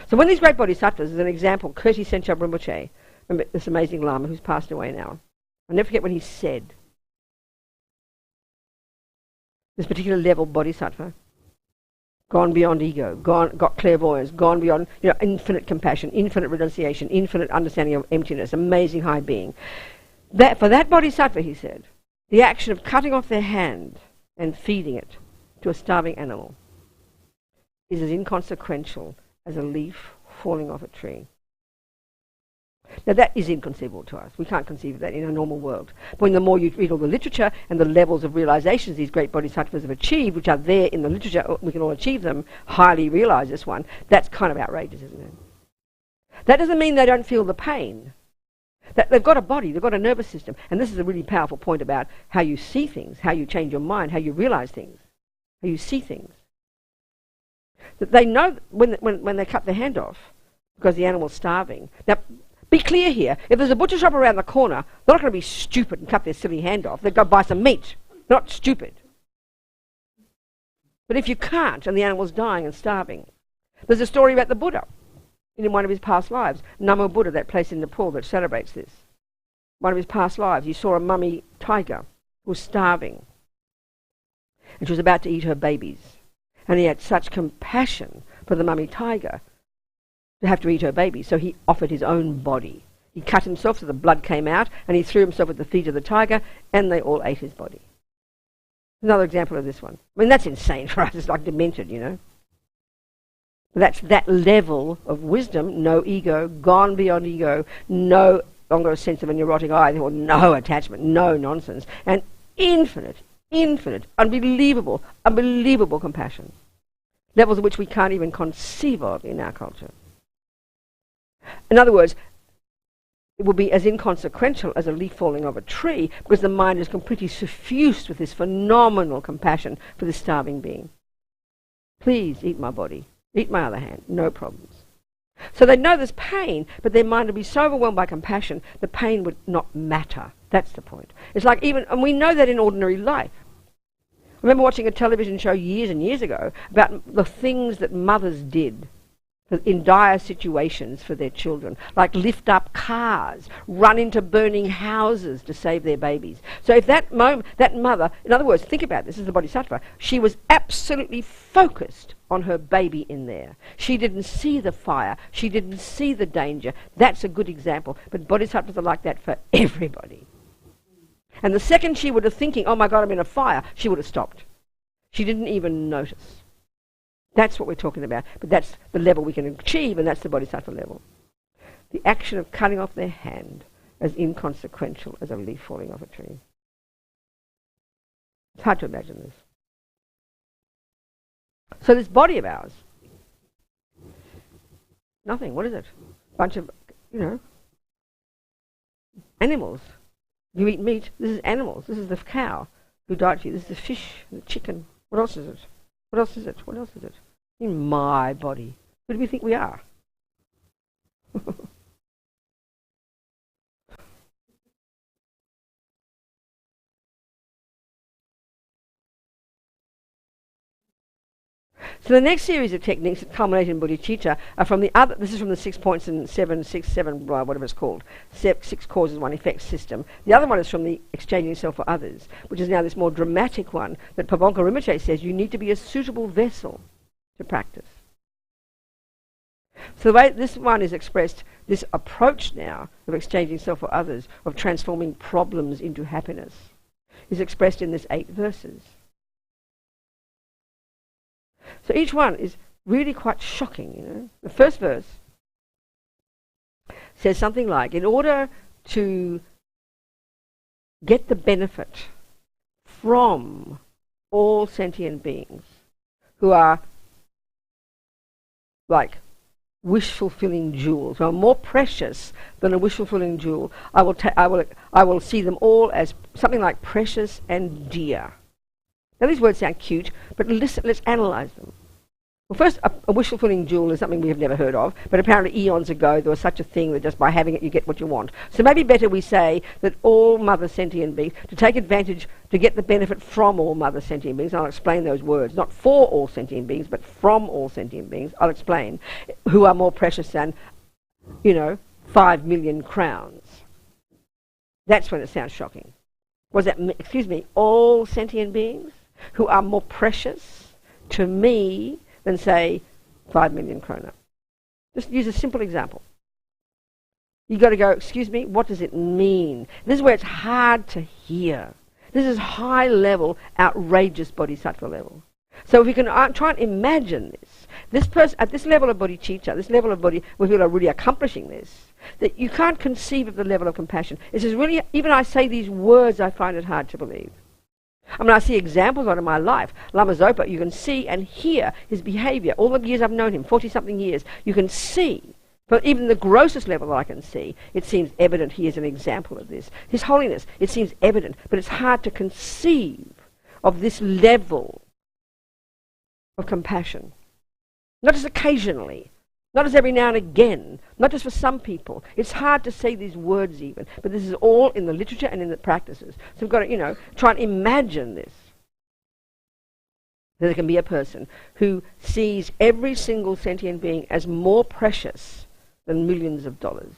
So when these great bodhisattvas, as an example, Kirti Senchab Rinpoche, remember this amazing Lama who's passed away now, I'll never forget when he said, this particular level bodhisattva, gone beyond ego, got clairvoyance, gone beyond infinite compassion, infinite renunciation, infinite understanding of emptiness, amazing high being. That, for that bodhisattva, he said, the action of cutting off their hand and feeding it to a starving animal is as inconsequential as a leaf falling off a tree. Now that is inconceivable to us. We can't conceive of that in a normal world. But when the more you read all the literature and the levels of realizations these great bodhisattvas have achieved, which are there in the literature, we can all achieve them, highly realize this one, that's kind of outrageous, isn't it? That doesn't mean they don't feel the pain. That they've got a body, they've got a nervous system, and this is a really powerful point about how you see things, how you change your mind, how you realize things, how you see things. That they know when they cut their hand off because the animal's starving. Now, be clear here. If there's a butcher shop around the corner, they're not going to be stupid and cut their silly hand off. They'll go buy some meat. Not stupid. But if you can't and the animal's dying and starving, there's a story about the Buddha in one of his past lives. Norbu Buddha, that place in Nepal that celebrates this. One of his past lives, he saw a mummy tiger who was starving. And she was about to eat her babies. And he had such compassion for the mummy tiger to have to eat her baby, so he offered his own body. He cut himself so the blood came out, and he threw himself at the feet of the tiger, and they all ate his body. Another example of this one. I mean, that's insane for us. It's like demented, you know. That's that level of wisdom, no ego, gone beyond ego, no longer a sense of a neurotic eye, or no attachment, no nonsense, and infinite, unbelievable compassion. Levels of which we can't even conceive of in our culture. In other words, it will be as inconsequential as a leaf falling off a tree because the mind is completely suffused with this phenomenal compassion for this starving being. Please eat my body, eat my other hand, no problems. So they know there's pain, but their mind will be so overwhelmed by compassion, the pain would not matter. That's the point. It's like and we know that in ordinary life. I remember watching a television show years and years ago about the things that mothers did in dire situations for their children, like lift up cars, run into burning houses to save their babies. So if that mother, in other words, think about this as a bodhisattva, she was absolutely focused on her baby in there. She didn't see the fire. She didn't see the danger. That's a good example. But bodhisattvas are like that for everybody. And the second she would have thinking, oh my God, I'm in a fire, she would have stopped. She didn't even notice. That's what we're talking about. But that's the level we can achieve, and that's the bodhisattva level. The action of cutting off their hand as inconsequential as a leaf falling off a tree. It's hard to imagine this. So this body of ours, nothing. What is it? A bunch of, animals. You eat meat. This is animals. This is the cow who died for you. This is the fish, the chicken. What else is it? What else is it? What else is it? In my body. Who do we think we are? So the next series of techniques that culminate in bodhicitta are from the other, this is from the 6 points and 7, whatever it's called, 6 causes, 1 effect system. The other one is from the exchanging self for others, which is now this more dramatic one that Pabonka Rinpoche says you need to be a suitable vessel to practice. So the way this one is expressed, this approach now of exchanging self for others, of transforming problems into happiness, is expressed in this 8 verses. So each one is really quite shocking, you know. The first verse says something like, in order to get the benefit from all sentient beings who are like wish-fulfilling jewels, who are more precious than a wish-fulfilling jewel, I will see them all as something like precious and dear. Now these words sound cute, but listen, let's analyse them. Well, first, a wish-fulfilling jewel is something we have never heard of, but apparently eons ago there was such a thing that just by having it you get what you want. So maybe better we say that all mother sentient beings, to take advantage, to get the benefit from all mother sentient beings, I'll explain those words, not for all sentient beings, but from all sentient beings, I'll explain, who are more precious than, you know, 5 million crowns. That's when it sounds shocking. Was that, excuse me, all sentient beings who are more precious to me than, say, 5 million krona. Just use a simple example. You've got to go, excuse me, what does it mean? This is where it's hard to hear. This is high level, outrageous bodhisattva level. So if we can try and imagine this person, at this level of bodhicitta, this level of bodhi, where people are really accomplishing this, that you can't conceive of the level of compassion. It's just really, even I say these words, I find it hard to believe. I mean, I see examples of it in my life. Lama Zopa, you can see and hear his behaviour. All the years I've known him, 40-something years, you can see, but even the grossest level that I can see, it seems evident he is an example of this. His holiness, it seems evident, but it's hard to conceive of this level of compassion. Not just occasionally, not just every now and again, not just for some people. It's hard to say these words even, but this is all in the literature and in the practices. So we've got to, you know, try and imagine this. That there can be a person who sees every single sentient being as more precious than millions of dollars.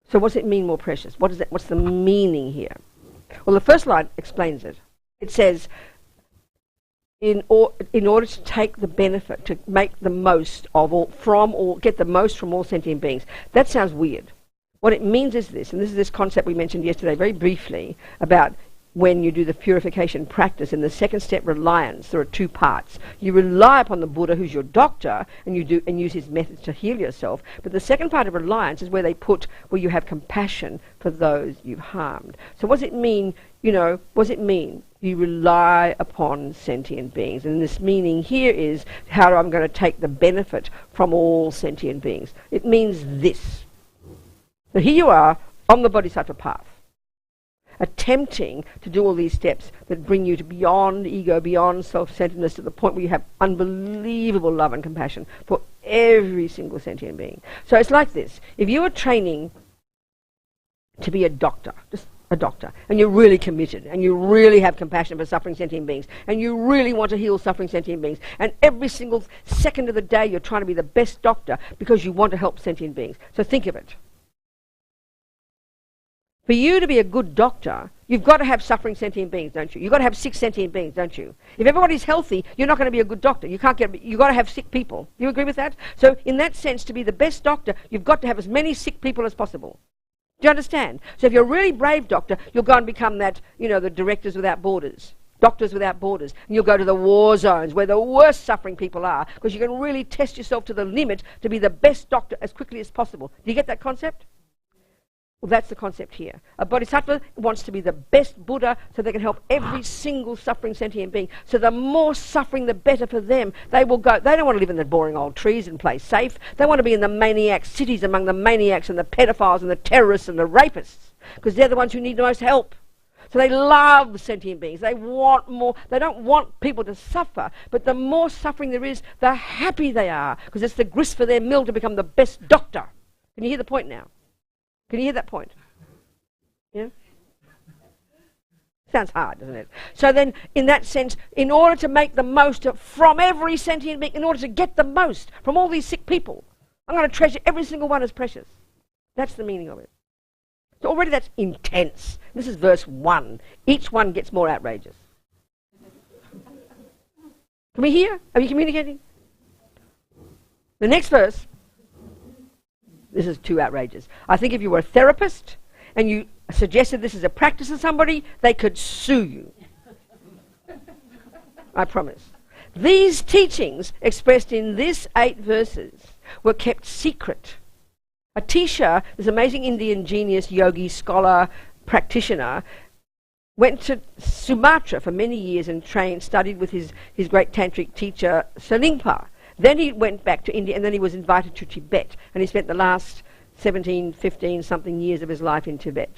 So what's it mean, more precious? What is that? What's the meaning here? Well, the first line explains it. It says, in order to take the benefit, to make the most of all, from all, get the most from all sentient beings. That sounds weird. What it means is this, and this is this concept we mentioned yesterday very briefly about when you do the purification practice in the second step, reliance. There are two parts. You rely upon the Buddha, who's your doctor, and you do and use his methods to heal yourself. But the second part of reliance is where where you have compassion for those you've harmed. So what does it mean? You know, what does it mean? You rely upon sentient beings. And this meaning here is how I'm going to take the benefit from all sentient beings. It means this. So here you are on the bodhisattva path, attempting to do all these steps that bring you to beyond ego, beyond self-centeredness, to the point where you have unbelievable love and compassion for every single sentient being. So it's like this. If you are training to be a doctor, just a doctor, and you're really committed, and you really have compassion for suffering sentient beings, and you really want to heal suffering sentient beings, and every single second of the day you're trying to be the best doctor because you want to help sentient beings. So think of it. For you to be a good doctor, you've got to have suffering sentient beings, don't you? You've got to have sick sentient beings, don't you? If everybody's healthy, you're not going to be a good doctor. You've got to have sick people. Do you agree with that? So in that sense, to be the best doctor, you've got to have as many sick people as possible. Do you understand? So if you're a really brave doctor, you'll go and become that, you know, the Directors Without Borders, Doctors Without Borders. And you'll go to the war zones where the worst suffering people are, because you can really test yourself to the limit to be the best doctor as quickly as possible. Do you get that concept? Well, that's the concept here. A bodhisattva wants to be the best Buddha so they can help every single suffering sentient being. So the more suffering, the better for them. They will go. They don't want to live in the boring old trees and play safe. They want to be in the maniac cities among the maniacs and the pedophiles and the terrorists and the rapists, because they're the ones who need the most help. So they love sentient beings. They want more. They don't want people to suffer. But the more suffering there is, the happy they are, because it's the grist for their mill to become the best doctor. Can you hear the point now? Can you hear that point? Yeah? Sounds hard, doesn't it? So then, in that sense, in order to make the most from every sentient being, in order to get the most from all these sick people, I'm going to treasure every single one as precious. That's the meaning of it. So already that's intense. This is verse 1. Each one gets more outrageous. Can we hear? Are you communicating? The next verse. This is too outrageous. I think if you were a therapist and you suggested this as a practice to somebody, they could sue you. I promise. These teachings, expressed in these 8 verses, were kept secret. Atisha, this amazing Indian genius, yogi, scholar, practitioner, went to Sumatra for many years and studied with his great tantric teacher, Salingpa. Then he went back to India, and then he was invited to Tibet, and he spent the last 17, 15 something years of his life in Tibet.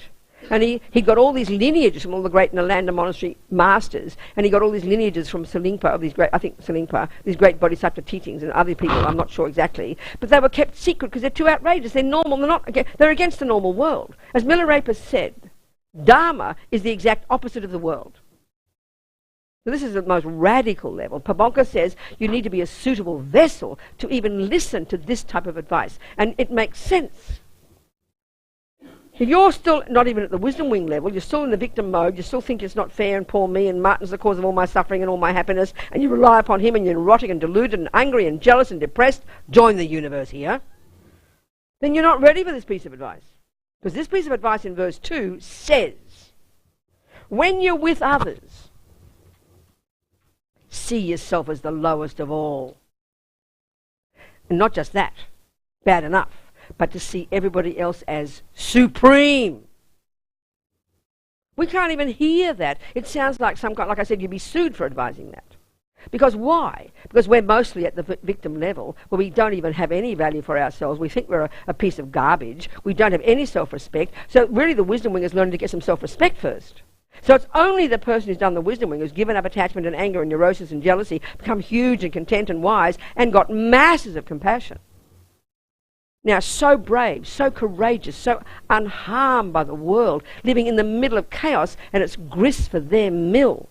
And he got all these lineages from all the great Nalanda monastery masters, and he got all these lineages from Salingpa, of these great, I think Salingpa, these great bodhisattva teachings, and other people, I'm not sure exactly, but they were kept secret because they're too outrageous. They're normal. They're against the normal world. As Milarepa said, Dharma is the exact opposite of the world. So this is the most radical level. Pabonka says you need to be a suitable vessel to even listen to this type of advice, and it makes sense. If you're still not even at the wisdom wing level, you're still in the victim mode, you still think it's not fair and poor me and Martin's the cause of all my suffering and all my happiness, and you rely upon him and you're neurotic and deluded and angry and jealous and depressed, join the universe here, then you're not ready for this piece of advice. Because this piece of advice in verse 2 says, when you're with others, see yourself as the lowest of all. And not just that, bad enough, but to see everybody else as supreme. We can't even hear that. It sounds like some kind, like I said, you'd be sued for advising that. Because why? Because we're mostly at the victim level, where we don't even have any value for ourselves. We think we're a piece of garbage. We don't have any self-respect. So really the wisdom wing is learning to get some self-respect first. So it's only the person who's done the wisdom wing, who's given up attachment and anger and neurosis and jealousy, become huge and content and wise, and got masses of compassion. Now, so brave, so courageous, so unharmed by the world, living in the middle of chaos, and it's grist for their mill.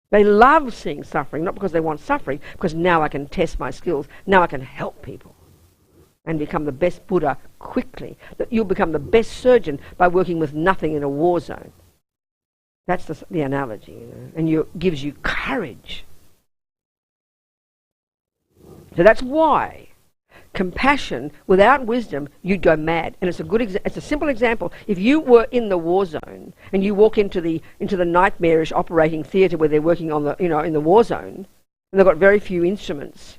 They love seeing suffering, not because they want suffering, because now I can test my skills, now I can help people and become the best Buddha quickly. That you'll become the best surgeon by working with nothing in a war zone. That's the analogy, you know, and gives you courage. So that's why compassion without wisdom, you'd go mad. And it's a simple example. If you were in the war zone and you walk into the nightmarish operating theatre where they're working on in the war zone, and they've got very few instruments,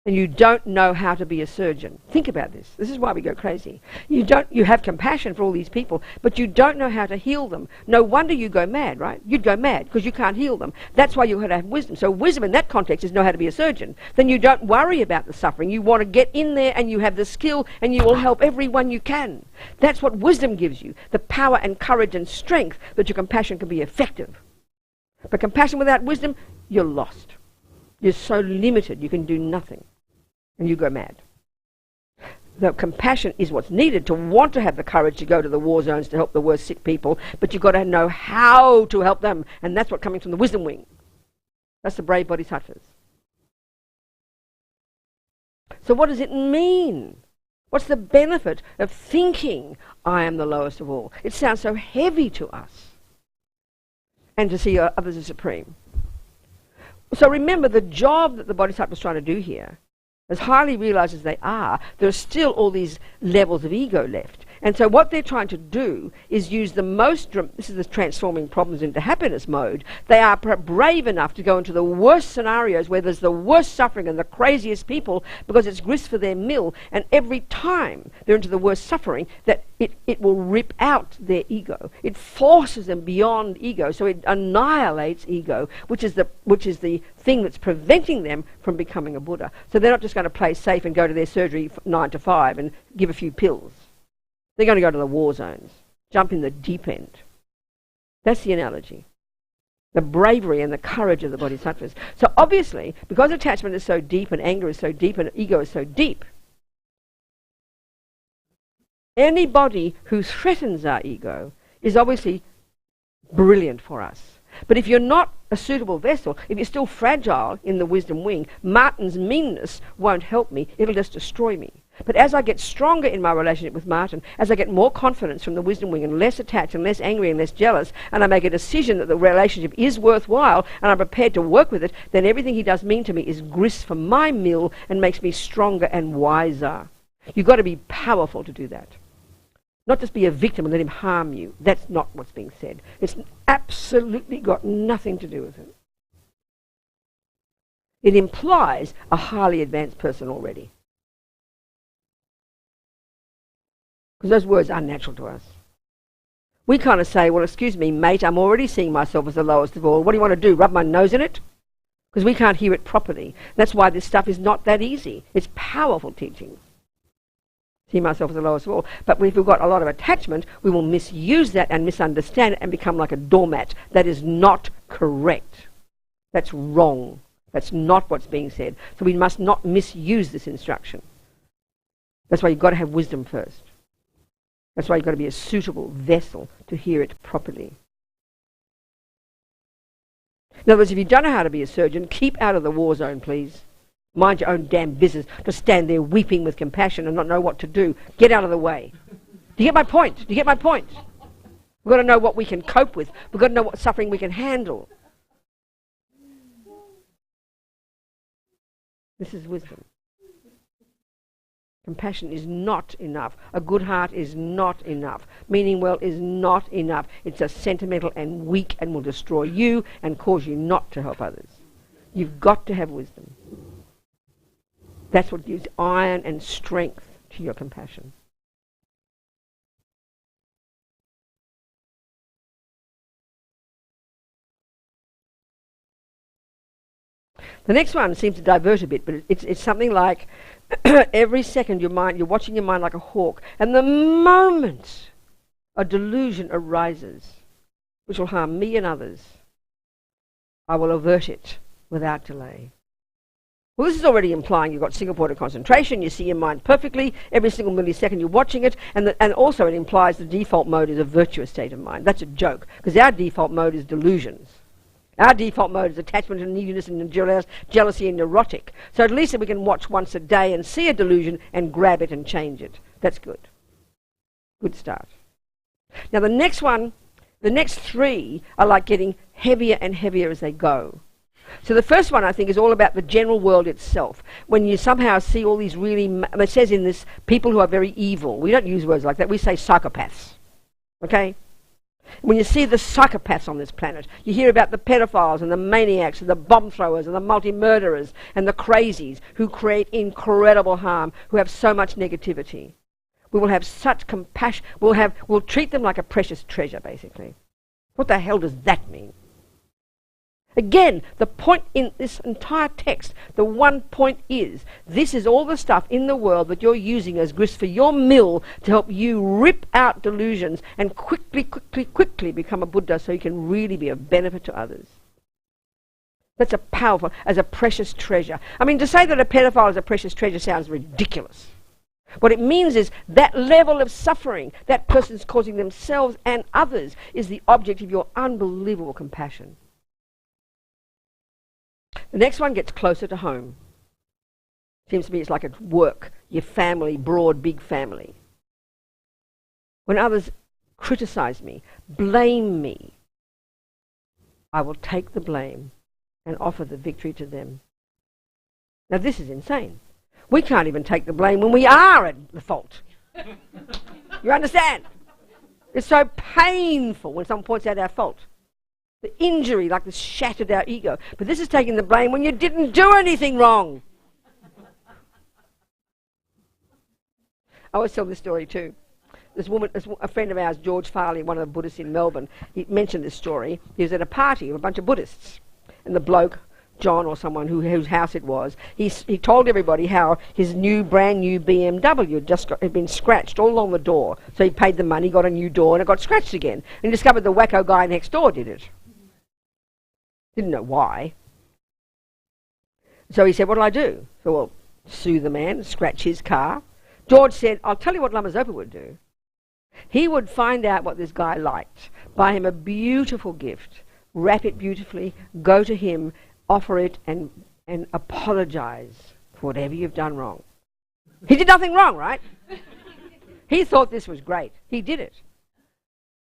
and you don't know how to be a surgeon. Think about this. This is why we go crazy. You have compassion for all these people, but you don't know how to heal them. No wonder you go mad, right? You'd go mad because you can't heal them. That's why you have to have wisdom. So wisdom in that context is know how to be a surgeon. Then you don't worry about the suffering. You want to get in there and you have the skill and you will help everyone you can. That's what wisdom gives you, the power and courage and strength that your compassion can be effective. But compassion without wisdom, you're lost. You're so limited, you can do nothing. And you go mad. The compassion is what's needed to want to have the courage to go to the war zones to help the worst sick people, but you've got to know how to help them, and that's what coming from the wisdom wing. That's the brave bodhisattvas. So what does it mean? What's the benefit of thinking I am the lowest of all? It sounds so heavy to us. And to see others as supreme. So remember, the job that the bodhisattva is trying to do here, as highly realized as they are, there are still all these levels of ego left. And so what they're trying to do is use the most, this is the transforming problems into happiness mode, they are brave enough to go into the worst scenarios where there's the worst suffering and the craziest people, because it's grist for their mill, and every time they're into the worst suffering, that it will rip out their ego. It forces them beyond ego, so it annihilates ego, which is the thing that's preventing them from becoming a Buddha. So they're not just going to play safe and go to their surgery 9 to 5 and give a few pills. They're going to go to the war zones, jump in the deep end. That's the analogy. The bravery and the courage of the bodhisattvas. So obviously, because attachment is so deep and anger is so deep and ego is so deep, anybody who threatens our ego is obviously brilliant for us. But if you're not a suitable vessel, if you're still fragile in the wisdom wing, Martin's meanness won't help me, it'll just destroy me. But as I get stronger in my relationship with Martin, as I get more confidence from the wisdom wing and less attached and less angry and less jealous, and I make a decision that the relationship is worthwhile and I'm prepared to work with it, then everything he does mean to me is grist for my mill and makes me stronger and wiser. You've got to be powerful to do that. Not just be a victim and let him harm you. That's not what's being said. It's absolutely got nothing to do with it. It implies a highly advanced person already. Because those words are unnatural to us. We kind of say, well, excuse me, mate, I'm already seeing myself as the lowest of all. What do you want to do, rub my nose in it? Because we can't hear it properly. That's why this stuff is not that easy. It's powerful teaching. See myself as the lowest of all. But if we've got a lot of attachment, we will misuse that and misunderstand it and become like a doormat. That is not correct. That's wrong. That's not what's being said. So we must not misuse this instruction. That's why you've got to have wisdom first. That's why you've got to be a suitable vessel to hear it properly. In other words, if you don't know how to be a surgeon, keep out of the war zone, please. Mind your own damn business. Just stand there weeping with compassion and not know what to do. Get out of the way. Do you get my point? Do you get my point? We've got to know what we can cope with. We've got to know what suffering we can handle. This is wisdom. Compassion is not enough. A good heart is not enough. Meaning well is not enough. It's a sentimental and weak and will destroy you and cause you not to help others. You've got to have wisdom. That's what gives iron and strength to your compassion. The next one seems to divert a bit, but it's something like every second you're watching your mind like a hawk, and the moment a delusion arises which will harm me and others, I will avert it without delay. Well, this is already implying you've got single point of concentration, you see your mind perfectly, every single millisecond you're watching it, and also it implies the default mode is a virtuous state of mind. That's a joke, because our default mode is delusions. Our default mode is attachment and neediness and jealousy and neurotic. So at least if we can watch once a day and see a delusion and grab it and change it. That's good. Good start. Now the next one, the next three are like getting heavier and heavier as they go. So the first one I think is all about the general world itself. When you somehow see all these really, it says in this, people who are very evil. We don't use words like that. We say psychopaths. Okay? When you see the psychopaths on this planet, you hear about the pedophiles and the maniacs and the bomb throwers and the multi-murderers and the crazies who create incredible harm, who have so much negativity. We will have such compassion. We'll treat them like a precious treasure, basically. What the hell does that mean? Again, the point in this entire text, the one point is, this is all the stuff in the world that you're using as grist for your mill to help you rip out delusions and quickly become a Buddha so you can really be of benefit to others. That's a powerful, as a precious treasure. I mean, to say that a pedophile is a precious treasure sounds ridiculous. What it means is that level of suffering that person's causing themselves and others is the object of your unbelievable compassion. The next one gets closer to home. Seems to me it's like at work, your family, broad, big family. When others criticize me, blame me, I will take the blame and offer the victory to them. Now this is insane. We can't even take the blame when we are at the fault. You understand? It's so painful when someone points out our fault. The injury, like this, shattered our ego. But this is taking the blame when you didn't do anything wrong. I always tell this story too. This woman, a friend of ours, George Farley, one of the Buddhists in Melbourne, he mentioned this story. He was at a party of a bunch of Buddhists. And the bloke, John or someone whose house it was, he told everybody how his brand new BMW had been scratched all along the door. So he paid the money, got a new door, and it got scratched again. And he discovered the wacko guy next door did it. Didn't know why. So he said, what'll I do? So, well, sue the man, scratch his car. George said, I'll tell you what Lama Zopa would do. He would find out what this guy liked, buy him a beautiful gift, wrap it beautifully, go to him, offer it, and apologize for whatever you've done wrong. He did nothing wrong, right? He thought this was great. He did it.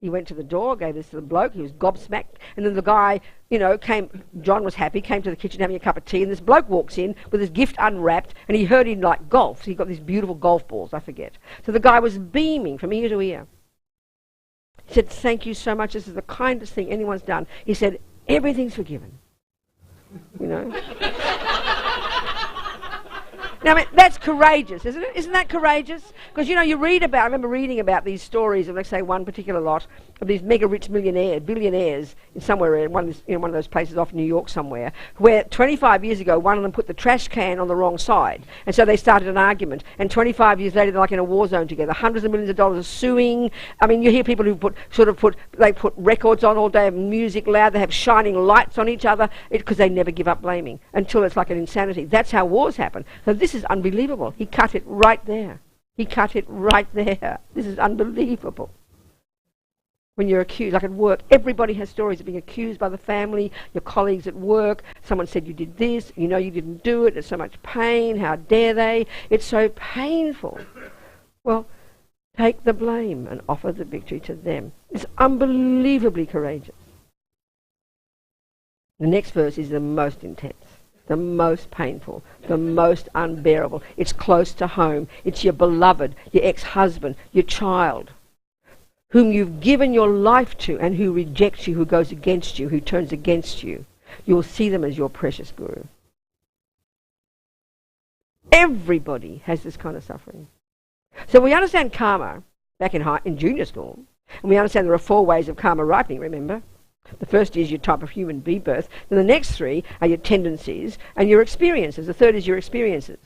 He went to the door, gave this to the bloke, he was gobsmacked, and then the guy, came, John was happy, came to the kitchen having a cup of tea, and this bloke walks in with his gift unwrapped, and he heard him like golf, so he got these beautiful golf balls, I forget. So the guy was beaming from ear to ear. He said, thank you so much, this is the kindest thing anyone's done. He said, everything's forgiven. Now, I mean, that's courageous, isn't it? Isn't that courageous? Because, you know, you read about, I remember reading about these stories of, let's say, one particular lot of these mega rich billionaires in somewhere in one of those places off New York somewhere, where 25 years ago, one of them put the trash can on the wrong side. And so they started an argument. And 25 years later, they're like in a war zone together. Hundreds of millions of dollars are suing. I mean, you hear people who put records on all day, have music loud, they have shining lights on each other, because they never give up blaming until it's like an insanity. That's how wars happen. So this is unbelievable. He cut it right there. He cut it right there. This is unbelievable. When you're accused, like at work, everybody has stories of being accused by the family, your colleagues at work. Someone said you did this, you know you didn't do it, there's so much pain, how dare they? It's so painful. Well, take the blame and offer the victory to them. It's unbelievably courageous. The next verse is the most intense, the most painful, the most unbearable. It's close to home. It's your beloved, your ex-husband, your child, whom you've given your life to and who rejects you, who goes against you, who turns against you. You will see them as your precious guru. Everybody has this kind of suffering. So we understand karma back in junior school, and we understand there are 4 ways of karma ripening, remember? The first is your type of human rebirth. Then the next 3 are your tendencies and your experiences. The third is your experiences.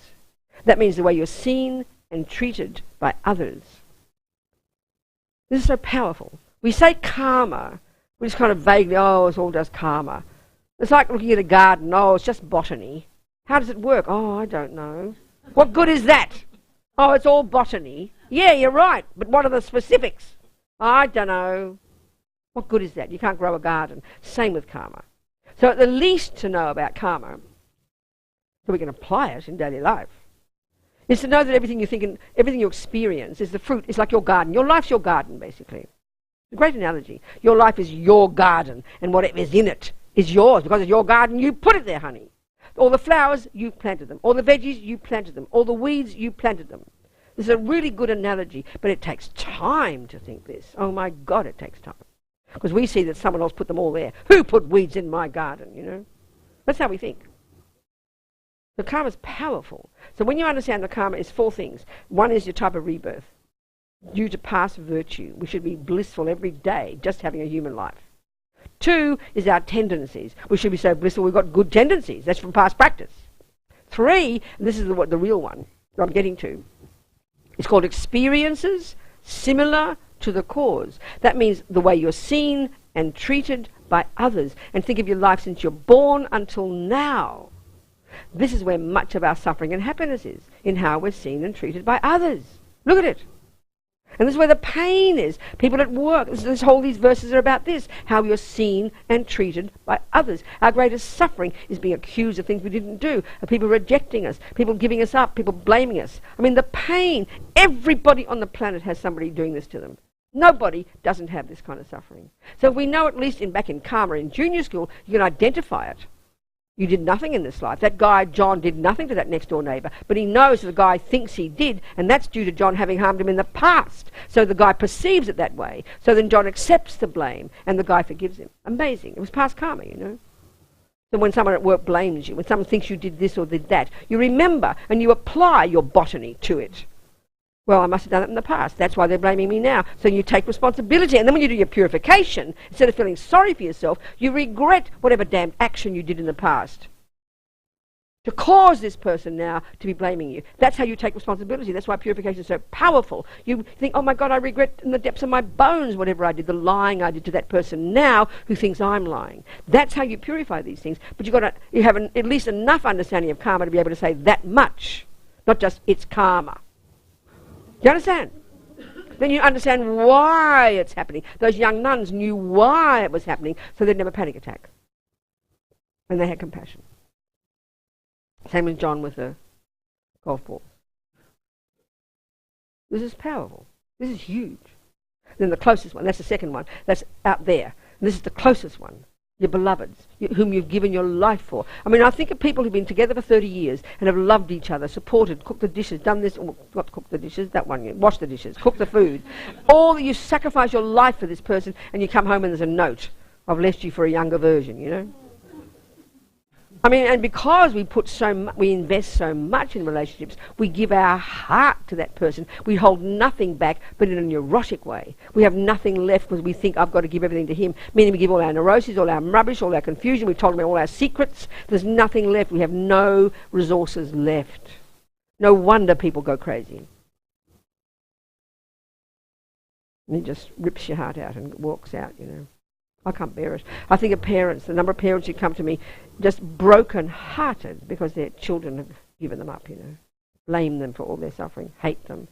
That means the way you're seen and treated by others. This is so powerful. We say karma, we just kind of vaguely, oh, it's all just karma. It's like looking at a garden, oh, it's just botany. How does it work? Oh, I don't know. What good is that? Oh, it's all botany. Yeah, you're right, but what are the specifics? I don't know. What good is that? You can't grow a garden. Same with karma. So at the least to know about karma, so we can apply it in daily life, is to know that everything you think and everything you experience is the fruit. It's like your garden. Your life's your garden, basically. It's a great analogy. Your life is your garden, and whatever is in it is yours. Because it's your garden, you put it there, honey. All the flowers, you planted them. All the veggies, you planted them. All the weeds, you planted them. This is a really good analogy, but it takes time to think this. Oh my God, it takes time. Because we see that someone else put them all there. Who put weeds in my garden, you know? That's how we think. The karma is powerful. So when you understand the karma is 4 things. 1 is your type of rebirth. Due to past virtue. We should be blissful every day, just having a human life. 2 is our tendencies. We should be so blissful we've got good tendencies. That's from past practice. 3, and this is the real one that I'm getting to. It's called experiences similar to the cause. That means the way you're seen and treated by others. And think of your life since you're born until now. This is where much of our suffering and happiness is, in how we're seen and treated by others. Look at it. And this is where the pain is. People at work, these verses are about this, how you're seen and treated by others. Our greatest suffering is being accused of things we didn't do, of people rejecting us, people giving us up, people blaming us. I mean, the pain, everybody on the planet has somebody doing this to them. Nobody doesn't have this kind of suffering. So we know, at least back in karma in junior school, you can identify it. You did nothing in this life. That guy, John, did nothing to that next door neighbour, but he knows the guy thinks he did, and that's due to John having harmed him in the past. So the guy perceives it that way. So then John accepts the blame, and the guy forgives him. Amazing. It was past karma, you know. So when someone at work blames you, when someone thinks you did this or did that, you remember and you apply your botany to it. Well, I must have done it in the past. That's why they're blaming me now. So you take responsibility. And then when you do your purification, instead of feeling sorry for yourself, you regret whatever damned action you did in the past to cause this person now to be blaming you. That's how you take responsibility. That's why purification is so powerful. You think, oh my God, I regret in the depths of my bones whatever I did, the lying I did to that person now who thinks I'm lying. That's how you purify these things. But you have at least enough understanding of karma to be able to say that much, not just it's karma. Do you understand? Then you understand why it's happening. Those young nuns knew why it was happening, so they'd never panic attack. And they had compassion. Same as John with the golf ball. This is powerful. This is huge. Then the closest one, that's the second one, that's out there. And this is the closest one. Your beloveds, whom you've given your life for. I mean, I think of people who've been together for 30 years and have loved each other, supported, cooked the dishes, done this, not cooked the dishes, that one, washed the dishes, cooked the food. All that you sacrifice your life for this person, and you come home and there's a note, I've left you for a younger version, you know. I mean, and because we invest so much in relationships, we give our heart to that person. We hold nothing back, but in a neurotic way. We have nothing left because we think I've got to give everything to him, meaning we give all our neuroses, all our rubbish, all our confusion. We've told him all our secrets. There's nothing left. We have no resources left. No wonder people go crazy. And he just rips your heart out and walks out, you know. I can't bear it. I think of parents, the number of parents who come to me just broken-hearted because their children have given them up, you know. Blame them for all their suffering, hate them.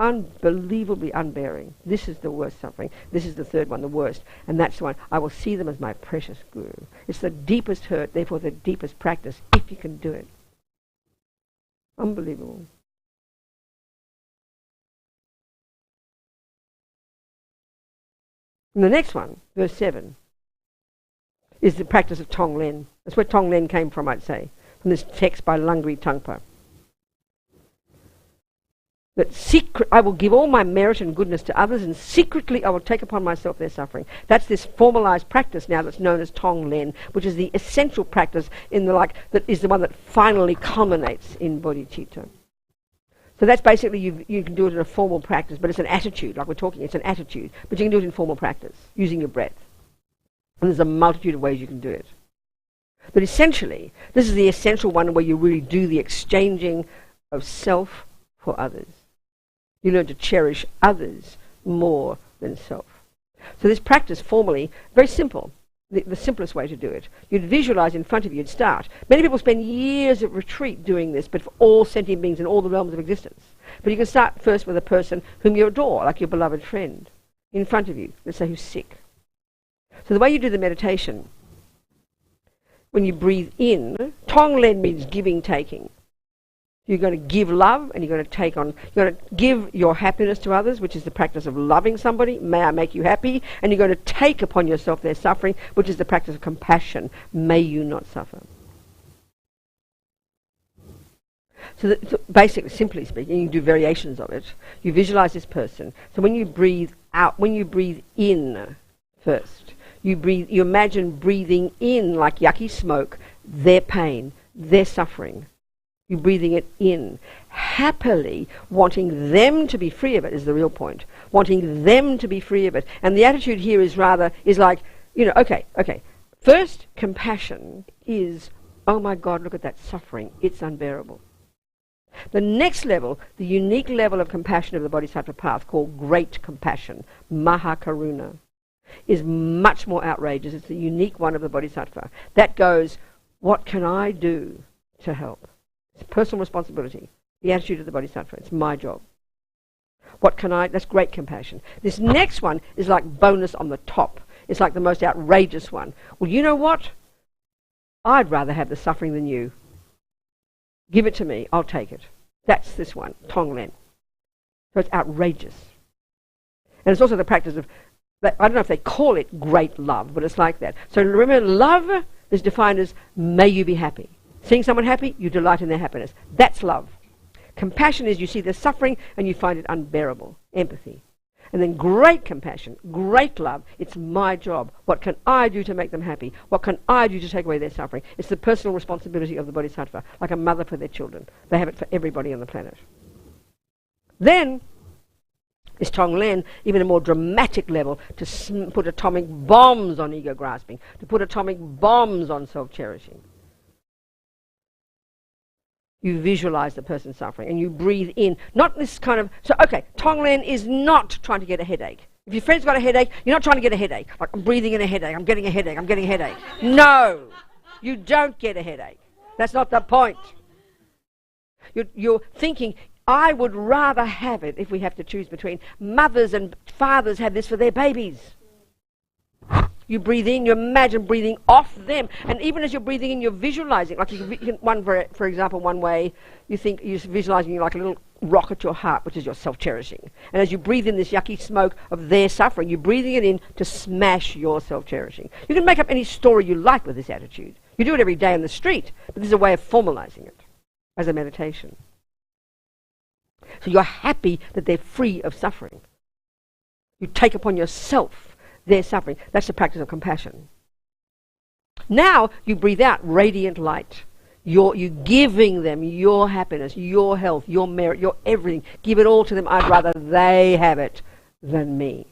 Unbelievably unbearing. This is the worst suffering. This is the third one, the worst. And that's the one. I will see them as my precious guru. It's the deepest hurt, therefore the deepest practice, if you can do it. Unbelievable. And the next one, verse 7, is the practice of Tonglen. That's where Tonglen came from, I'd say, from this text by Lungri Tangpa. That I will give all my merit and goodness to others, and secretly I will take upon myself their suffering. That's this formalized practice now that's known as Tonglen, which is the essential practice that is the one that finally culminates in bodhicitta. So that's basically, you can do it in a formal practice, but it's an attitude, like we're talking, it's an attitude. But you can do it in formal practice, using your breath. And there's a multitude of ways you can do it. But essentially, this is the essential one where you really do the exchanging of self for others. You learn to cherish others more than self. So this practice, formally, very simple. The simplest way to do it. You'd visualize in front of you, you'd start. Many people spend years of retreat doing this, but for all sentient beings in all the realms of existence. But you can start first with a person whom you adore, like your beloved friend, in front of you, let's say who's sick. So the way you do the meditation, when you breathe in, Tonglen means giving, taking. You're going to give love, and you're going to give your happiness to others, which is the practice of loving somebody. May I make you happy? And you're going to take upon yourself their suffering, which is the practice of compassion. May you not suffer. So basically, simply speaking, you can do variations of it. You visualize this person. So when you breathe out, when you breathe in first, you imagine breathing in like yucky smoke, their pain, their suffering. You're breathing it in. Happily wanting them to be free of it is the real point. Wanting them to be free of it. And the attitude here is like, okay. First, compassion is, oh my God, look at that suffering. It's unbearable. The next level, the unique level of compassion of the Bodhisattva path, called great compassion, Mahakaruna, is much more outrageous. It's the unique one of the Bodhisattva. That goes, what can I do to help? It's personal responsibility. The attitude of the Bodhisattva. It's my job. That's great compassion. This next one is like bonus on the top. It's like the most outrageous one. Well, you know what? I'd rather have the suffering than you. Give it to me. I'll take it. That's this one, Tonglen. So it's outrageous. And it's also the practice of, I don't know if they call it great love, but it's like that. So remember, love is defined as, may you be happy. Seeing someone happy, you delight in their happiness. That's love. Compassion is you see their suffering and you find it unbearable. Empathy. And then great compassion, great love. It's my job. What can I do to make them happy? What can I do to take away their suffering? It's the personal responsibility of the Bodhisattva, like a mother for their children. They have it for everybody on the planet. Then is Tonglen, even a more dramatic level, to put atomic bombs on ego grasping, to put atomic bombs on self-cherishing. You visualize the person suffering and you breathe in. Not this kind of... So, okay, Tonglen is not trying to get a headache. If your friend's got a headache, you're not trying to get a headache. Like, I'm breathing in a headache, I'm getting a headache, I'm getting a headache. No! You don't get a headache. That's not the point. You're thinking, I would rather have it, if we have to choose between... Mothers and fathers have this for their babies. You breathe in, you imagine breathing off them. And even as you're breathing in, you're visualizing. Like for example, one way you're visualizing you like a little rock at your heart, which is your self-cherishing. And as you breathe in this yucky smoke of their suffering, you're breathing it in to smash your self-cherishing. You can make up any story you like with this attitude. You do it every day on the street, but this is a way of formalizing it as a meditation. So you're happy that they're free of suffering. You take upon yourself their suffering. That's the practice of compassion. Now you breathe out radiant light. You're giving them your happiness, your health, your merit, your everything. Give it all to them. I'd rather they have it than me.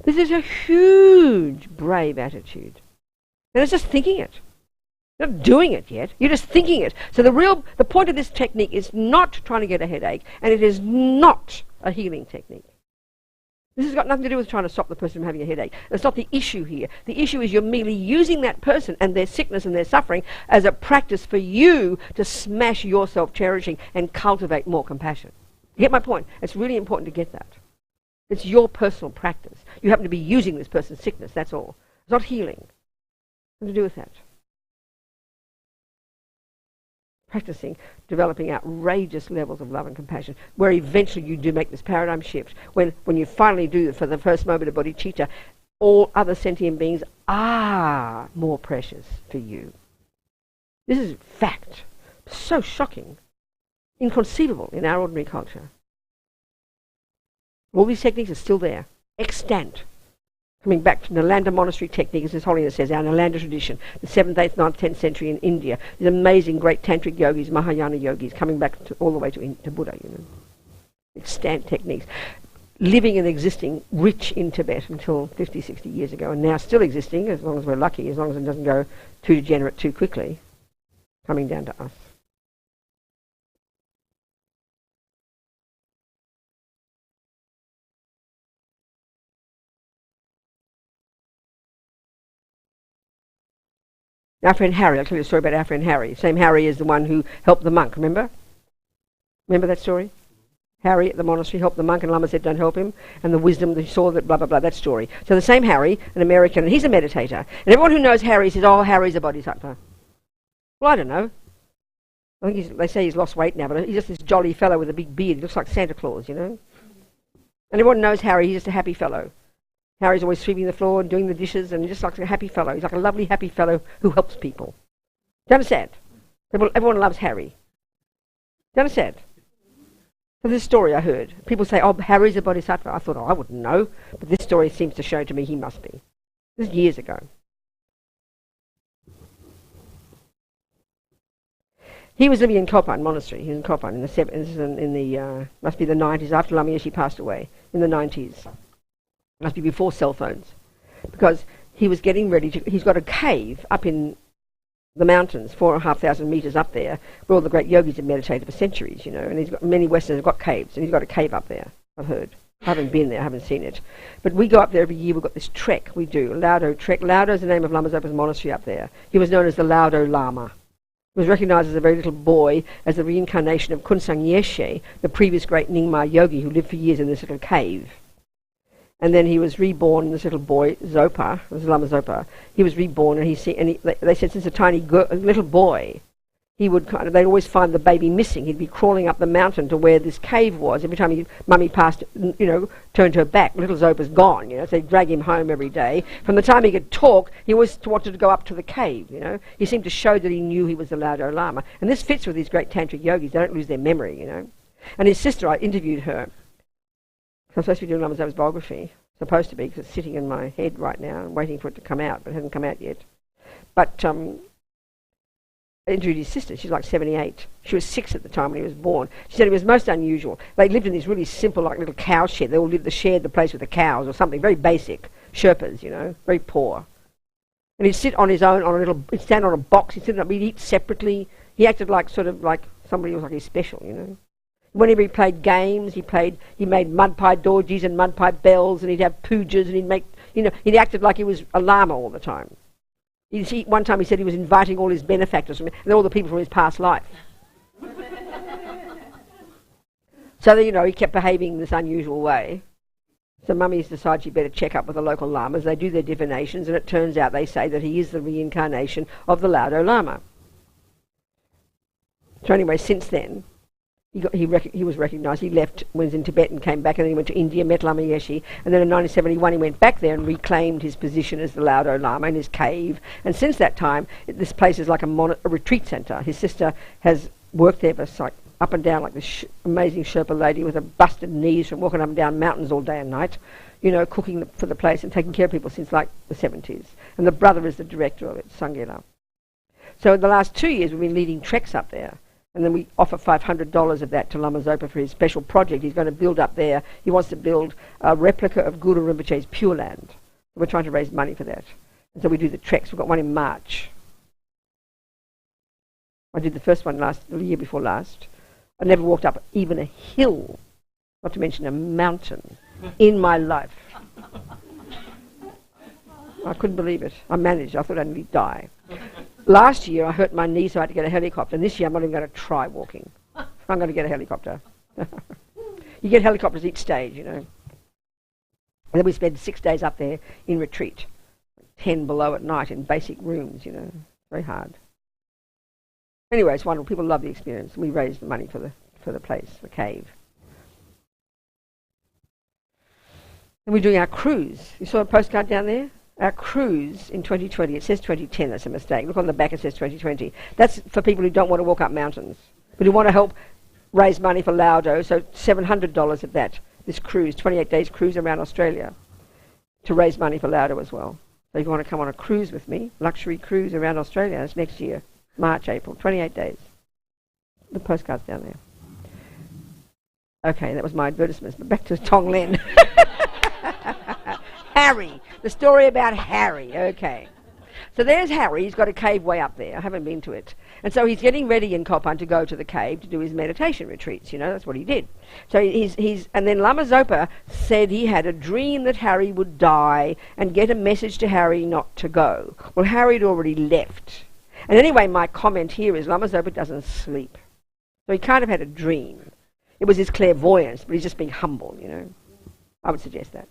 This is a huge, brave attitude. And it's just thinking it. You're not doing it yet. You're just thinking it. So the point of this technique is not trying to get a headache, and it is not a healing technique. This has got nothing to do with trying to stop the person from having a headache. That's not the issue here. The issue is you're merely using that person and their sickness and their suffering as a practice for you to smash your self-cherishing and cultivate more compassion. You get my point? It's really important to get that. It's your personal practice. You happen to be using this person's sickness, that's all. It's not healing. Nothing to do with that. Practicing, developing outrageous levels of love and compassion, where eventually you do make this paradigm shift. When you finally do it for the first moment of bodhicitta, all other sentient beings are more precious for you. This is fact. So shocking. Inconceivable in our ordinary culture. All these techniques are still there, extant. Coming back to Nalanda monastery technique, as His Holiness says, our Nalanda tradition, the 7th, 8th, 9th, 10th century in India. These amazing great tantric yogis, Mahayana yogis, coming back all the way to Buddha, you know. Extant techniques. Living and existing rich in Tibet until 50, 60 years ago, and now still existing, as long as we're lucky, as long as it doesn't go too degenerate too quickly, coming down to us. Our friend Harry, I'll tell you a story about our friend Harry. Same Harry is the one who helped the monk, remember? Remember that story? Harry at the monastery helped the monk and Lama said don't help him, and the wisdom that he saw, that blah blah blah, that story. So the same Harry, an American, and he's a meditator, and everyone who knows Harry says, oh, Harry's a bodhisattva. Well, I don't know. I think they say he's lost weight now, but he's just this jolly fellow with a big beard. He looks like Santa Claus, you know? And everyone knows Harry, he's just a happy fellow. Harry's always sweeping the floor and doing the dishes, and he just looks like a happy fellow. He's like a lovely, happy fellow who helps people. Do you understand? Everyone loves Harry. Do you understand? So this story I heard, people say, oh, Harry's a bodhisattva. I thought, oh, I wouldn't know. But this story seems to show to me he must be. This is years ago. He was living in Kopan Monastery. He was in Kopan in the must be the 90s, after Lama Yeshe passed away, in the 90s. Must be before cell phones, because he was getting ready to. He's got a cave up in the mountains, 4,500 meters up there, where all the great yogis have meditated for centuries, you know. And he's got many Westerners have got caves, and he's got a cave up there. I've heard. I haven't been there. I haven't seen it. But we go up there every year. We've got this trek. We do Laudo trek. Laudo is the name of Lama Zopa's monastery up there. He was known as the Laudo Lama. He was recognized as a very little boy as the reincarnation of Kunsang Yeshe, the previous great Nyingma yogi who lived for years in this little cave. And then he was reborn, this little boy, Zopa, this is Lama Zopa. He was reborn, and they said since a tiny little boy, he would they'd always find the baby missing. He'd be crawling up the mountain to where this cave was. Every time Mummy passed, you know, turned her back, little Zopa's gone, you know, so they'd drag him home every day. From the time he could talk, he always wanted to go up to the cave, you know. He seemed to show that he knew he was the Laudo Lama. And this fits with these great tantric yogis. They don't lose their memory, you know. And his sister, I interviewed her. I'm supposed to be doing Lama Zopa's biography. Supposed to be, because it's sitting in my head right now. I'm waiting for it to come out, but it hasn't come out yet. But I interviewed his sister. She's like 78. She was 6 at the time when he was born. She said it was most unusual. They lived in this really simple, like little cow shed. They all shared the place with the cows or something. Very basic. Sherpas, you know, very poor. And he'd sit on his own he'd stand on a box. He'd sit up. He'd eat separately. He acted like somebody who was like he's special, you know. Whenever he played games, he made mud pie dorjies and mud pie bells, and he'd have pujas, and he'd make, you know, he acted like he was a lama all the time. One time he said he was inviting all his benefactors and all the people from his past life. So that, you know, he kept behaving in this unusual way. So mummies decide she better check up with the local lamas. They do their divinations, and it turns out they say that he is the reincarnation of the Laudo Lama. So anyway, since then, he was recognised. He left when he was in Tibet and came back, and then he went to India, met Lama Yeshe, and then in 1971 he went back there and reclaimed his position as the Laudo Lama in his cave. And since that time, this place is like a retreat centre. His sister has worked there, but it's like up and down like this amazing Sherpa lady with her busted knees from walking up and down mountains all day and night. you know, cooking for the place and taking care of people since like the 70s. And the brother is the director of it, Sangela. So in the last 2 years, we've been leading treks up there. And then we offer $500 of that to Lama Zopa for his special project. He's going to build up there. He wants to build a replica of Guru Rinpoche's Pure Land. We're trying to raise money for that. And so we do the treks. We've got one in March. I did the first one the year before last. I never walked up even a hill, not to mention a mountain, in my life. I couldn't believe it. I managed. I thought I'd nearly die. Last year I hurt my knee, so I had to get a helicopter. And this year I'm not even going to try walking. I'm going to get a helicopter. You get helicopters each stage, you know. And then we spend 6 days up there in retreat, 10 below at night in basic rooms, you know. Very hard. Anyway, it's wonderful. People love the experience. We raise the money for the place, the cave. And we're doing our cruise. You saw a postcard down there? Our cruise in 2020. It says 2010. That's a mistake. Look on the back. It says 2020. That's for people who don't want to walk up mountains, but who want to help raise money for Laudo. So $700 of that. This cruise, 28 days cruise around Australia, to raise money for Laudo as well. So if you want to come on a cruise with me, luxury cruise around Australia, that's next year, March, April, 28 days. The postcard's down there. Okay, that was my advertisements. But back to Tonglen. Harry. The story about Harry. Okay. So there's Harry. He's got a cave way up there. I haven't been to it. And so he's getting ready in Kopan to go to the cave to do his meditation retreats. You know, that's what he did. So and then Lama Zopa said he had a dream that Harry would die and get a message to Harry not to go. Well, Harry had already left. And anyway, my comment here is Lama Zopa doesn't sleep. So he can't have had a dream. It was his clairvoyance, but he's just being humble, you know. I would suggest that.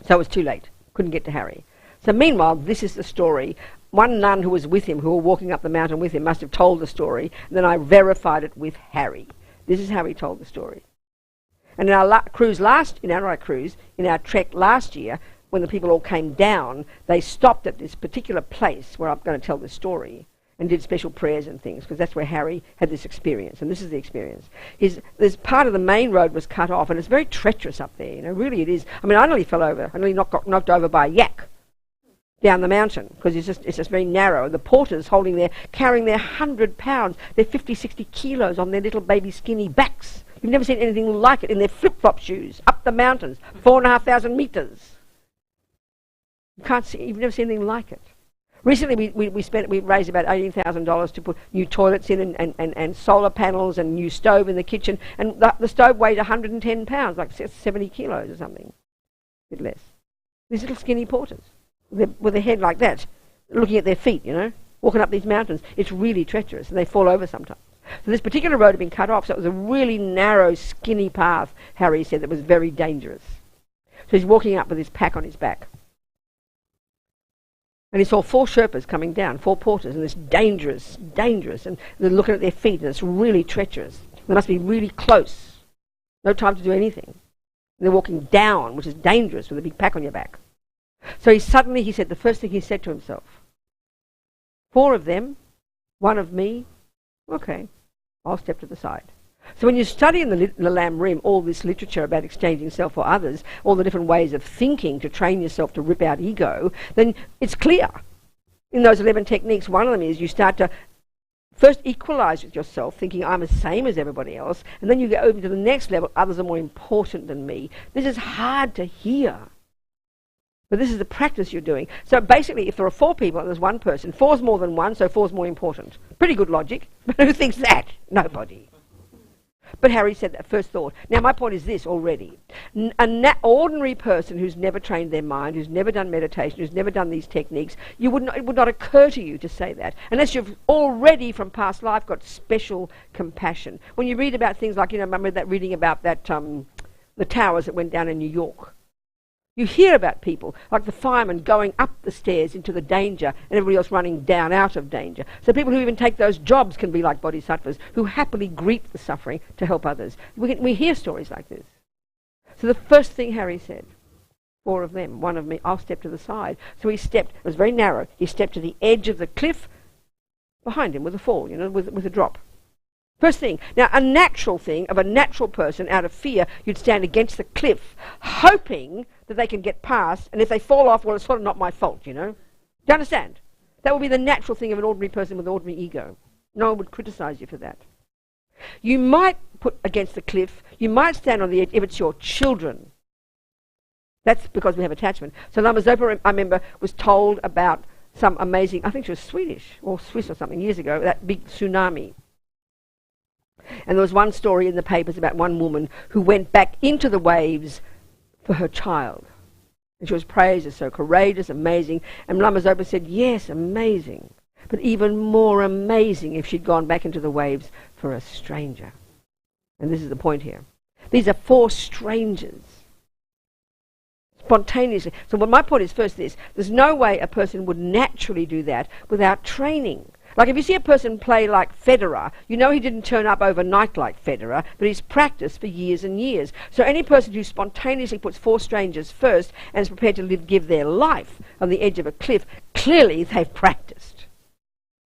So it was too late. Couldn't get to Harry. So meanwhile, this is the story. One nun who was with him, who were walking up the mountain with him, must have told the story. And then I verified it with Harry. This is how he told the story. And in our in our trek last year, when the people all came down, they stopped at this particular place where I'm going to tell the story and did special prayers and things, because that's where Harry had this experience, and this is the experience. This part of the main road was cut off, and it's very treacherous up there, you know, really it is. I mean, I nearly fell over. I nearly got knocked over by a yak down the mountain, because it's just very narrow. And the porters carrying their 100 pounds, their 50, 60 kilos on their little baby skinny backs. You've never seen anything like it, in their flip-flop shoes, up the mountains, 4,500 metres. You've never seen anything like it. Recently we raised about $18,000 to put new toilets in and solar panels and new stove in the kitchen, and the stove weighed 110 pounds, like 70 kilos or something, a bit less. These little skinny porters with their head like that, looking at their feet, you know, walking up these mountains. It's really treacherous, and they fall over sometimes. So this particular road had been cut off, so it was a really narrow, skinny path, Harry said, that was very dangerous. So he's walking up with his pack on his back. And he saw 4 Sherpas coming down, 4 porters, and it's dangerous, and they're looking at their feet, and it's really treacherous. They must be really close. No time to do anything. And they're walking down, which is dangerous, with a big pack on your back. So he said, the first thing he said to himself, 4 of them, 1 of me, okay, I'll step to the side. So when you study in the Lam Rim all this literature about exchanging self for others, all the different ways of thinking to train yourself to rip out ego, then it's clear. In those 11 techniques, one of them is you start to first equalize with yourself, thinking I'm the same as everybody else, and then you get over to the next level, others are more important than me. This is hard to hear. But this is the practice you're doing. So basically, if there are 4 people and there's 1 person, 4 is more than 1, so 4 is more important. Pretty good logic. But who thinks that? Nobody. But Harry said that first thought. Now my point is this already. An ordinary person who's never trained their mind, who's never done meditation, who's never done these techniques, it would not occur to you to say that, unless you've already from past life got special compassion. When you read about things like, you know, remember that reading about that the towers that went down in New York. You hear about people, like the firemen going up the stairs into the danger and everybody else running down out of danger. So people who even take those jobs can be like bodhisattvas, who happily greet the suffering to help others. We hear stories like this. So the first thing Harry said, 4 of them, 1 of me, I'll step to the side. So he stepped, it was very narrow, he stepped to the edge of the cliff behind him with a fall, you know, with a drop. First thing. Now, a natural thing of a natural person, out of fear, you'd stand against the cliff, hoping that they can get past, and if they fall off, well, it's sort of not my fault, you know. Do you understand? That would be the natural thing of an ordinary person with an ordinary ego. No one would criticize you for that. You might put against the cliff, you might stand on the edge if it's your children. That's because we have attachment. So Lama Zopa, I remember, was told about some amazing, I think she was Swedish or Swiss or something years ago, that big tsunami. And there was one story in the papers about one woman who went back into the waves for her child. And she was praised as so courageous, amazing. And Lama Zopa said, yes, amazing. But even more amazing if she'd gone back into the waves for a stranger. And this is the point here. These are 4 strangers. Spontaneously. So what my point is first this. There's no way a person would naturally do that without training. Like if you see a person play like Federer, you know he didn't turn up overnight like Federer, but he's practiced for years and years. So any person who spontaneously puts 4 strangers first and is prepared to give their life on the edge of a cliff, clearly they've practiced.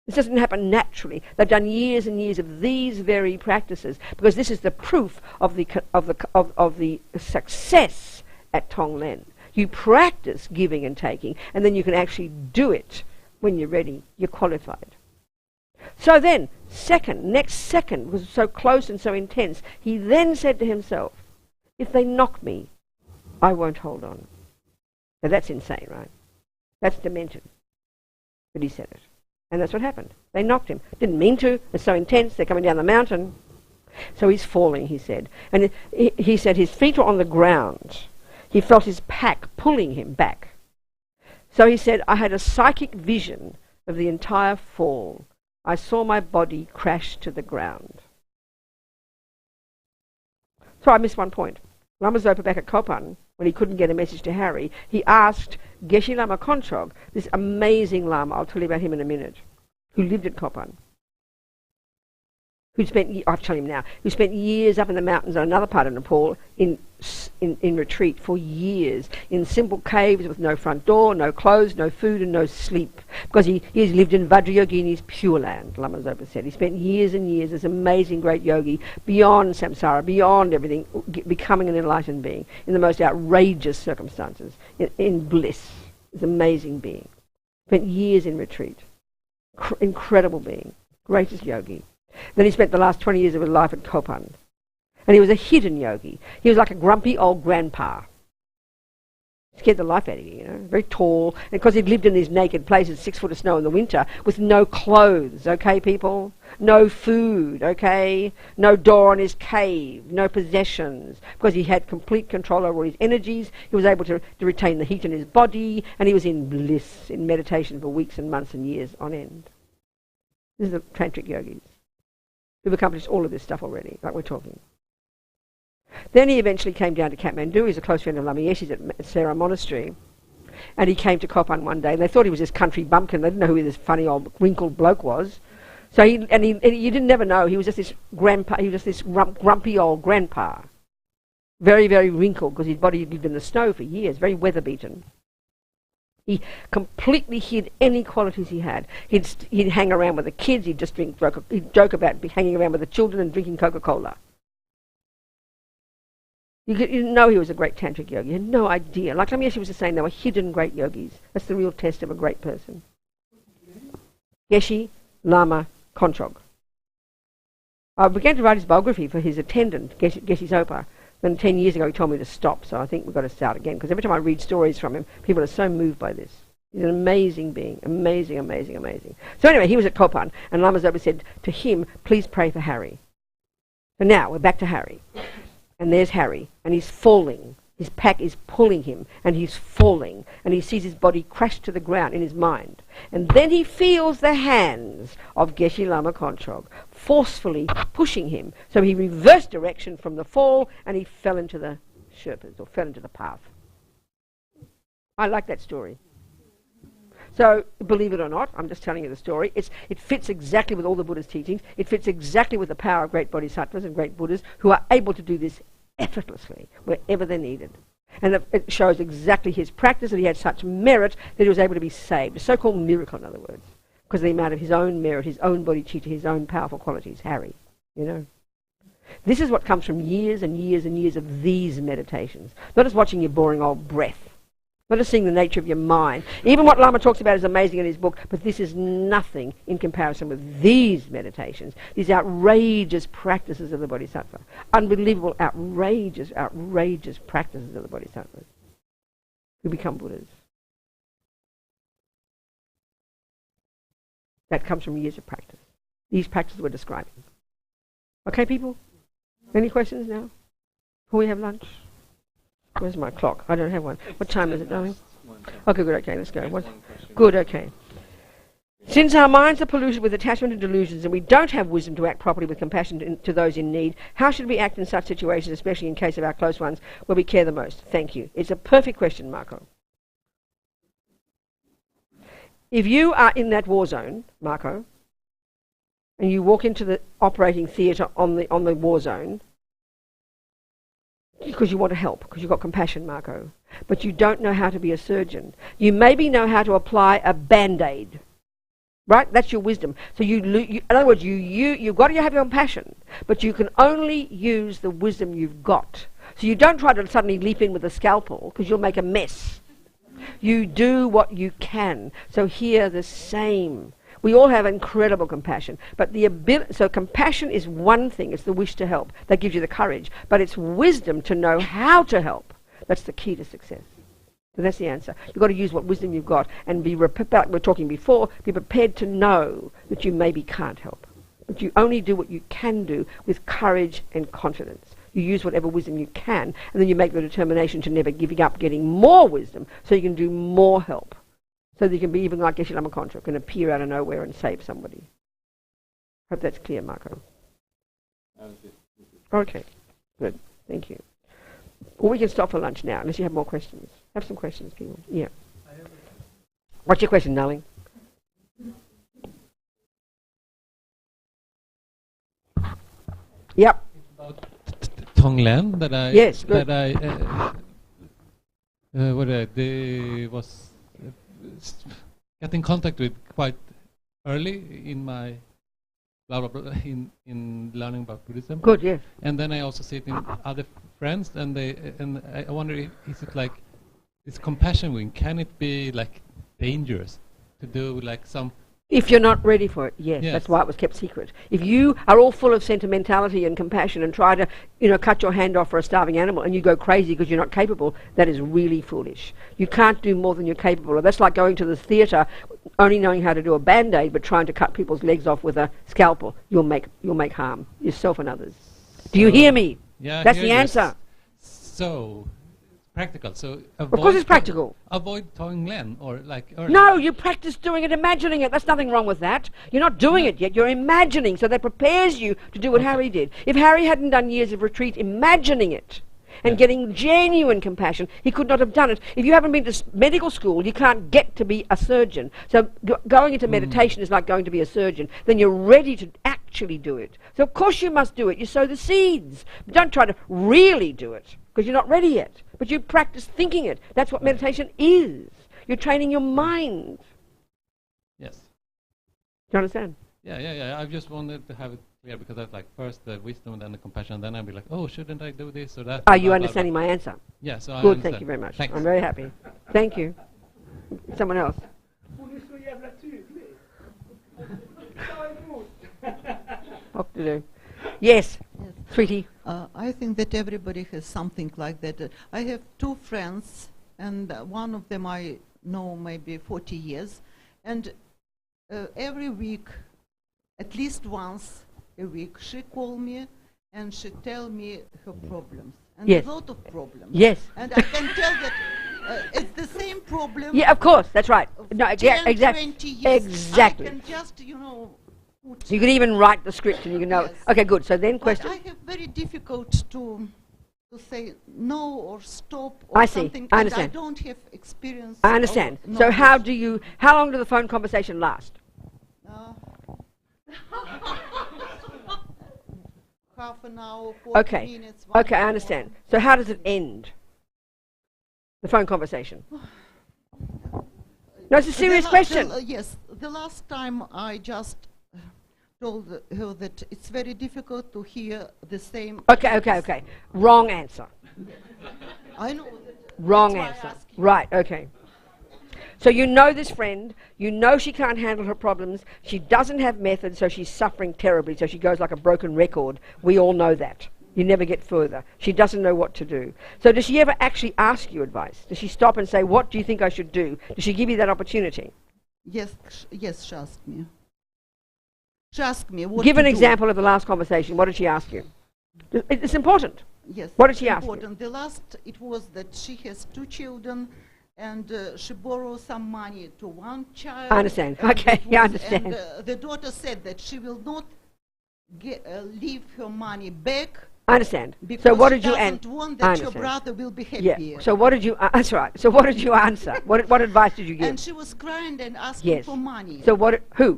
This doesn't happen naturally. They've done years and years of these very practices because this is the proof of the success at Tonglen. You practice giving and taking, and then you can actually do it when you're ready. You're qualified. So then, next second was so close and so intense, he then said to himself, if they knock me, I won't hold on. Now that's insane, right? That's demented. But he said it. And that's what happened. They knocked him. Didn't mean to. It's so intense. They're coming down the mountain. So he's falling, he said. And he said his feet were on the ground. He felt his pack pulling him back. So he said, I had a psychic vision of the entire fall. I saw my body crash to the ground. So I missed one point. Lama Zopa back at Kopan, when he couldn't get a message to Harry, he asked Geshe Lama Konchog, this amazing Lama, I'll tell you about him in a minute, who lived at Kopan, I'll tell him now, who spent years up in the mountains in another part of Nepal in retreat for years, in simple caves with no front door, no clothes, no food and no sleep. Because he's lived in Vajrayogini's pure land, Lama Zopa said. He spent years and years, this amazing great yogi, beyond samsara, beyond everything, becoming an enlightened being, in the most outrageous circumstances, in bliss. This amazing being. Spent years in retreat. Incredible being. Greatest yogi. Then he spent the last 20 years of his life at Kopan. And he was a hidden yogi. He was like a grumpy old grandpa. Scared the life out of you, you know. Very tall. And because he'd lived in these naked places, 6 foot of snow in the winter, with no clothes, okay, people? No food, okay? No door on his cave. No possessions. Because he had complete control over his energies. He was able to retain the heat in his body. And he was in bliss, in meditation for weeks and months and years on end. This is the tantric yogis who've accomplished all of this stuff already, like we're talking. Then he eventually came down to Kathmandu. He's a close friend of Lama Yeshe's at Sera Monastery. And he came to Kopan one day, and they thought he was this country bumpkin. They didn't know who this funny old wrinkled bloke was. So you didn't never know. He was just this grandpa. He was just this grumpy old grandpa. Very, very wrinkled, because his body had lived in the snow for years, very weather-beaten. He completely hid any qualities he had. He'd hang around with the kids. He'd joke about hanging around with the children and drinking Coca-Cola. You didn't know he was a great tantric yogi. You had no idea. Like Lama Yeshe was just saying, they were hidden great yogis. That's the real test of a great person. Geshe Lama Konchog. I began to write his biography for his attendant, Geshe Zopa. Then 10 years ago he told me to stop, so I think we've got to start again. Because every time I read stories from him, people are so moved by this. He's an amazing being. Amazing, amazing, amazing. So anyway, he was at Kopan, and Lama Zopa said to him, please pray for Harry. So now, we're back to Harry. And there's Harry, and he's falling. His pack is pulling him, and he's falling, and he sees his body crash to the ground in his mind. And then he feels the hands of Geshe Lama Konchog forcefully pushing him. So he reversed direction from the fall, and he fell into the Sherpas, or fell into the path. I like that story. So, believe it or not, I'm just telling you the story. It fits exactly with all the Buddha's teachings. It fits exactly with the power of great bodhisattvas and great Buddhas who are able to do this effortlessly wherever they're needed. And it shows exactly his practice, that he had such merit that he was able to be saved. A so-called miracle, in other words, because of the amount of his own merit, his own bodhicitta, his own powerful qualities, Harry. you know. This is what comes from years and years and years of these meditations. Not just watching your boring old breath. Not just seeing the nature of your mind. Even what Lama talks about is amazing in his book, but this is nothing in comparison with these meditations, these outrageous practices of the Bodhisattva. Unbelievable, outrageous practices of the Bodhisattvas who become Buddhas. That comes from years of practice. These practices we're describing. Okay, people? Any questions now? Before we have lunch? Where's my clock? I don't have one. What time is it, darling? Okay, good, okay, let's go. Good, okay. Since our minds are polluted with attachment and delusions and we don't have wisdom to act properly with compassion to those in need, how should we act in such situations, especially in case of our close ones, where we care the most? Thank you. It's a perfect question, Marco. If you are in that war zone, Marco, and you walk into the operating theatre on the war zone, because you want to help, because you've got compassion, Marco, but you don't know how to be a surgeon. You maybe know how to apply a Band-Aid, right? That's your wisdom. So in other words, you've got to have your compassion, but you can only use the wisdom you've got. So you don't try to suddenly leap in with a scalpel, because you'll make a mess. You do what you can. So here the same. We all have incredible compassion, but so compassion is one thing, it's the wish to help. That gives you the courage, but it's wisdom to know how to help. That's the key to success. So that's the answer. You've got to use what wisdom you've got and be, like we were talking before, be prepared to know that you maybe can't help. But you only do what you can do with courage and confidence. You use whatever wisdom you can, and then you make the determination to never giving up getting more wisdom so you can do more help. So that you can be even like Geshe Lama Kontrā, can appear out of nowhere and save somebody. Hope that's clear, Marco. Okay, good. Thank you. Well, we can stop for lunch now, unless you have more questions. Have some questions, people. Yeah. What's your question, darling? Yep. About Tonglen that I yes, that I was get in contact with quite early in my in learning about Buddhism. Good, yes. And then I also see it in other friends, and I wonder, is it like this compassion wing? Can it be like dangerous to do like some? If you're not ready for it, yes. That's why it was kept secret. If you are all full of sentimentality and compassion and try to, cut your hand off for a starving animal and you go crazy because you're not capable, that is really foolish. You can't do more than you're capable of. That's like going to the theatre, only knowing how to do a Band-Aid, but trying to cut people's legs off with a scalpel. You'll make harm, yourself and others. Do you hear me? Yeah, that's the answer. So practical. So of course it's practical. Avoid Tonglen or like. No, you practice doing it, imagining it. There's nothing wrong with that. You're not doing it yet. You're imagining. So that prepares you to do what Harry did. If Harry hadn't done years of retreat imagining it and getting genuine compassion, he could not have done it. If you haven't been to medical school, you can't get to be a surgeon. So going into meditation is like going to be a surgeon. Then you're ready to actually do it. So of course you must do it. You sow the seeds. But don't try to really do it, because you're not ready yet. But you practice thinking it. That's what meditation is. You're training your mind. Yes. Do you understand? Yeah. I just wanted to have it clear, because that's like first the wisdom and then the compassion, and then I'll be like, oh, shouldn't I do this or that? Are you understanding my answer? Yeah, so I good, understand. thank you very much. Thanks. I'm very happy. Thank you. Someone else. What to do? Yes. Sweetie. I think that everybody has something like that. I have two friends, and one of them I know maybe 40 years, and every week, at least once a week, she call me and she tell me her problems, and a lot of problems. Yes. And I can tell that it's the same problem. Yeah, of course, that's right. No, 10, exactly. 20 years. Exactly. I can just, you can even write the script and you can know. Yes. Okay, good. So then question. But I have very difficult to say no or stop or I see. something. I understand. And I don't have experience. I understand. So how long did the phone conversation last? Half an hour, 40 minutes. Okay, I understand. So how does it end? The phone conversation. No, it's a serious question. Yes, the last time I just told her that it's very difficult to hear the same. Okay. Wrong answer. I know that. Wrong That's why I answer. ask you. Right, okay. So you know this friend, you know she can't handle her problems, she doesn't have methods, so she's suffering terribly, so she goes like a broken record. We all know that. You never get further. She doesn't know what to do. So does she ever actually ask you advice? Does she stop and say, what do you think I should do? Does she give you that opportunity? Yes, she asked me. She asked me what Give to an do. example of the last conversation. What did she ask you? It's important. Yes. What did she ask you? important. The last, it was that she has 2 children, and she borrowed some money to one child. I understand. and Okay, it yeah, I was- understand. And the daughter said that she will not leave her money back I understand. because So what she did you doesn't answer? want I that your understand. brother will be Yeah. happy. So what did you? That's right. So what did you answer? What advice did you give? And she was crying and asking Yes. for money. So what? Who?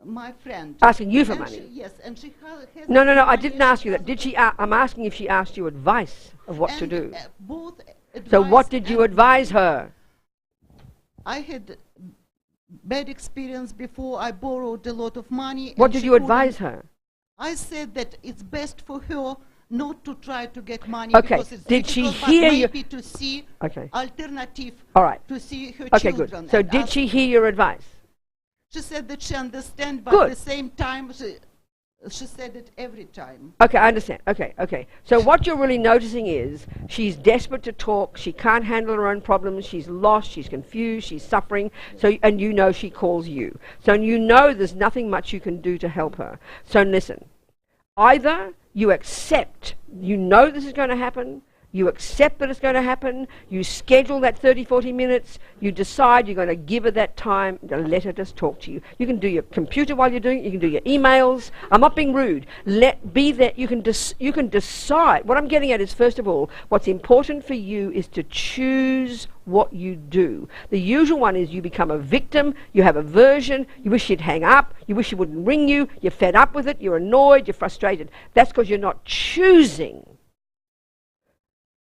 My friend. Asking you for And money? yes, and she has No. I money didn't and ask she you that. Did she? I'm asking if she asked you advice of what to and, do. Both So what advice did you and advise her? I had bad experience before. I borrowed a lot of money. What and did she you advise couldn't- her? I said that it's best for her not to try to get money Okay, because it's did she difficult, but hear you- maybe to see Okay. alternative, All right. to see her Okay. children. Good. So and did ask- she hear your advice? She said that she understands, but Good. at the same time, she said it every time. Okay, I understand. Okay. So what you're really noticing is she's desperate to talk. She can't handle her own problems. She's lost. She's confused. She's suffering. So, and you know she calls you. So you know there's nothing much you can do to help her. So listen. Either you accept, you know this is going to happen, you accept that it's going to happen, you schedule that 30, 40 minutes, you decide you're going to give her that time to let her just talk to you. You can do your computer while you're doing it, you can do your emails. I'm not being rude. Be that you can decide. What I'm getting at is, first of all, what's important for you is to choose what you do. The usual one is you become a victim, you have aversion, you wish you'd hang up, you wish she wouldn't ring you, you're fed up with it, you're annoyed, you're frustrated. That's because you're not choosing.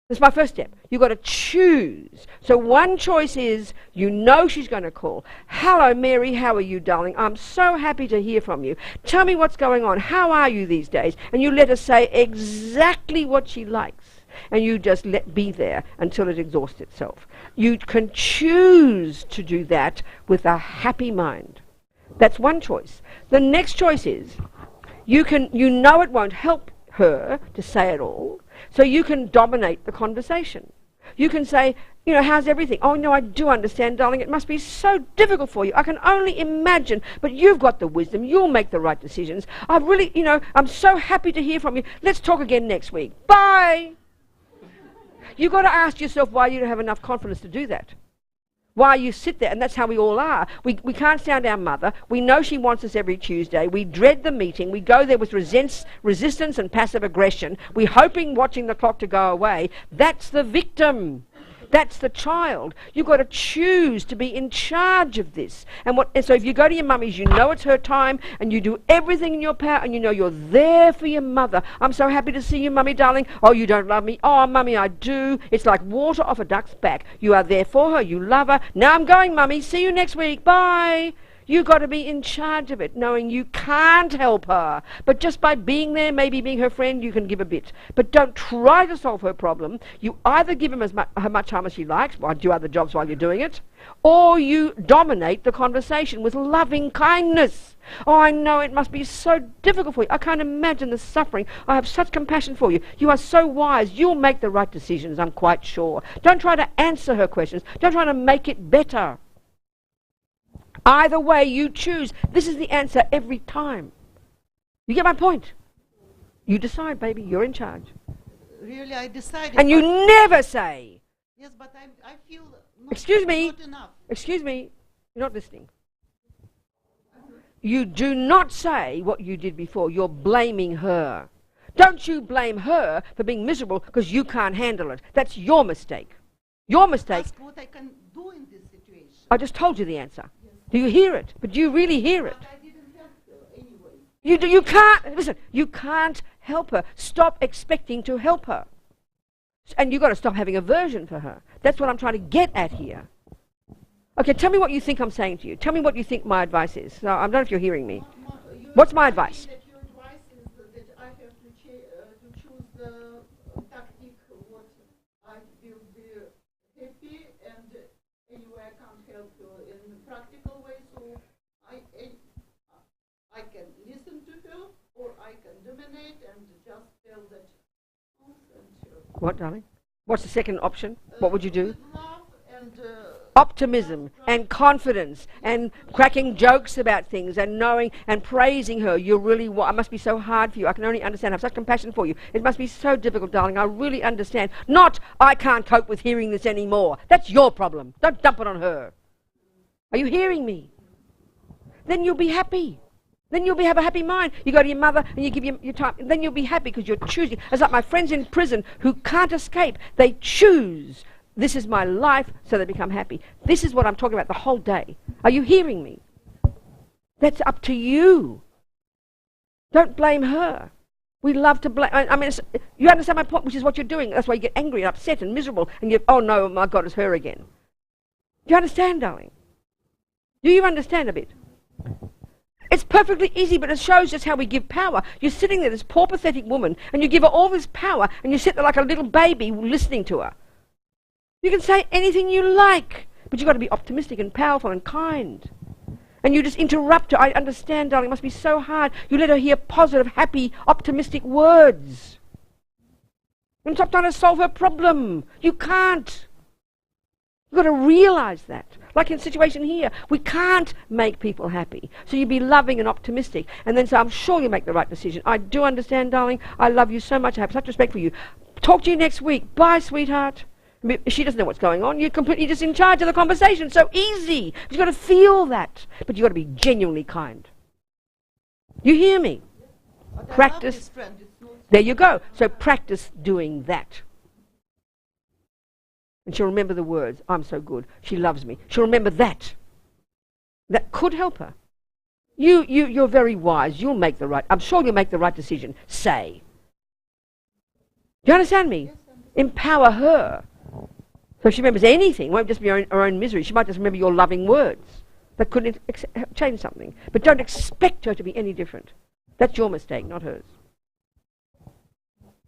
That's my first step. You've got to choose. So one choice is, you know she's going to call. Hello, Mary, how are you, darling? I'm so happy to hear from you. Tell me what's going on. How are you these days? And you let her say exactly what she likes. And you just be there until it exhausts itself. You can choose to do that with a happy mind. That's one choice. The next choice is, you know it won't help her to say it all, so you can dominate the conversation. You can say, you know, how's everything? Oh, no, I do understand, darling. It must be so difficult for you. I can only imagine. But you've got the wisdom. You'll make the right decisions. I really, you know, I'm so happy to hear from you. Let's talk again next week. Bye. You've got to ask yourself why you don't have enough confidence to do that. Why you sit there, and that's how we all are. We can't stand our mother. We know she wants us every Tuesday. We dread the meeting. We go there with resistance and passive aggression. We're hoping, watching the clock to go away. That's the victim. That's the child. You've got to choose to be in charge of this. And so if you go to your mummy's, you know it's her time, and you do everything in your power, and you know you're there for your mother. I'm so happy to see you, mummy, darling. Oh, you don't love me. Oh, mummy, I do. It's like water off a duck's back. You are there for her. You love her. Now I'm going, mummy. See you next week. Bye. You've got to be in charge of it, knowing you can't help her. But just by being there, maybe being her friend, you can give a bit. But don't try to solve her problem. You either give her much time as she likes, or do other jobs while you're doing it, or you dominate the conversation with loving kindness. Oh, I know it must be so difficult for you. I can't imagine the suffering. I have such compassion for you. You are so wise. You'll make the right decisions, I'm quite sure. Don't try to answer her questions. Don't try to make it better. Either way you choose, this is the answer every time. You get my point? You decide, baby. You're in charge. Really, I decided. And you never say, Yes, but I feel not, excuse me, not enough. excuse me, you're not listening. You do not say what you did before. You're blaming her. Don't you blame her for being miserable because you can't handle it. That's your mistake. Your mistake. Ask what I can do in this situation. I just told you the answer. Do you hear it? But do you really hear it? But I didn't help her anyway. You can't, listen, you can't help her. Stop expecting to help her. And you've got to stop having aversion for her. That's what I'm trying to get at here. Okay, tell me what you think I'm saying to you. Tell me what you think my advice is. So I don't know if you're hearing me. You What's my advice? That your advice is that I have to choose the tactic what I will be happy, and anyway I can't help you in a practical way, so I can listen to her, or I can dominate and just tell that. What, darling? What's the second option? What would you do? With love and Optimism and confidence and cracking jokes about things and knowing and praising her. You're really, it must be so hard for you. I can only understand. I have such compassion for you. It must be so difficult, darling. I really understand. Not, I can't cope with hearing this anymore. That's your problem. Don't dump it on her. Are you hearing me? Then you'll be happy. Then you'll have a happy mind. You go to your mother and you give your time. And then you'll be happy because you're choosing. It's like my friends in prison who can't escape. They choose. This is my life, so they become happy. This is what I'm talking about the whole day. Are you hearing me? That's up to you. Don't blame her. We love to blame. I mean, you understand my point, which is what you're doing. That's why you get angry and upset and miserable. And you, oh no, my God, it's her again. Do you understand, darling? Do you understand a bit? It's perfectly easy, but it shows just how we give power. You're sitting there, this poor, pathetic woman, and you give her all this power, and you sit there like a little baby listening to her. You can say anything you like, but you've got to be optimistic and powerful and kind. And you just interrupt her. I understand, darling, it must be so hard. You let her hear positive, happy, optimistic words. And stop trying to solve her problem. You can't. You've got to realize that. Like in the situation here, we can't make people happy. So you be loving and optimistic. And then say, I'm sure you'll make the right decision. I do understand, darling. I love you so much. I have such respect for you. Talk to you next week. Bye, sweetheart. She doesn't know what's going on. You're completely just in charge of the conversation. So easy. You've got to feel that. But you've got to be genuinely kind. You hear me? Practice. There you go. So practice doing that. And she'll remember the words, I'm so good. She loves me. She'll remember that. That could help her. You're very wise. You'll make the right. I'm sure you'll make the right decision. Say. Do you understand me? Yes, empower her. So if she remembers anything, it won't just be her own misery. She might just remember your loving words. That could change something. But don't expect her to be any different. That's your mistake, not hers.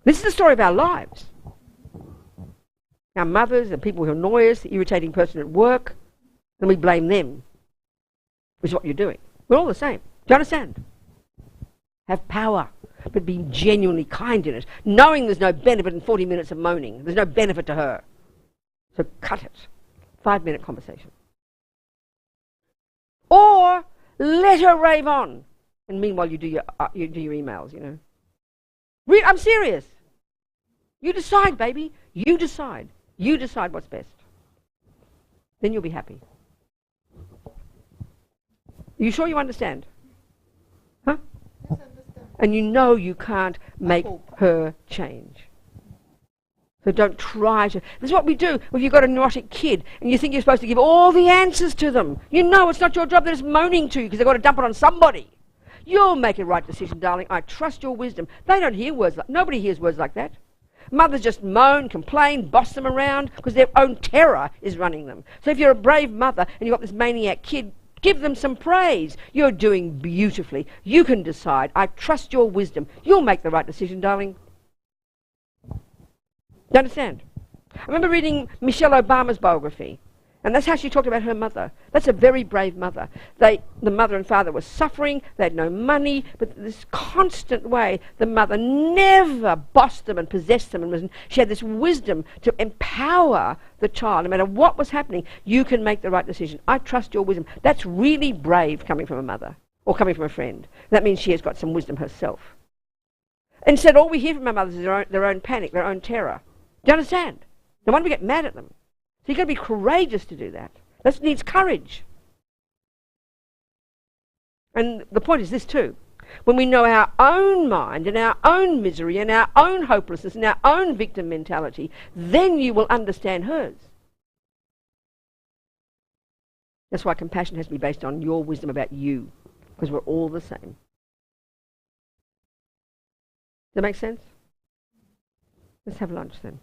This is the story of our lives. Our mothers, the people who annoy us, the irritating person at work, and we blame them, which is what you're doing. We're all the same. Do you understand? Have power, but be genuinely kind in it, knowing there's no benefit in 40 minutes of moaning. There's no benefit to her. So cut it. 5-minute conversation. Or let her rave on. And meanwhile you do your emails, you know. I'm serious. You decide, baby. You decide. You decide what's best. Then you'll be happy. Are you sure you understand? Huh? Yes, I understand. And you know you can't make her change. So don't try to. This is what we do if you've got a neurotic kid and you think you're supposed to give all the answers to them. You know it's not your job. They're just moaning to you because they've got to dump it on somebody. You'll make a right decision, darling. I trust your wisdom. They don't hear words like, nobody hears words like that. Mothers just moan, complain, boss them around because their own terror is running them. So if you're a brave mother and you've got this maniac kid, give them some praise. You're doing beautifully. You can decide. I trust your wisdom. You'll make the right decision, darling. Do you understand? I remember reading Michelle Obama's biography, and that's how she talked about her mother. That's a very brave mother. The mother and father were suffering, they had no money, but this constant way, the mother never bossed them and possessed them, and she had this wisdom to empower the child. No matter what was happening, you can make the right decision. I trust your wisdom. That's really brave coming from a mother, or coming from a friend. That means she has got some wisdom herself. Instead, all we hear from our mothers is their own panic, their own terror. Do you understand? No wonder we get mad at them. So you've got to be courageous to do that. That needs courage. And the point is this too. When we know our own mind and our own misery and our own hopelessness and our own victim mentality, then you will understand hers. That's why compassion has to be based on your wisdom about you, because we're all the same. Does that make sense? Let's have lunch then.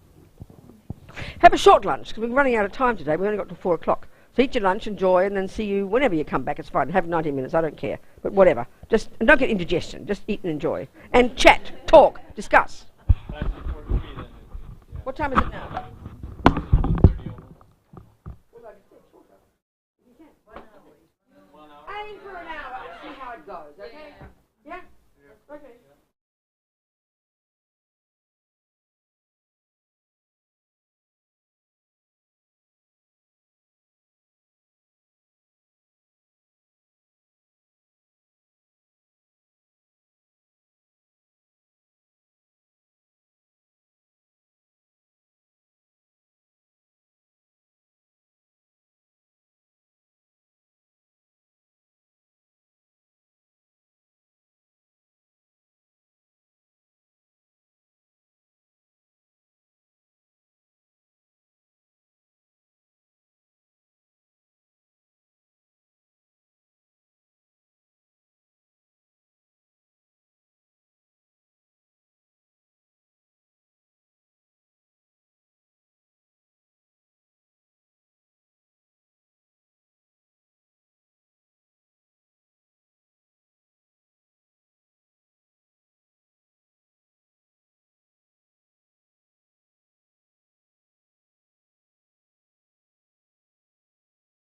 Have a short lunch, because we're running out of time today. We've only got to 4 o'clock. So eat your lunch, enjoy, and then see you whenever you come back. It's fine. Have 90 minutes. I don't care. But whatever. Just and don't get indigestion. Just eat and enjoy. And chat, talk, discuss. What time is it now? Aim for an hour and see how it goes, okay? Yeah? Okay.